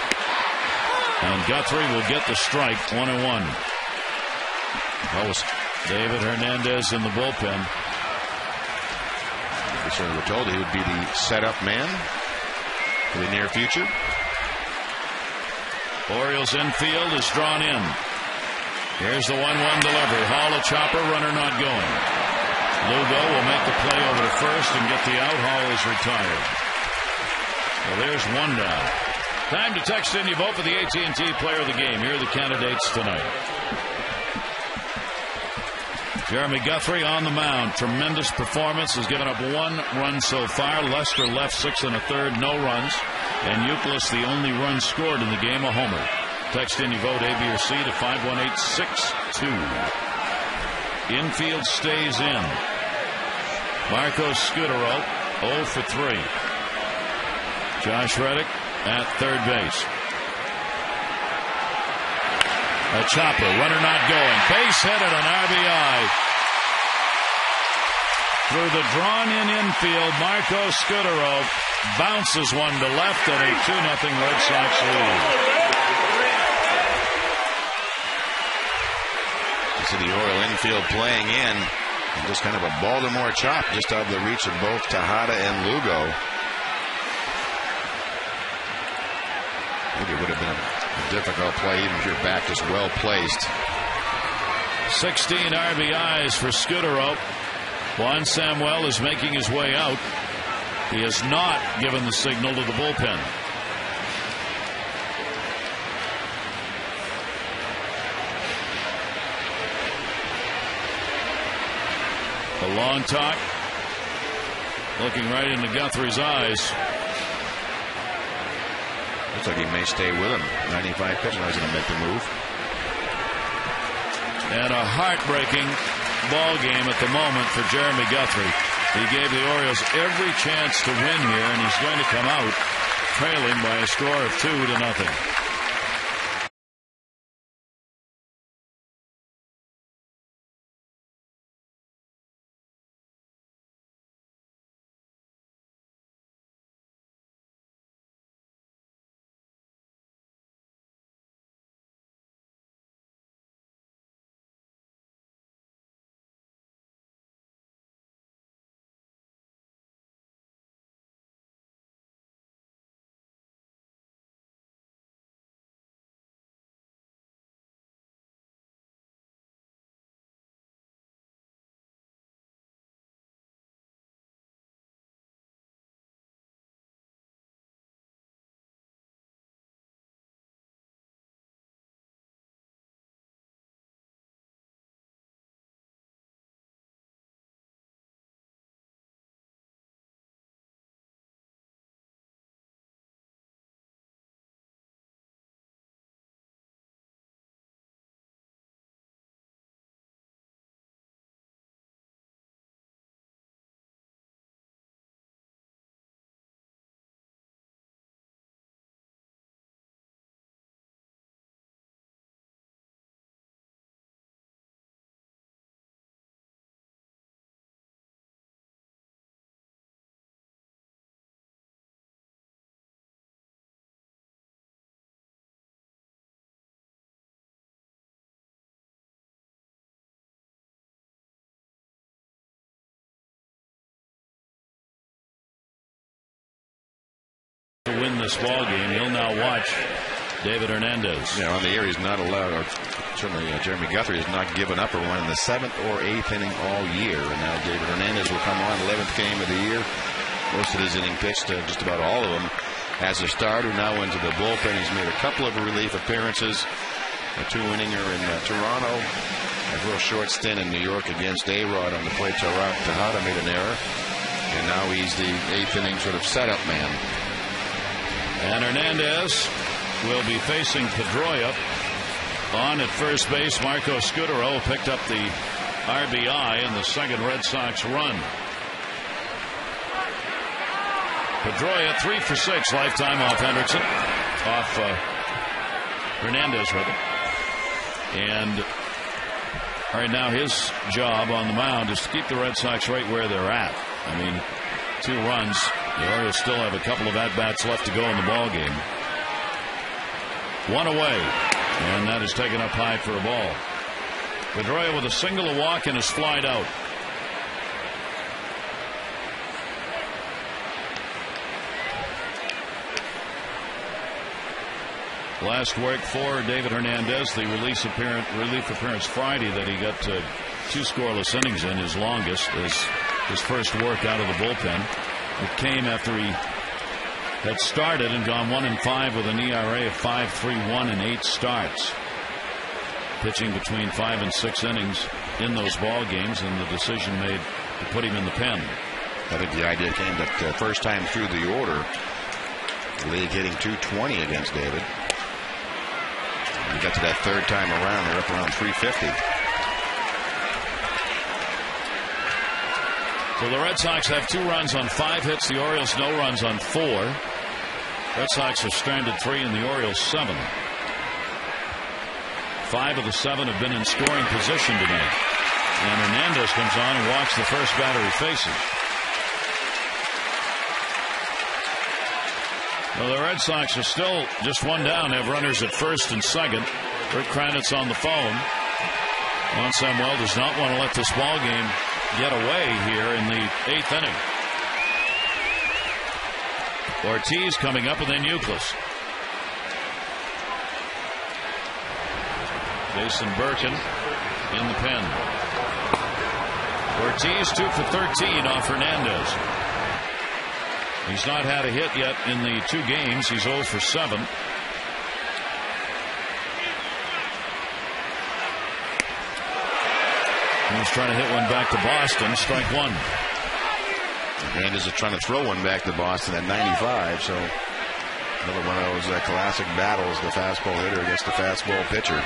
And Guthrie will get the strike, 1-1. That was David Hernandez in the bullpen. We certainly were told he would be the setup man for the near future. Orioles infield is drawn in. Here's the 1-1 delivery. Hall a chopper, runner not going. Lugo will make the play over to first and get the out. Hall is retired. Well, there's one down. Time to text in your vote for the AT&T Player of the Game. Here are the candidates tonight. Jeremy Guthrie on the mound. Tremendous performance. Has given up 1 run so far. Lester left 6 1/3, no runs. And Euclid, the only run scored in the game, a homer. Text in your vote A, B, or C to 51862. Infield stays in. Marco Scudero 0 for 3. Josh Reddick at third base. A chopper, runner not going. Base hit at an RBI. Through the drawn-in infield, Marco Scudero bounces one to left and a 2-0 Red Sox lead. You see the Oriole infield playing in. And just kind of a Baltimore chop just out of the reach of both Tejada and Lugo. Maybe it would have been a difficult play even if your back is well placed. 16 RBIs for Scudero. Juan Samuel is making his way out. He has not given the signal to the bullpen. A long talk. Looking right into Guthrie's eyes. Looks like he may stay with him. 95 pitch. Now he's going to make the move. And a heartbreaking ball game at the moment for Jeremy Guthrie. He gave the Orioles every chance to win here, and he's going to come out trailing by a score of 2-0. To win this ball game, he'll now watch David Hernandez. Yeah, on the air he's not allowed, or certainly Jeremy Guthrie has not given up a run in the 7th or 8th inning all year. And now David Hernandez will come on, 11th game of the year. Most of his inning pitched, just about all of them. As a starter, now into the bullpen. He's made a couple of relief appearances. A 2-inninger in Toronto. A real short stint in New York against A-Rod on the plate. Tejada made an error. And now he's the 8th inning sort of setup man. And Hernandez will be facing Pedroia. On at first base, Marco Scudero picked up the RBI in the second Red Sox run. Pedroia 3 for 6 lifetime off Hendrickson. Off Hernandez, rather. And right now his job on the mound is to keep the Red Sox right where they're at. I mean, 2 runs. The Orioles still have a couple of at-bats left to go in the ball game. 1 away. And that is taken up high for a ball. Pedroia with a single, a walk, and is flied out. Last work for David Hernandez, the relief appearance Friday that he got 2 scoreless innings in, his longest, his first work out of the bullpen. It came after he had started and gone 1-5 with an ERA of 5.31 in 8 starts, pitching between 5 and 6 innings in those ball games, and the decision made to put him in the pen. I think the idea came that first time through the order, the league hitting .220 against David. We got to that third time around, they're up around .350. So the Red Sox have 2 runs on 5 hits. The Orioles no runs on 4. Red Sox are stranded 3 and the Orioles 7. 5 of the 7 have been in scoring position tonight. And Hernandez comes on and walks the first batter he faces. Well, the Red Sox are still just 1 down. They have runners at first and second. Rick Kranitz on the phone. Juan Samuel does not want to let this ball game get away here in the 8th inning. Ortiz coming up, and then Youkilis. Jason Birkin in the pen. Ortiz 2 for 13 off Hernandez. He's not had a hit yet in the 2 games. He's 0 for 7. He's trying to hit one back to Boston. Strike 1. Hernandez is trying to throw one back to Boston at 95. So another one of those classic battles, the fastball hitter against the fastball pitcher.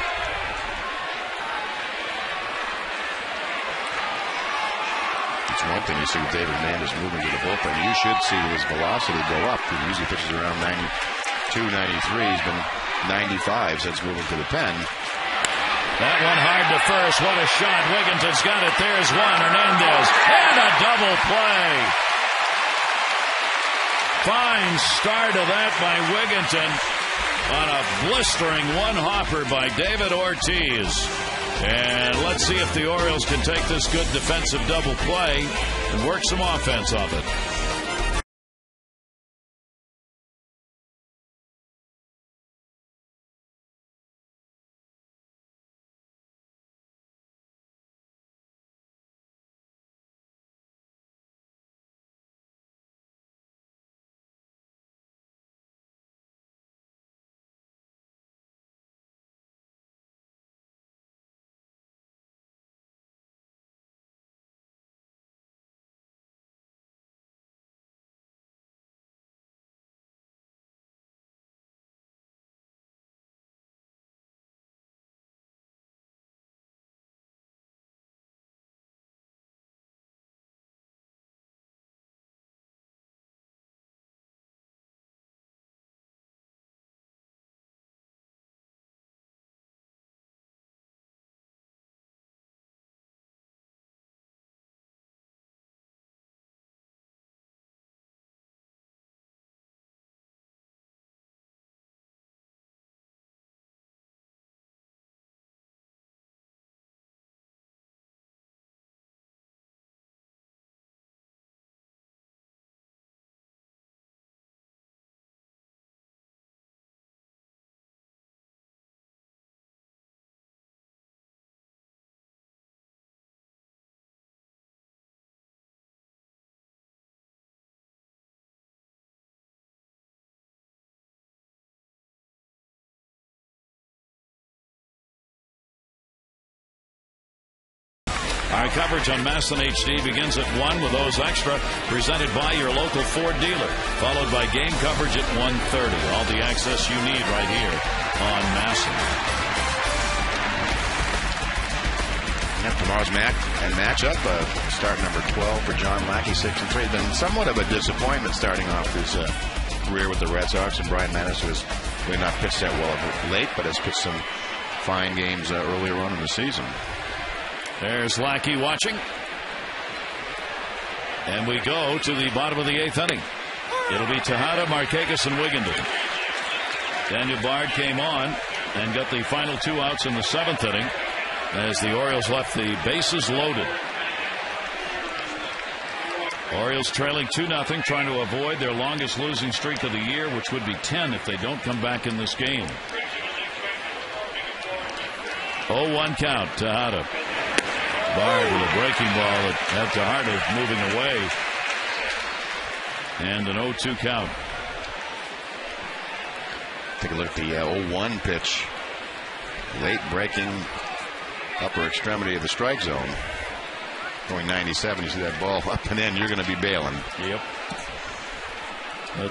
It's one thing you see with David Hernandez moving to the bullpen. You should see his velocity go up. He usually pitches around 92, 93. He's been 95 since moving to the pen. That one hard to first. What a shot. Wigginton's got it. There's one. Hernandez. And a double play. Fine start of that by Wigginton on a blistering one-hopper by David Ortiz. And let's see if the Orioles can take this good defensive double play and work some offense off it. Our coverage on Masson HD begins at 1 with those extra, presented by your local Ford dealer, followed by game coverage at 1:30. All the access you need right here on Masson. Yeah, tomorrow's matchup, start number 12 for John Lackey, 6-3. Been somewhat of a disappointment starting off his career with the Red Sox, and Brian Mannix was really not pitched that well late, but has pitched some fine games earlier on in the season. There's Lackey watching. And we go to the bottom of the 8th inning. It'll be Tejada, Markakis, and Wigginton. Daniel Bard came on and got the final 2 outs in the 7th inning as the Orioles left the bases loaded. Orioles trailing 2-0, trying to avoid their longest losing streak of the year, which would be 10 if they don't come back in this game. 0-1 count, Tejada. Bard with a breaking ball that had Tejada moving away. And an 0-2 count. Take a look at the 0-1 pitch. Late breaking upper extremity of the strike zone. Going 97, you see that ball up and in, you're going to be bailing. Yep.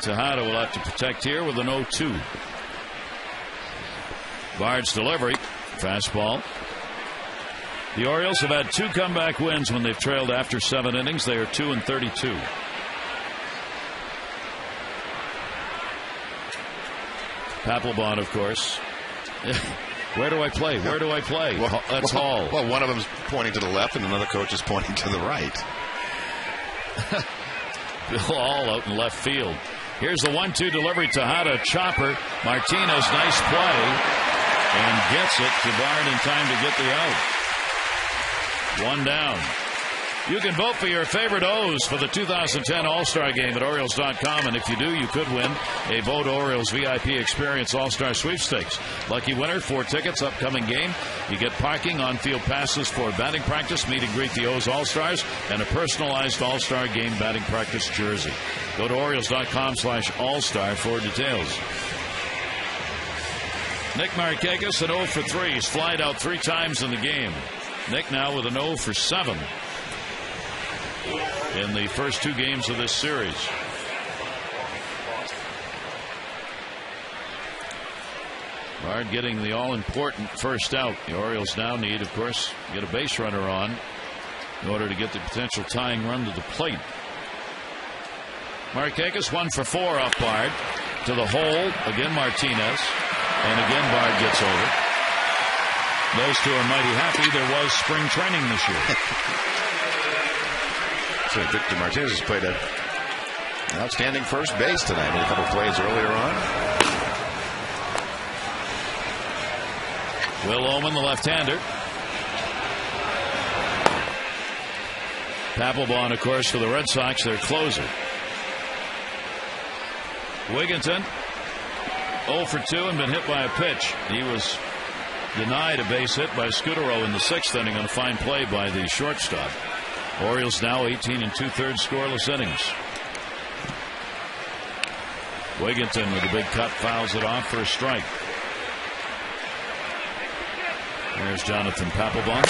Tejada will have to protect here with an 0-2. Bard's delivery. Fastball. The Orioles have had 2 comeback wins when they've trailed after 7 innings. They are 2-32. Papelbon, of course. Where do I play? Where do I play? Well, that's Hall. Well, one of them's pointing to the left, and another coach is pointing to the right. Bill Hall out in left field. Here's the 1-2 delivery. Tejada, chopper. Martinez, nice play, and gets it to Bard in time to get the out. 1 down. You can vote for your favorite O's for the 2010 All-Star Game at Orioles.com, and if you do, you could win a Vote Orioles VIP Experience All-Star Sweepstakes. Lucky winner, 4 tickets, upcoming game. You get parking, on-field passes for batting practice, meet and greet the O's All-Stars, and a personalized All-Star Game batting practice jersey. Go to Orioles.com/All-Star for details. Nick Markakis at 0 for 3. He's flied out 3 times in the game. Nick now with an 0 for 7. In the first 2 games of this series. Bard getting the all-important first out. The Orioles now need, of course, get a base runner on in order to get the potential tying run to the plate. Markakis 1 for 4 off Bard. To the hole. Again Martinez. And again Bard gets over. Those 2 are mighty happy. There was spring training this year. So Victor Martinez has played an outstanding first base tonight. Made a couple plays earlier on. Will Oman, the left-hander. Papelbon, of course, for the Red Sox, their closer. Wigginton, 0 for 2 and been hit by a pitch. He was denied a base hit by Scudero in the 6th inning on a fine play by the shortstop. Orioles now 18 2/3 scoreless innings. Wigginton with a big cut fouls it off for a strike. There's Jonathan Papelbon.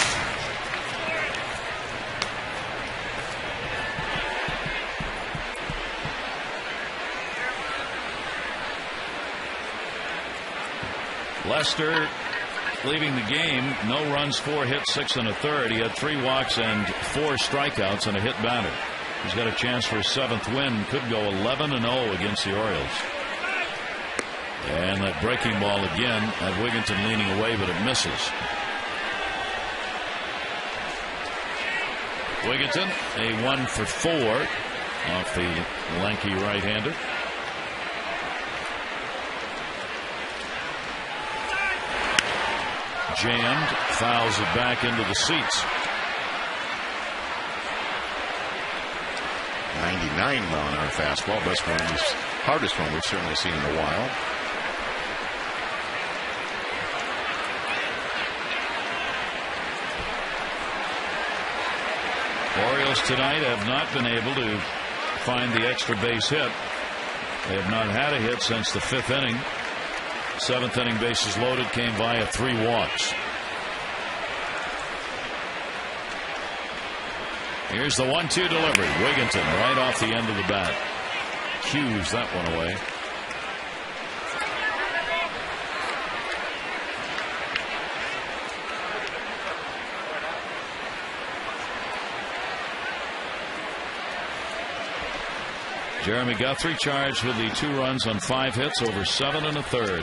Lester leaving the game, no runs, 4 hits, 6 1/3. He had 3 walks and 4 strikeouts and a hit batter. He's got a chance for a 7th win. Could go 11-0 against the Orioles. And that breaking ball again at Wigginton leaning away, but it misses. Wigginton, a 1 for 4 off the lanky right-hander. Jammed, fouls it back into the seats. 99-mile-an-hour fastball. Best one, hardest one we've certainly seen in a while. Orioles tonight have not been able to find the extra base hit. They have not had a hit since the 5th inning. 7th inning, bases loaded, came via 3 walks. Here's the 1-2 delivery. Wigginton right off the end of the bat. Cues that one away. Jeremy Guthrie charged with the 2 runs on 5 hits over 7 1/3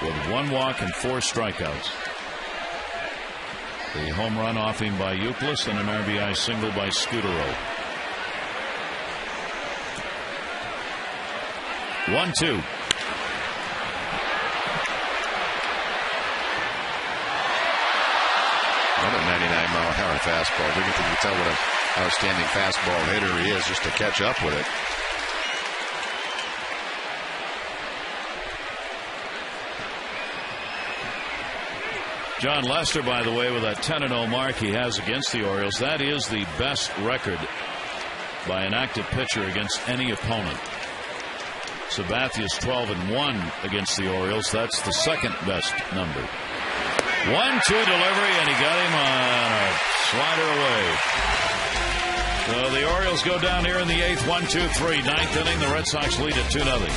with 1 walk and 4 strikeouts. The home run off him by Euclid and an RBI single by Scudero. 1-2. Another 99-mile-an-hour fastball. You can tell what an outstanding fastball hitter he is just to catch up with it. John Lester, by the way, with that 10-0 mark he has against the Orioles, that is the best record by an active pitcher against any opponent. Sabathia's 12-1 against the Orioles. That's the second best number. 1-2 delivery, and he got him on a slider away. So the Orioles go down here in the 8th, 1-2-3. 9th inning, the Red Sox lead at 2-0.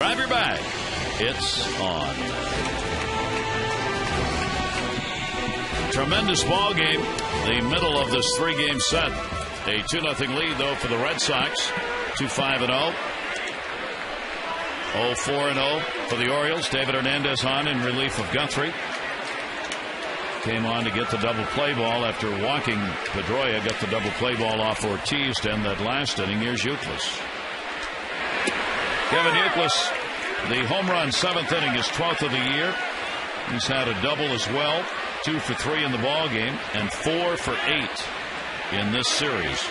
Grab your bag. It's on. Tremendous ball game. The middle of this 3-game set. A 2-0 lead, though, for the Red Sox. 2-5-0. 0-4-0 for the Orioles. David Hernandez on in relief of Guthrie. Came on to get the double play ball after walking Pedroia. Got the double play ball off Ortiz to end that last inning. Here's Euclid. Kevin Euclid, the home run, 7th inning, his 12th of the year. He's had a double as well, 2 for 3 in the ball game, and 4 for 8 in this series.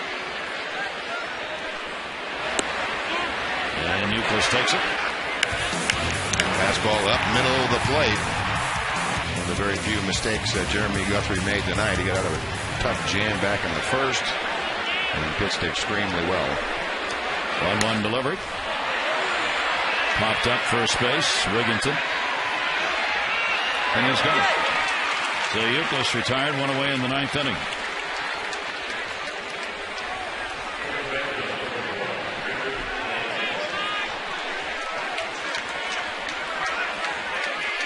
And Euclid takes it. Fastball up middle of the plate. One of the very few mistakes that Jeremy Guthrie made tonight. He got out of a tough jam back in the first and pitched extremely well. 1-1 delivery. Popped up first base, Wigginton. And he's gone. So Euclid retired, 1 away in the 9th inning.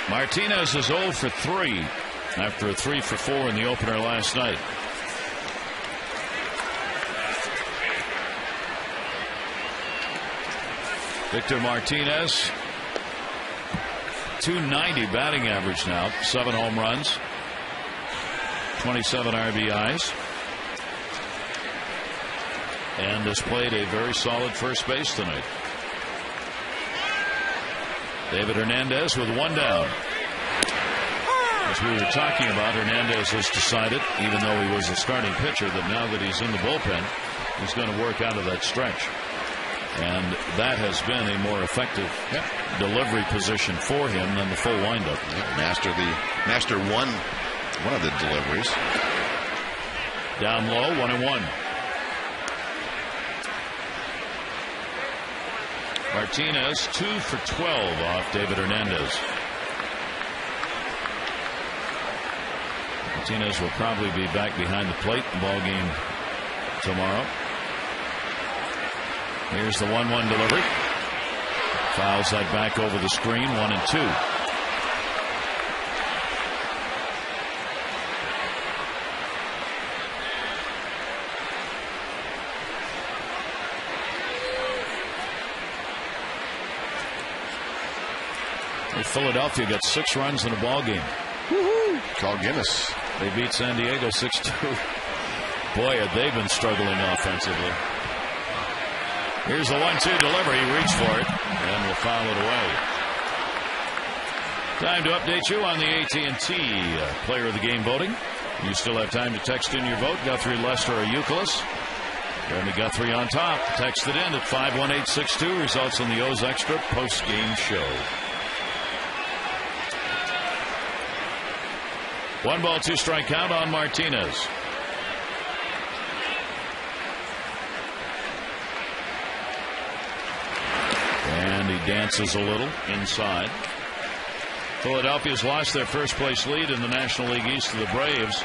Martinez is 0 for 3 after a 3 for 4 in the opener last night. Victor Martinez, .290 batting average now, 7 home runs, 27 RBIs, and has played a very solid first base tonight. David Hernandez with 1 down. As we were talking about, Hernandez has decided, even though he was a starting pitcher, that now that he's in the bullpen, he's going to work out of that stretch. And that has been a more effective delivery position for him than the full windup. Master one of the deliveries. Down low, 1-1. Martinez 2 for 12 off David Hernandez. Martinez will probably be back behind the plate in the ball game tomorrow. Here's the 1-1 delivery. Fouls that back over the screen. 1-2. Philadelphia got 6 runs in a ball game. Woohoo! Call Guinness. They beat San Diego 6-2. Boy, had they been struggling offensively. Here's the 1-2 delivery. He reached for it and will foul it away. Time to update you on the AT&T player of the game voting. You still have time to text in your vote. Guthrie, Lester, or Youkilis. Jeremy Guthrie on top. Text it in at 51862. Results in the O's Extra post-game show. 1 ball, 2 strike count on Martinez. And he dances a little inside. Philadelphia's lost their first place lead in the National League East to the Braves.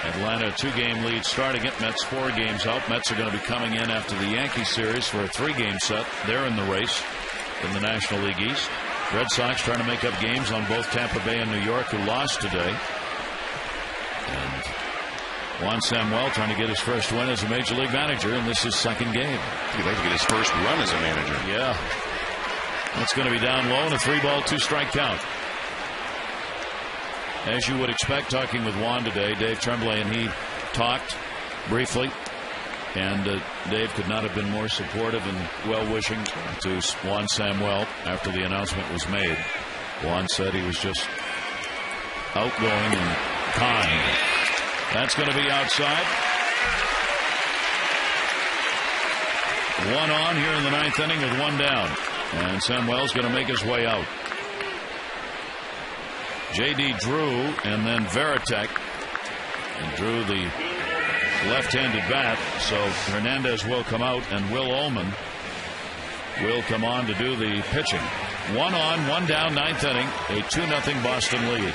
Atlanta a 2-game lead starting it. Mets 4 games out. Mets are going to be coming in after the Yankee series for a 3-game set. They're in the race in the National League East. Red Sox trying to make up games on both Tampa Bay and New York, who lost today. And Juan Samuel trying to get his first win as a Major League manager in this his second game. He'd like to get his first run as a manager. Yeah. That's going to be down low and a 3 ball, 2 strike count. As you would expect, talking with Juan today, Dave Tremblay and he talked briefly. And Dave could not have been more supportive and well-wishing to Juan Samuel after the announcement was made. Juan said he was just outgoing and kind. That's going to be outside. 1 on here in the 9th inning with 1 down. And Samuel's going to make his way out. J.D. Drew and then Veritek. And Drew the left-handed bat, so Hernandez will come out and Will Ullman will come on to do the pitching. 1 on, 1 down, 9th inning, a 2-0 Boston lead.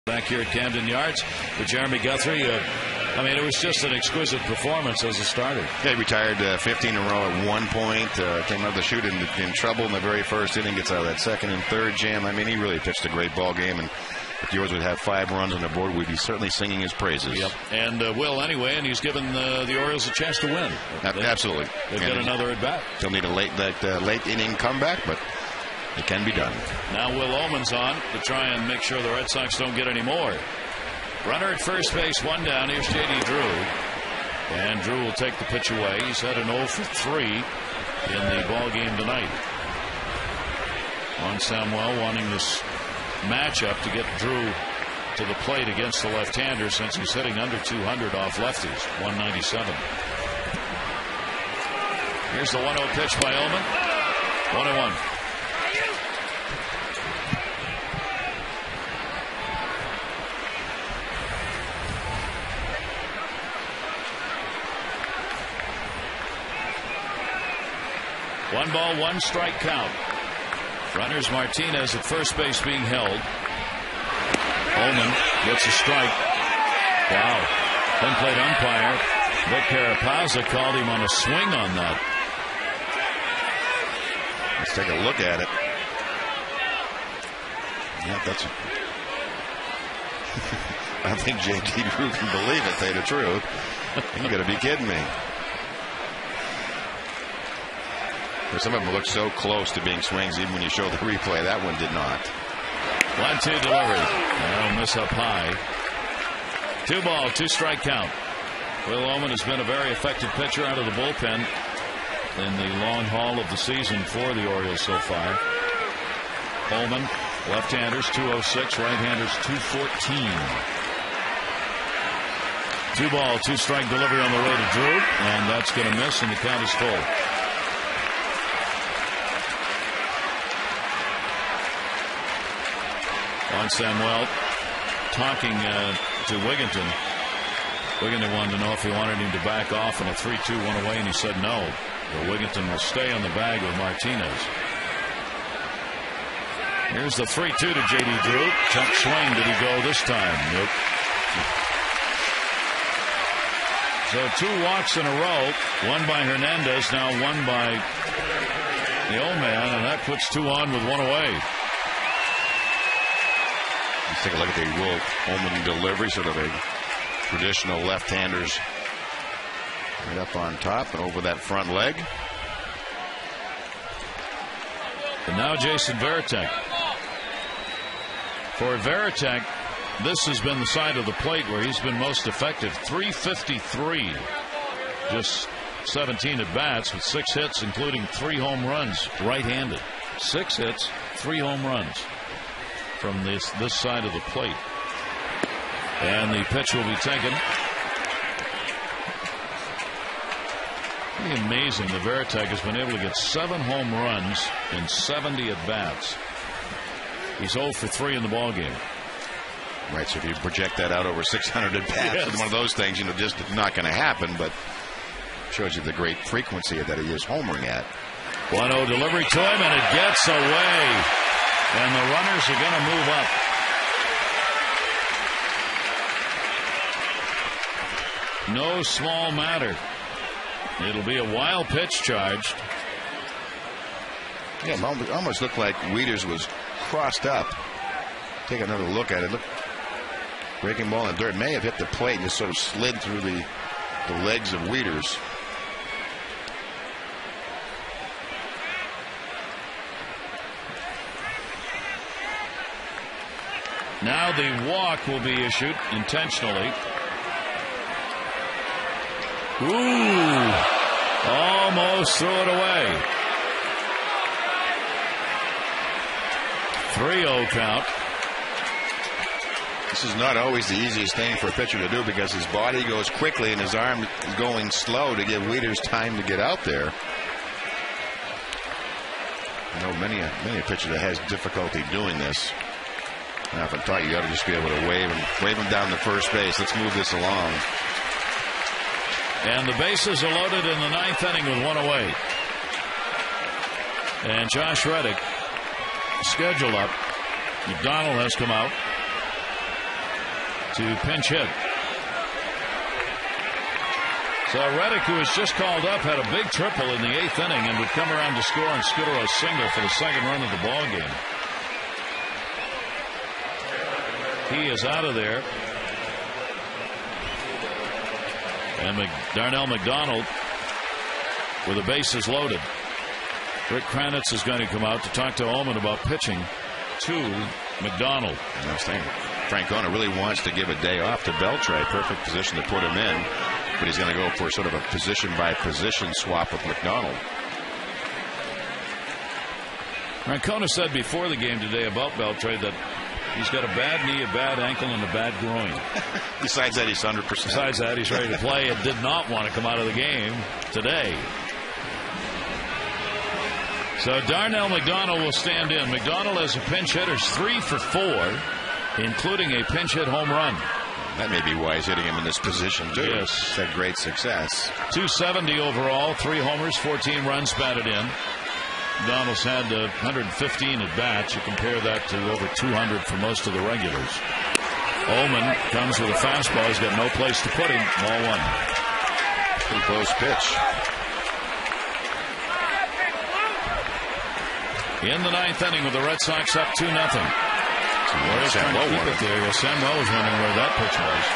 Back here at Camden Yards for Jeremy Guthrie. I mean, it was just an exquisite performance as a starter. Yeah, he retired 15 in a row at one point. Came out of the chute in trouble in the very first inning. Gets out of that second and third jam. I mean, he really pitched a great ball game. And if the Orioles would have 5 runs on the board, we'd be certainly singing his praises. Yep. And will anyway, and he's given the Orioles a chance to win. Absolutely. They've got another at bat. They'll need a late inning comeback, but it can be done. Now Will Ullman's on to try and make sure the Red Sox don't get any more. Runner at first base, 1 down. Here's J.D. Drew. And Drew will take the pitch away. He's had an 0 for 3 in the ball game tonight. Juan Samuel wanting this matchup to get Drew to the plate against the left-hander, since he's hitting under 200 off lefties, 197. Here's the 1-0 pitch by Ullman. 1-1. One ball, one strike count. Runners Martinez at first base being held. Ullman gets a strike. Wow. Then played umpire Vic Carapazza called him on a swing on that. Let's take a look at it. Yeah, that's. I don't think J.D. Drew can believe it, tell you the truth. You got to be kidding me. Some of them look so close to being swings, even when you show the replay. That one did not. 1-2 delivery. Well, miss up high. 2 ball, 2 strike count. Will Ullman has been a very effective pitcher out of the bullpen in the long haul of the season for the Orioles so far. Ullman, left-handers 206, right-handers 214. 2 ball, 2 strike delivery on the way to Drew, and that's going to miss, and the count is full. On Samuel talking to Wigginton. Wigginton wanted to know if he wanted him to back off, and a 3-2 went away, and he said no. But Wigginton will stay on the bag with Martinez. Here's the 3-2 to J.D. Drew. Tough swing. Did he go this time? Nope. So 2 walks in a row. One by Hernandez, now one by the old man, and that puts 2 on with 1 away. Let's take a look at the Will Ullman delivery, sort of a traditional left-handers right up on top and over that front leg. And now Jason Varitek. For Varitek, this has been the side of the plate where he's been most effective. 353. Just 17 at bats with 6 hits, including 3 home runs, right-handed. 6 hits, 3 home runs from this side of the plate. And the pitch will be taken. Pretty amazing. The Varitek has been able to get 7 home runs in 70 at bats. He's 0 for 3 in the ball game. Right, so if you project that out over 600 at bats, yes. It's one of those things, just not going to happen, but shows you the great frequency that he is homering at. 1-0 delivery to him, and it gets away. And the runners are going to move up. No small matter. It'll be a wild pitch charged. Yeah, it almost looked like Wieters was crossed up. Take another look at it. Look, breaking ball in the dirt may have hit the plate and just sort of slid through the legs of Wieters. Now the walk will be issued intentionally. Ooh, almost threw it away. 3-0 count. This is not always the easiest thing for a pitcher to do because his body goes quickly and his arm is going slow to give Wieters time to get out there. I know many a pitcher that has difficulty doing this. I often thought you got to just be able to wave him down to first base. Let's move this along. And the bases are loaded in the 9th inning with 1 away. And Josh Reddick scheduled up. McDonald has come out to pinch hit. So Reddick, who was just called up, had a big triple in the 8th inning and would come around to score and Scudero a single for the second run of the ball game. He is out of there. And Darnell McDonald with the bases loaded. Rick Kranitz is going to come out to talk to Ullman about pitching to McDonald. And I was thinking, Francona really wants to give a day off to Beltre. Perfect position to put him in. But he's going to go for sort of a position-by-position swap with McDonald. Francona said before the game today about Beltre that He's got a bad knee, a bad ankle, and a bad groin. Besides that, he's 100%. Besides that, he's ready to play and did not want to come out of the game today. So Darnell McDonald will stand in. McDonald as a pinch hitter is 3 for 4, including a pinch hit home run. That may be why he's hitting him in this position, too. Yes. He's had great success. 270 overall, 3 homers, 14 runs batted in. McDonald's had 115 at bats. You compare that to over 200 for most of the regulars. Ullman comes with a fastball. He's got no place to put him. Ball 1. Pretty close pitch. In the 9th inning with the Red Sox up 2-0. Warriors trying to keep it there. Well, Samuel was wondering where that pitch was.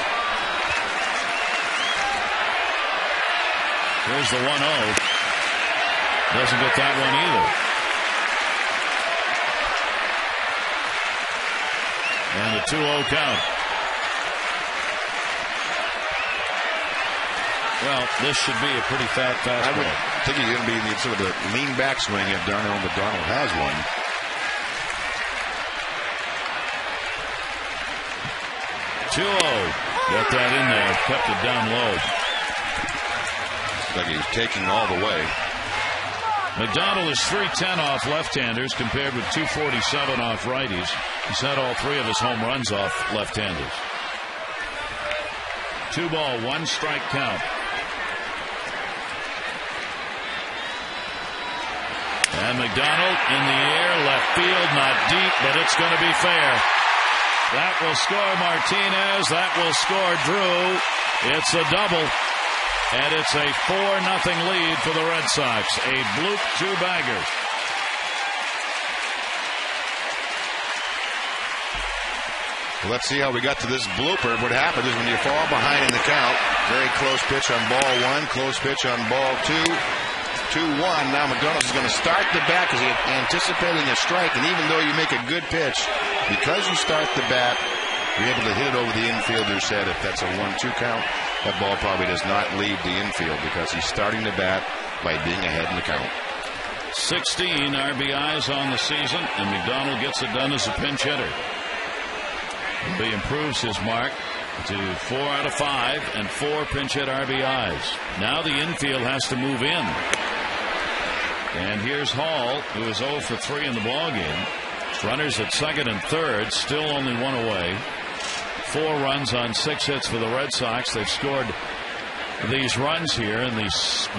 Here's the 1-0. Doesn't get that one either. And the 2-0 count. Well, this should be a pretty fat fastball. I would think he's going to be in sort of a lean back swing if Darnell McDonald has one. 2-0. Got that in there. Kept it down low. Looks like he's taking all the way. McDonald is 310 off left-handers compared with 247 off righties. He's had all 3 of his home runs off left-handers. 2-1 strike count. And McDonald in the air, left field, not deep, but it's going to be fair. That will score Martinez. That will score Drew. It's a double. And it's a 4-0 lead for the Red Sox. A bloop 2-bagger. Well, let's see how we got to this blooper. What happens is when you fall behind in the count, very close pitch on ball 1, close pitch on ball 2. 2-1. Now McDonald's is going to start the bat because he's anticipating a strike. And even though you make a good pitch, because you start the bat, you're able to hit it over the infielder's head. If that's a 1-2 count, that ball probably does not leave the infield because he's starting the bat by being ahead in the count. 16 RBIs on the season, and McDonald gets it done as a pinch hitter. He improves his mark to 4 out of 5 and 4 pinch hit RBIs. Now the infield has to move in. And here's Hall, who is 0 for 3 in the ballgame. Runners at second and third, still only 1 away. 4 runs on 6 hits for the Red Sox. They've scored these runs here in the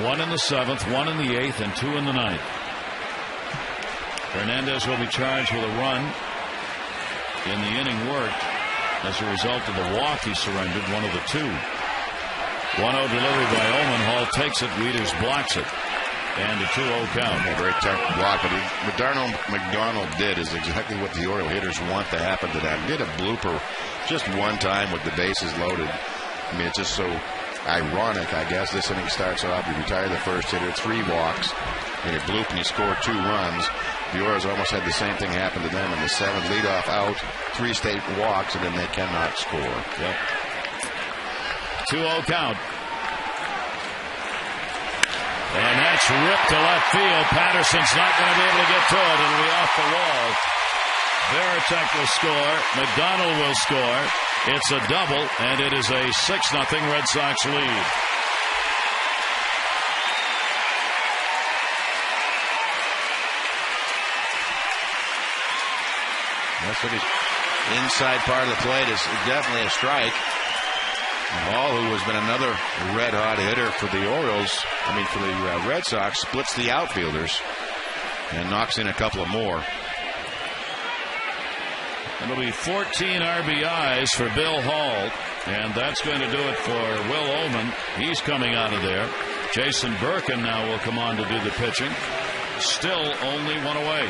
1 in the 7th, 1 in the 8th, and 2 in the 9th. Hernandez will be charged with a run in the inning worked as a result of the walk he surrendered, one of the 2. 1-0 delivery by Ullman. Hall takes it. Wieters blocks it. And a 2-0 count. A very tough block, but what Darnell McDonald did is exactly what the Oriole hitters want to happen to them. Did a blooper just one time with the bases loaded. I mean, it's just so ironic, I guess. This inning starts off, you retire the first hitter, 3 walks, and you bloop and you score 2 runs. The Orioles almost had the same thing happen to them in the 7th. Leadoff out, 3 straight walks, and then they cannot score. Yep. 2-0 count. And that's ripped to left field. Patterson's not going to be able to get to it. It'll be off the wall. Veritek will score. McDonald will score. It's a double, and it is a 6-0 Red Sox lead. That's what he's inside part of the plate is definitely a strike. Hall, who has been another red-hot hitter for the Orioles, for the Red Sox, splits the outfielders and knocks in a couple of more. It'll be 14 RBIs for Bill Hall, and that's going to do it for Will Ullman. He's coming out of there. Jason Birkin now will come on to do the pitching. Still only 1 away.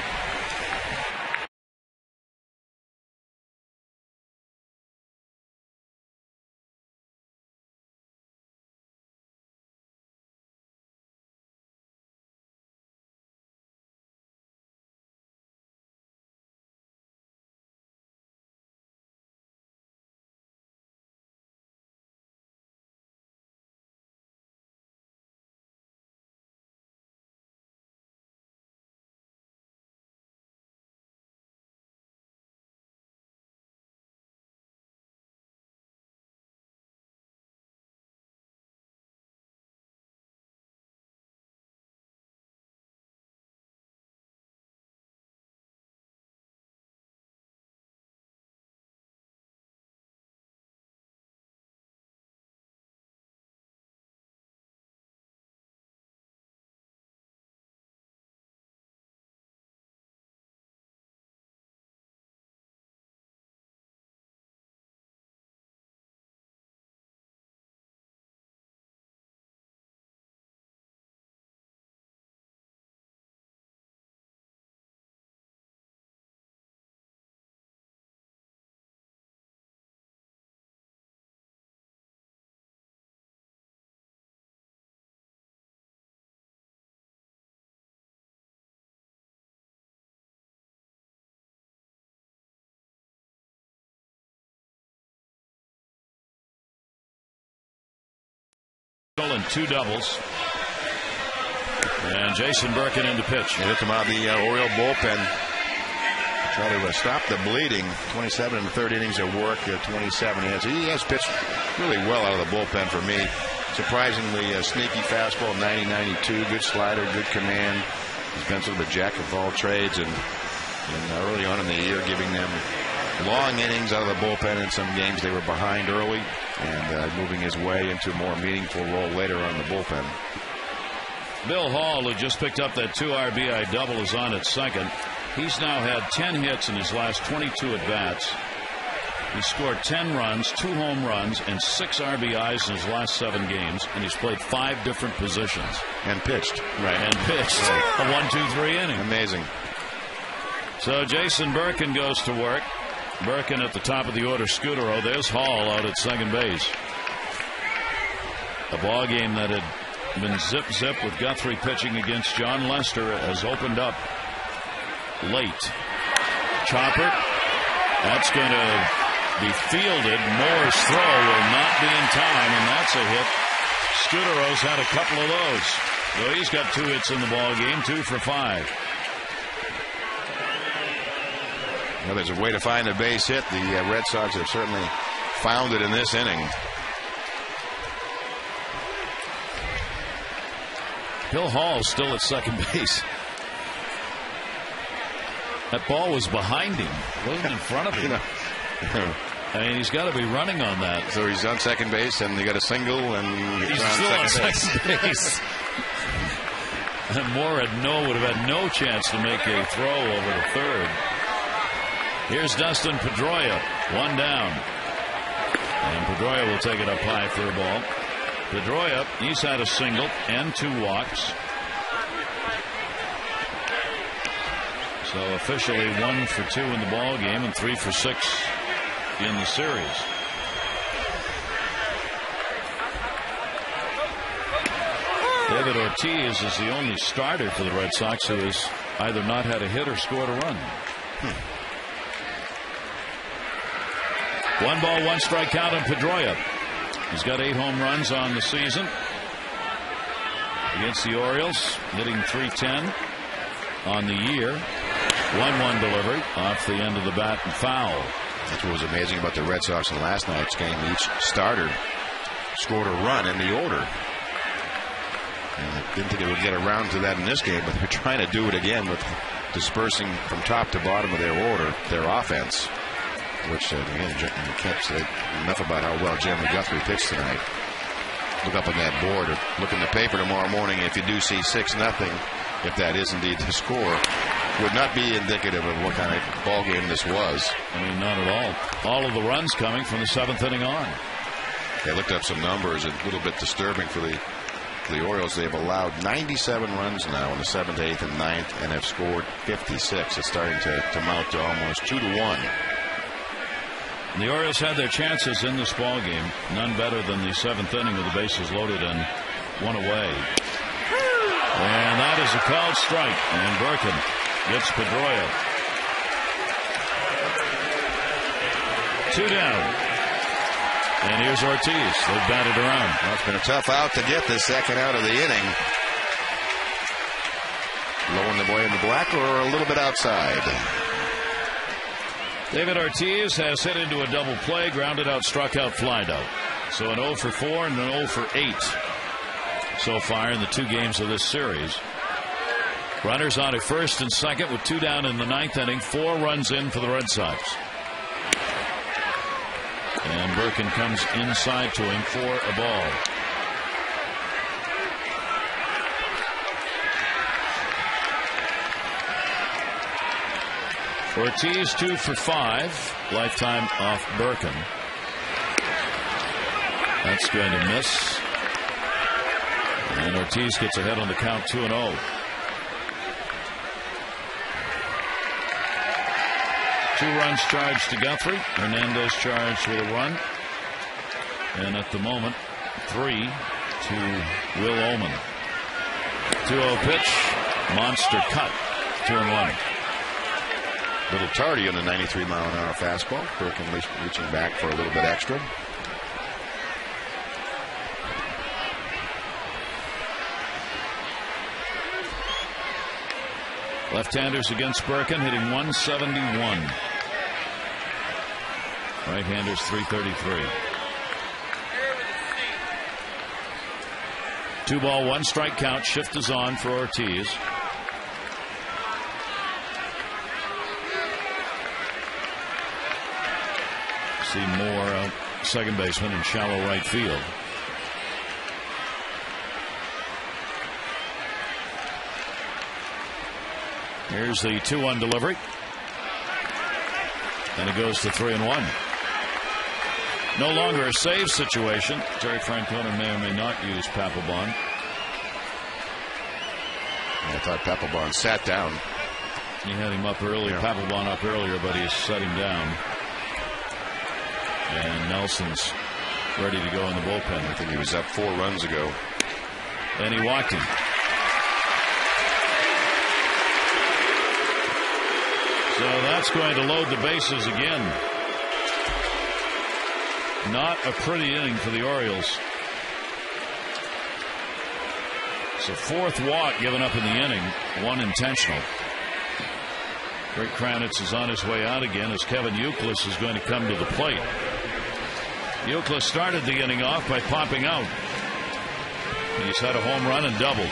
and 2 doubles. And Jason Birkin in to pitch. They come out of the Oriole bullpen. Try to stop the bleeding. 27 in the third innings of work. 27 hits. He has pitched really well out of the bullpen for me. Surprisingly sneaky fastball, 90-92. Good slider, good command. He's been sort of a jack of all trades, and early on in the year, giving them long innings out of the bullpen. In some games they were behind early, and moving his way into a more meaningful role later on in the bullpen. Bill Hall, who just picked up that 2 RBI double, is on at second. He's now had 10 hits in his last 22 at-bats. He scored 10 runs, 2 home runs, and 6 RBIs in his last 7 games, and he's played 5 different positions. And pitched. Right. And pitched. A 1-2-3 inning. Amazing. So Jason Birkin goes to work. Birkin at the top of the order. Scudero. There's Hall out at second base. A ball game that had been zip with Guthrie pitching against John Lester has opened up late. Chopper. That's going to be fielded. Moore's throw will not be in time, and that's a hit. Scudero's had a couple of those. So he's got 2 hits in the ball game, 2 for 5. Well, there's a way to find a base hit. The Red Sox have certainly found it in this inning. Bill Hall still at second base. That ball was behind him. It wasn't in front of him. I mean, he's got to be running on that. So he's on second base, and they got a single, and he's still on second base. And Moore would have had no chance to make a throw over to third. Here's Dustin Pedroia, 1 down. And Pedroia will take it up high for a ball. Pedroia, he's had a single and 2 walks. So officially 1 for 2 in the ball game and 3 for 6 in the series. David Ortiz is the only starter for the Red Sox who has either not had a hit or scored a run. 1 ball, 1 strike count on Pedroia. He's got 8 home runs on the season against the Orioles, hitting .310 on the year. 1-1 delivery off the end of the bat and foul. That's what was amazing about the Red Sox in last night's game. Each starter scored a run in the order. And I didn't think they would get around to that in this game, but they're trying to do it again with dispersing from top to bottom of their order, their offense. Which, again, you can't say enough about how well Jeremy Guthrie pitched tonight. Look up on that board or look in the paper tomorrow morning. If you do see 6-0, if that is indeed the score, would not be indicative of what kind of ball game this was. I mean, not at all. All of the runs coming from the 7th inning on. They looked up some numbers, a little bit disturbing for the Orioles. They've allowed 97 runs now in the 7th, 8th, and 9th, and have scored 56. It's starting to mount to almost 2-1. The Orioles had their chances in this ball game. None better than the 7th inning with the bases loaded and 1 away. And that is a called strike. And Birkin gets Pedroia. 2 down. And here's Ortiz. They've batted around. Well, it's been a tough out to get the second out of the inning. Low in the boy in the black or a little bit outside. David Ortiz has hit into a double play, grounded out, struck out, flied out. So an 0 for 4 and an 0 for 8 so far in the 2 games of this series. Runners on at first and second with 2 down in the 9th inning. 4 runs in for the Red Sox. And Birkin comes inside to him for a ball. Ortiz 2 for 5. Lifetime off Birkin. That's going to miss. And Ortiz gets ahead on the count 2-0. Two runs charged to Guthrie. Hernandez charged with a run. And at the moment, 3 to Will Oman. 2-0 pitch. Monster cut. 2-1. Little tardy on the 93-mile-an-hour fastball. Birkin reaching back for a little bit extra. Left-handers against Birkin, hitting 171. Right-handers 333. 2 ball, 1 strike count. Shift is on for Ortiz. See Moore, second baseman, in shallow right field. Here's the 2-1 delivery. And it goes to 3-1. No longer a save situation. Terry Francona may or may not use Papelbon. I thought Papelbon sat down. He had him up early, yeah. Papelbon up earlier, but he set him down. And Nelson's ready to go in the bullpen. I think he was up 4 runs ago. And he walked him. So that's going to load the bases again. Not a pretty inning for the Orioles. It's a 4th walk given up in the inning, 1 intentional. Rick Kranitz is on his way out again as Kevin Youkilis is going to come to the plate. Youkilis started the inning off by popping out. He's had a home run and doubled.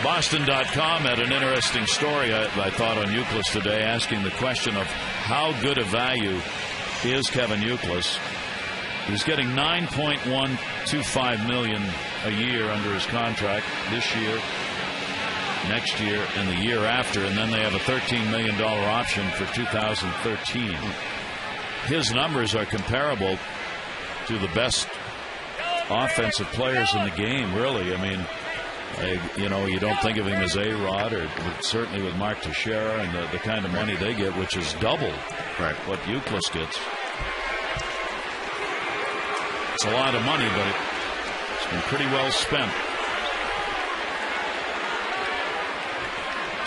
Boston.com had an interesting story, I thought, on Youkilis today, asking the question of how good a value is Kevin Youkilis. He's getting $9.125 million a year under his contract this year, next year, and the year after, and then they have a $13 million option for 2013. His numbers are comparable to the best offensive players in the game, really. I mean, you don't think of him as A-Rod, or certainly with Mark Teixeira and the kind of money they get, which is double what Youkilis gets. It's a lot of money, but it's been pretty well spent.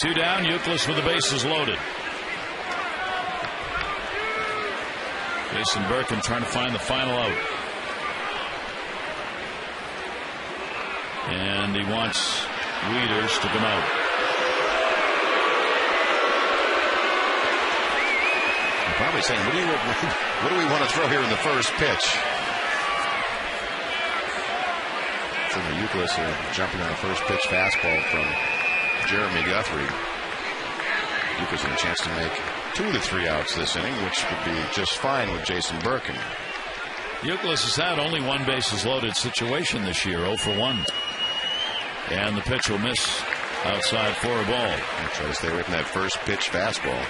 2 down, Youkilis with the bases loaded. Jason Birkin trying to find the final out. And he wants Wieters to come out. I'm probably saying, what do we want to throw here in the first pitch? So the Youkilis jumping on a first pitch fastball from Jeremy Guthrie. Youkilis had a chance to make 2 of the 3 outs this inning, which would be just fine with Jason Birkin. Youkilis has had only 1 bases loaded situation this year, 0 for 1. And the pitch will miss outside for a ball. I'll try to stay away from that first pitch fastball.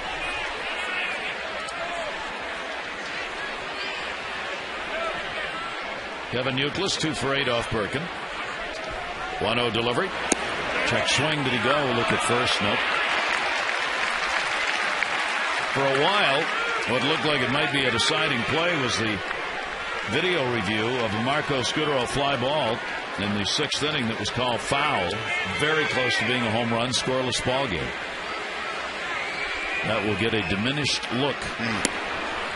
Kevin Youkilis 2 for 8 off Birkin. 1-0 delivery. Check swing. Did he go? Look at first. Nope. For a while, what looked like it might be a deciding play was the video review of a Marco Scudero fly ball in the 6th inning that was called foul. Very close to being a home run, scoreless ball game. That will get a diminished look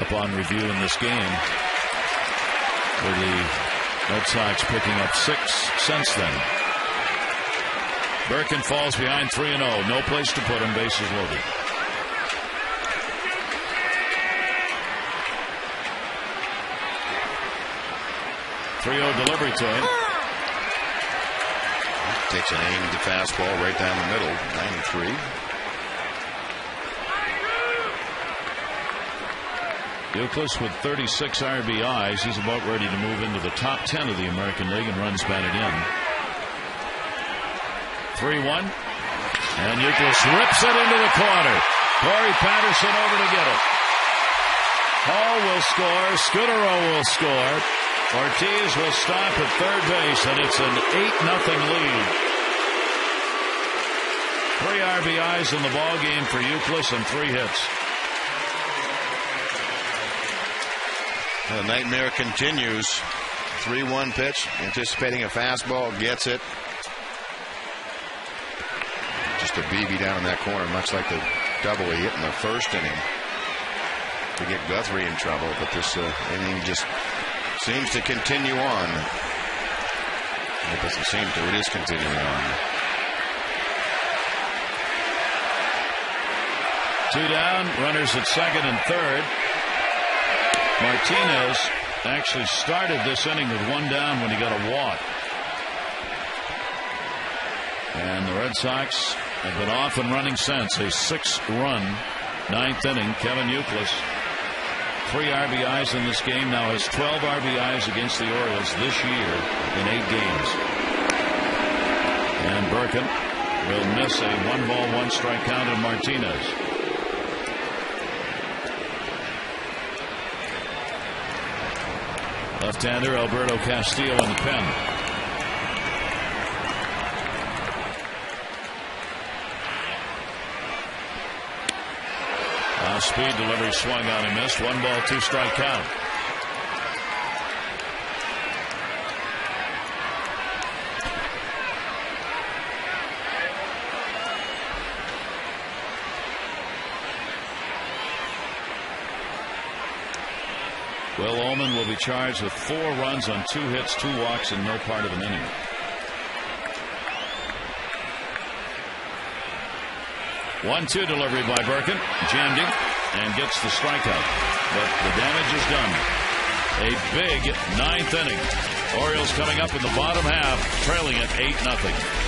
upon review in this game, with the Red Sox picking up 6 since then. Birkin falls behind 3-0. No place to put him. Bases loaded. Delivery to him. Takes an aimed fastball right down the middle. 93. Youkilis with 36 RBIs. He's about ready to move into the top 10 of the American League in runs batted in. 3-1. And Youkilis rips it into the corner. Corey Patterson over to get it. Hall will score. Scudero will score. Ortiz will stop at third base, and it's an 8-0 lead. 3 RBIs in the ball game for Youkilis and 3 hits. The nightmare continues. 3-1 pitch, anticipating a fastball, gets it. Just a BB down in that corner, much like the double he hit in the first inning to get Guthrie in trouble. But this inning just seems to continue on. It doesn't seem to. It is continuing on. Two down, runners at second and third. Martinez actually started this inning with one down when he got a walk. And the Red Sox have been off and running since. A 6-run ninth inning. Kevin Youkilis, 3 RBIs in this game, now has 12 RBIs against the Orioles this year in 8 games. And Birkin will miss a 1-ball, 1-strike count on Martinez. Left-hander Alberto Castillo in the pen. Speed delivery swung on and missed. 1-ball, 2-strike count. Will Ullman will be charged with 4 runs on 2 hits, 2 walks, and no part of an inning. One-two delivery by Birkin, jammed him and gets the strikeout, but the damage is done. A big 9th inning. Orioles coming up in the bottom half, trailing at 8-0.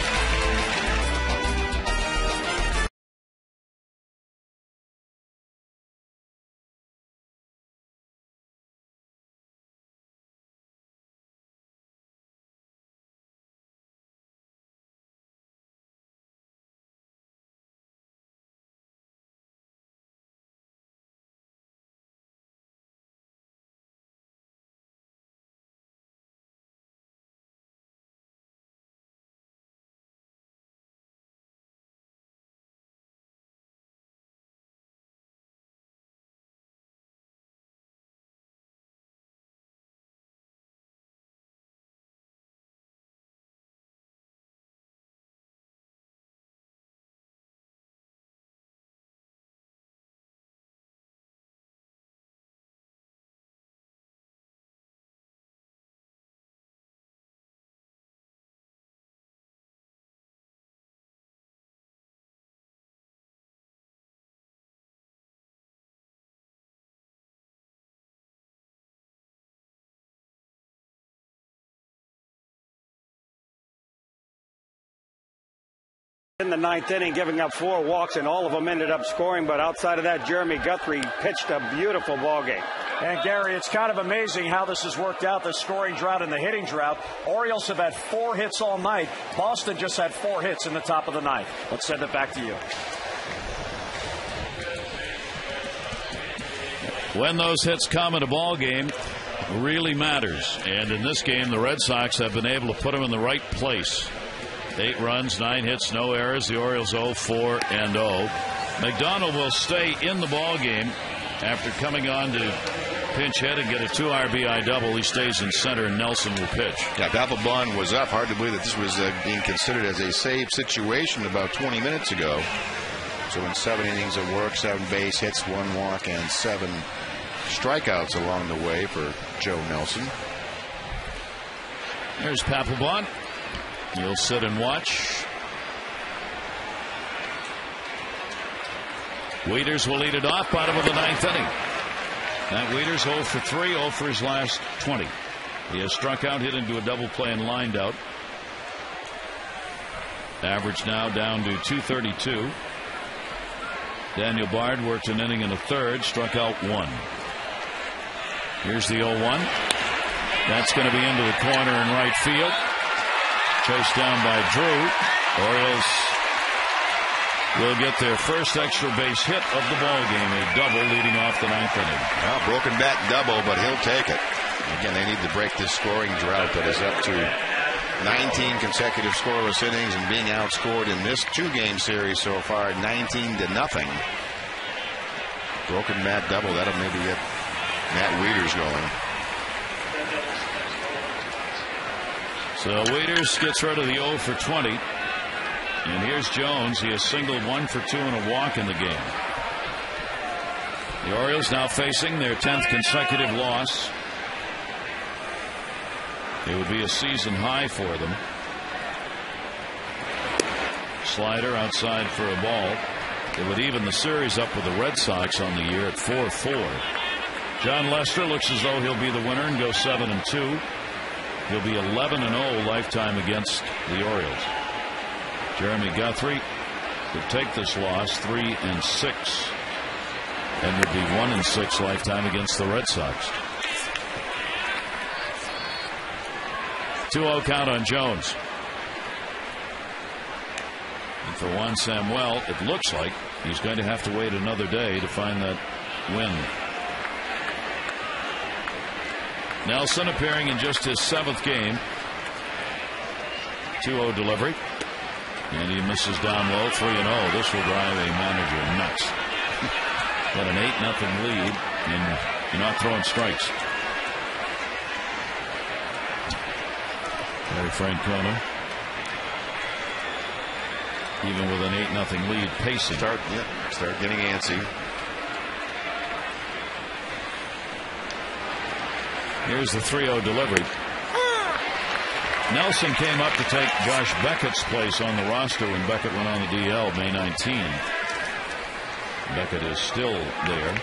In the 9th inning, giving up 4 walks, and all of them ended up scoring. But outside of that, Jeremy Guthrie pitched a beautiful ball game. And Gary, it's kind of amazing how this has worked out, the scoring drought and the hitting drought. Orioles have had 4 hits all night. Boston just had 4 hits in the top of the 9th. Let's send it back to you. When those hits come in a ball game, really matters. And in this game, the Red Sox have been able to put them in the right place. 8 runs, 9 hits, no errors. The Orioles 0-4-0. McDonald will stay in the ball game after coming on to pinch hit and get a 2 RBI double. He stays in center, and Nelson will pitch. Yeah, Papelbon was up. Hard to believe that this was being considered as a save situation about 20 minutes ago. So in 7 innings of work, 7 base hits, 1 walk, and 7 strikeouts along the way for Joe Nelson. There's Papelbon. He'll sit and watch. Wieters will lead it off, bottom of the 9th inning. Matt Wieters 0 for 3, 0 for his last 20. He has struck out, hit into a double play, and lined out. Average now down to 232. Daniel Bard worked an inning and a third, struck out 1. Here's the 0-1. That's going to be into the corner in right field. Chased down by Drew. Orioles will get their first extra base hit of the ball game, a double leading off the 9th inning. Well, broken bat double, but he'll take it. Again, they need to break this scoring drought that is up to 19 consecutive scoreless innings and being outscored in this 2-game series so far, 19-0. Broken bat double, that'll maybe get Matt Wieters going. So Wieters gets rid of the 0 for 20. And here's Jones. He has singled 1 for 2 and a walk in the game. The Orioles now facing their 10th consecutive loss. It would be a season high for them. Slider outside for a ball. It would even the series up with the Red Sox on the year at 4-4. John Lester looks as though he'll be the winner and go 7-2. He'll be 11-0 lifetime against the Orioles. Jeremy Guthrie would take this loss 3-6 and would be 1-6 lifetime against the Red Sox. 2-0 count on Jones. And for Juan Samuel, it looks like he's going to have to wait another day to find that win. Nelson appearing in just his 7th game. 2-0 delivery. And he misses down low. 3-0. This will drive a manager nuts. Got an 8-0 lead, and you're not throwing strikes. Harry Francona, even with an 8-0 lead, pacing. Start getting antsy. Here's the 3-0 delivery. Nelson came up to take Josh Beckett's place on the roster when Beckett went on the DL May 19. Beckett is still there.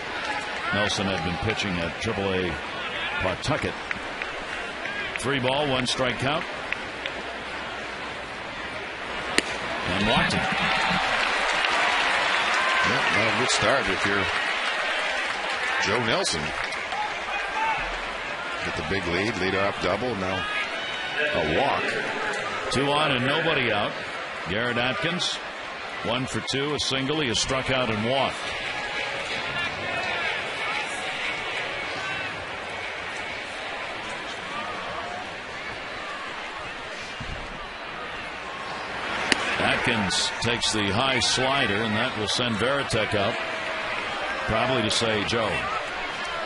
Nelson had been pitching at AAA Pawtucket. 3 ball, 1 strike count. And walked him. Yeah, not a good start if you're Joe Nelson. Get the big lead off double, now a walk. 2 on and nobody out. Garrett Atkins, 1 for 2, a single. He has struck out and walked. Atkins takes the high slider, and that will send Varitek out, probably to say, Joe,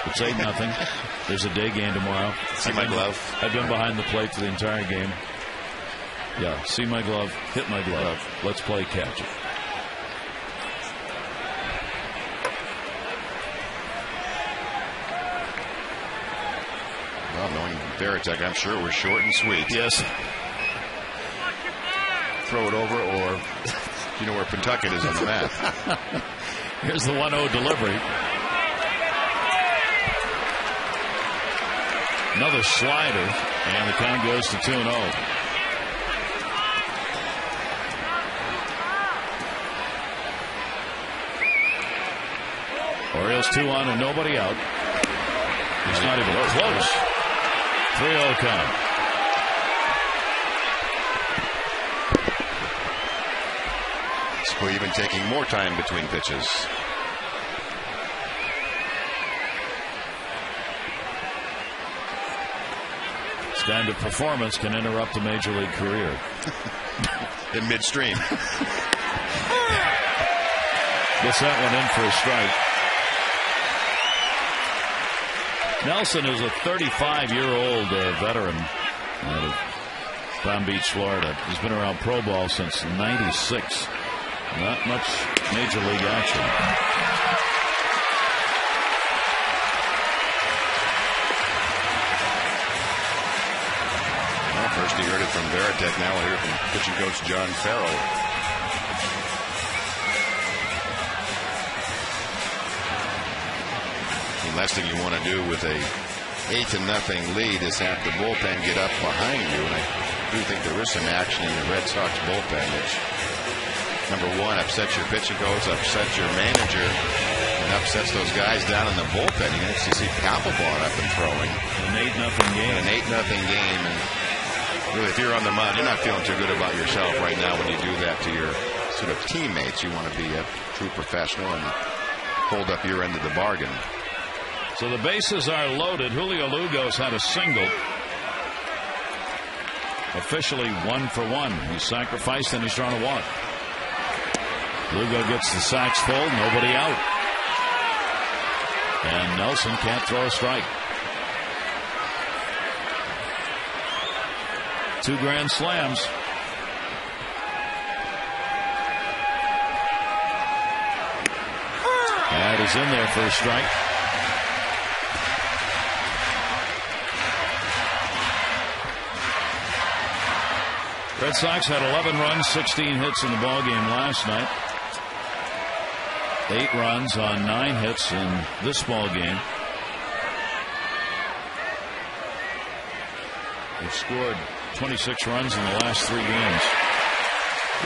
it's 8-0. There's a day game tomorrow. See my glove. I've been behind the plate for the entire game. Yeah, see my glove, hit my glove. Let's play catch it. Well, knowing Varitek, I'm sure we're short and sweet. Yes. Throw it over, or you know where Pentucket is on the map. Here's the 1-0 delivery. Another slider, and the count goes to 2-0. Orioles 2 on and nobody out. He's not even close. 3-0 count. So even taking more time between pitches. This kind of performance can interrupt a major league career. In midstream. Gets that one in for a strike. Nelson is a 35-year-old veteran out of Palm Beach, Florida. He's been around pro ball since '96. Not much major league action. Well, first he heard it from Varitek. Now we'll hear it from pitching coach John Farrell. The last thing you want to do with a 8-0 lead is have the bullpen get up behind you. And I do think there is some action in the Red Sox bullpen, which, number one, upsets your pitching coach, upsets your manager, and upsets those guys down in the bullpen. You actually see Papelbon up and throwing. An 8-0 game. An 8-0 game. And really, if you're on the mound, you're not feeling too good about yourself right now when you do that to your sort of teammates. You want to be a true professional and hold up your end of the bargain. So the bases are loaded. Julio Lugo's had a single. Officially 1 for 1. He's sacrificed and he's drawn a walk. Lugo gets the sacks full. Nobody out. And Nelson can't throw a strike. 2 grand slams. That is in there for a strike. Red Sox had 11 runs, 16 hits in the ballgame last night. 8 runs on 9 hits in this ball game. They've scored 26 runs in the last 3 games.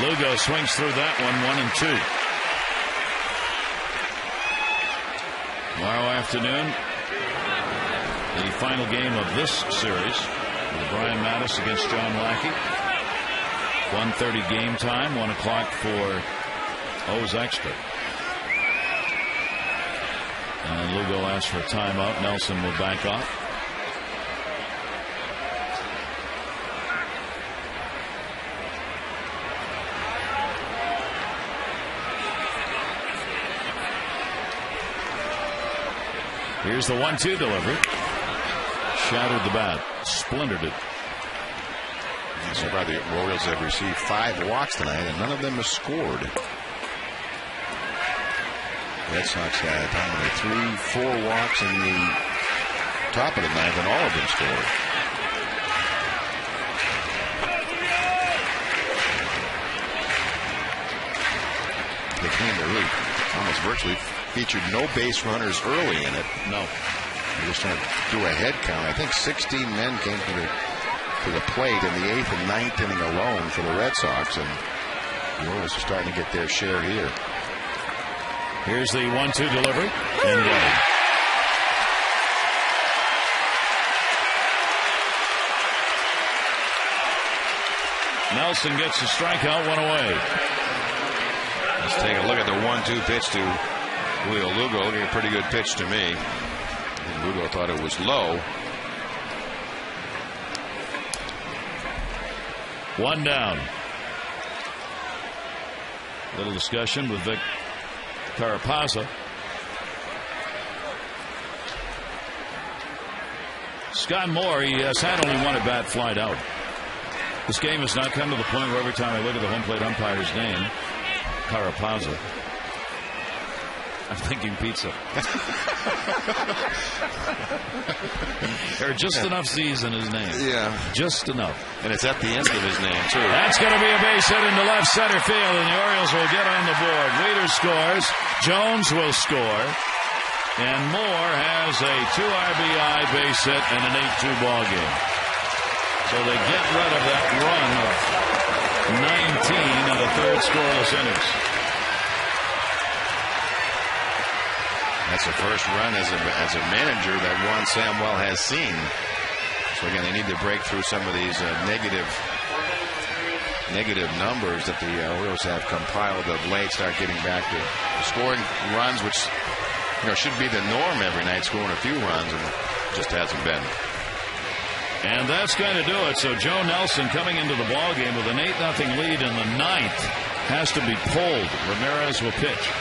Lugo swings through that one, 1-2. Tomorrow afternoon, the final game of this series, with Brian Mattis against John Lackey. 1:30 game time, 1 o'clock for O's Extra. And Lugo asks for a timeout. Nelson will back off. Here's the 1-2 delivery. Shattered the bat. Splintered it. So far, the Royals have received 5 walks tonight, and none of them have scored. Red Sox had how many? 3, 4 walks in the top of the ninth, and all of them scored. The game that really almost virtually featured no base runners early in it. No. You're just trying to do a head count. I think 16 men came to the plate in the 8th and 9th inning alone for the Red Sox, and the Royals are starting to get their share here. Here's the 1-2 delivery. And got it. Nelson gets the strikeout, 1 away. Let's take a look at the 1-2 pitch to Julio Lugo. Looking a pretty good pitch to me. And Lugo thought it was low. 1 down. Little discussion with Vic Carapazza. Scott Moore, he has had only 1 at-bat flied out. This game has not come to the point where every time I look at the home plate umpire's name, Carapazza, I'm thinking pizza. There are just enough Z's in his name. Yeah. Just enough. And it's at the end of his name, too. That's going to be a base hit into left center field, and the Orioles will get on the board. Weeder scores. Jones will score. And Moore has a 2 RBI base hit and an 8-2 ball game. So they get rid of that run of 19 of the 3rd scoreless innings. That's the first run as a manager that Juan Samuel has seen. So again, they need to break through some of these negative numbers that the Orioles have compiled of late. Start getting back to scoring runs, which should be the norm every night, scoring a few runs, and it just hasn't been. And that's going to do it. So Joe Nelson coming into the ball game with an 8-0 lead in the 9th has to be pulled. Ramirez will pitch.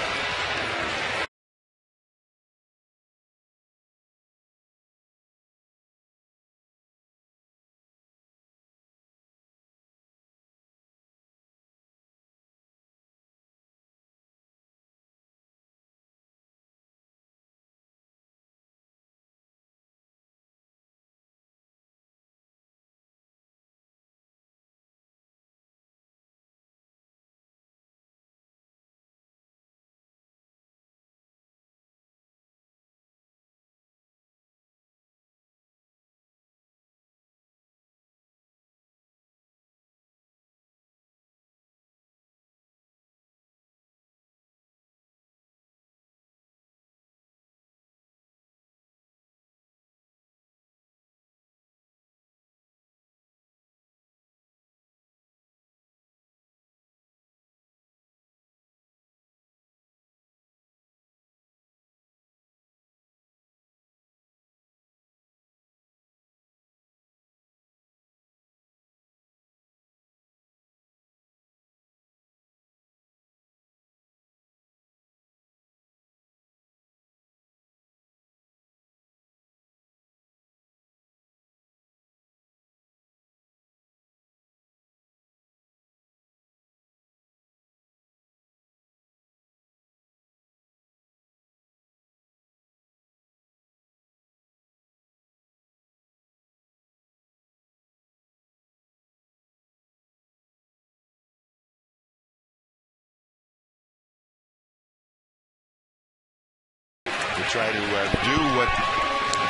try to do what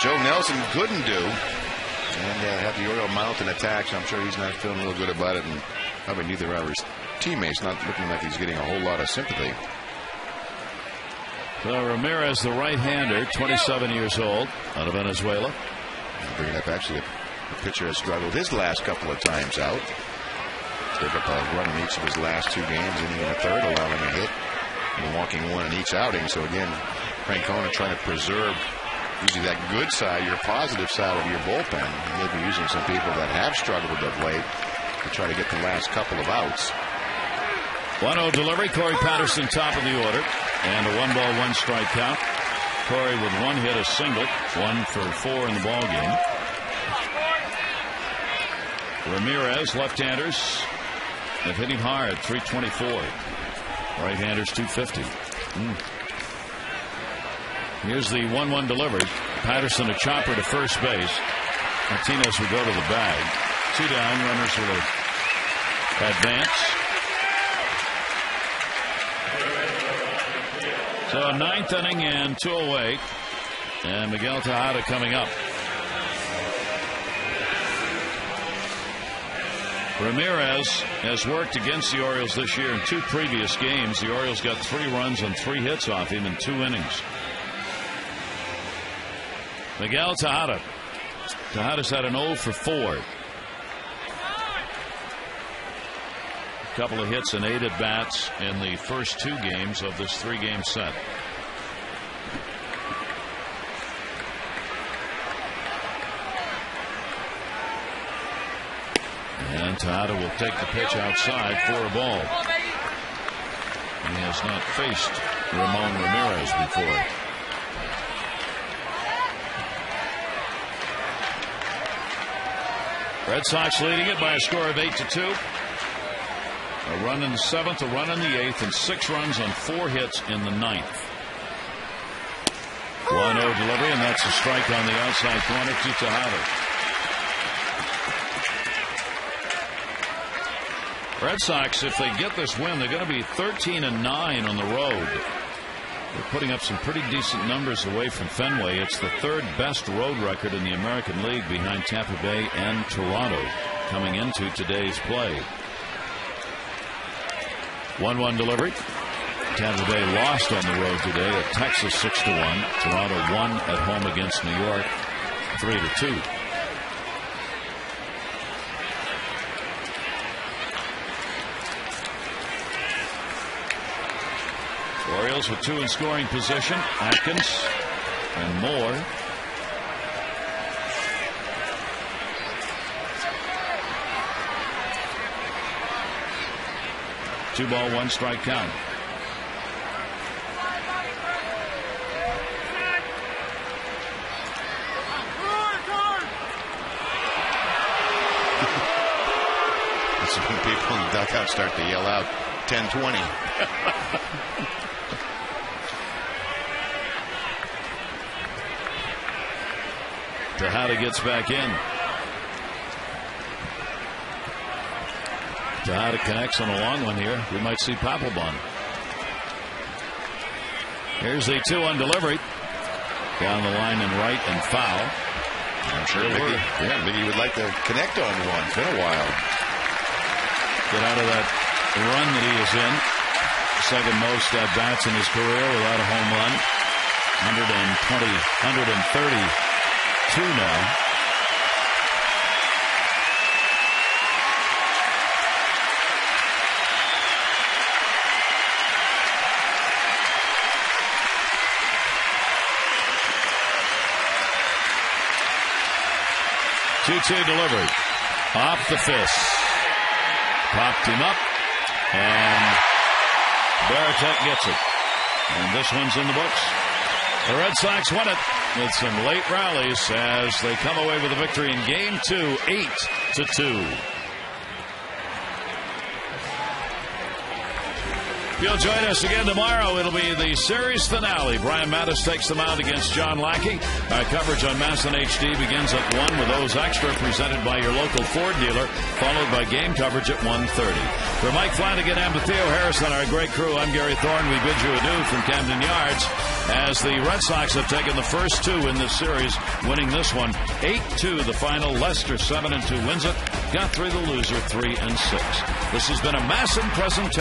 Joe Nelson couldn't do and have the Oriole mount an attack. So I'm sure he's not feeling real good about it, and probably neither are his teammates. Not looking like he's getting a whole lot of sympathy. So Ramirez, the right-hander, 27 years old, out of Venezuela. Bringing up actually the pitcher has struggled his last couple of times out. Gave up a run in each of his last 2 games, inning in the third, allowing a hit, and walking 1 in each outing. So again, Francona trying to preserve usually that good side, your positive side of your bullpen. Maybe using some people that have struggled of late to try to get the last couple of outs. 1-0 delivery. Corey Patterson, top of the order, and a 1-ball, 1-strike count. Corey with 1 hit, a single, 1 for 4 in the ball game. Ramirez, left-handers have hit him hard, 324. Right-handers, 250. Here's the 1-1 delivery. Patterson, a chopper to first base. Martinez will go to the bag. 2 down, runners will advance. So 9th inning and 2 away. And Miguel Tejada coming up. Ramirez has worked against the Orioles this year in 2 previous games. The Orioles got 3 runs and 3 hits off him in 2 innings. Miguel Tejada. Tejada's had an 0 for 4. A couple of hits and 8 at-bats in the first 2 games of this 3-game set. And Tejada will take the pitch outside for a ball. He has not faced Ramon Ramirez before. Red Sox leading it by a score of 8-2. A run in the 7th, a run in the 8th, and 6 runs on 4 hits in the 9th. 1-0 delivery, and that's a strike on the outside corner to Tejada. Red Sox, if they get this win, they're going to be 13-9 on the road. They're putting up some pretty decent numbers away from Fenway. It's the 3rd best road record in the American League behind Tampa Bay and Toronto coming into today's play. 1-1 delivery. Tampa Bay lost on the road today at Texas 6-1. Toronto won at home against New York 3-2. Orioles with 2 in scoring position. Atkins and Moore. Two ball, 1-strike count. That's when people in the dugout start to yell out 10-20. Tejada gets back in. Tejada connects on a long one here. We might see Papelbon. Here's the 2-1 delivery. Down the line and right and foul. I'm sure Mickey would like to connect on one. It's been a while. Get out of that run that he is in. Second most at-bats in his career without a home run. 132 now. Two delivery. Off the fist. Popped him up. And Baratek gets it. And this one's in the books. The Red Sox win it with some late rallies as they come away with a victory in Game 2, 8-2. If you'll join us again tomorrow, it'll be the series finale. Brian Mattis takes them out against John Lackey. Our coverage on Masson HD begins at 1 with those extra presented by your local Ford dealer, followed by game coverage at 1:30. For Mike Flanagan and Theo Harrison, our great crew, I'm Gary Thorne. We bid you adieu from Camden Yards as the Red Sox have taken the first two in this series, winning this one 8-2 the final. Leicester 7-2 wins it. Guthrie the loser 3-6. This has been a Masson presentation.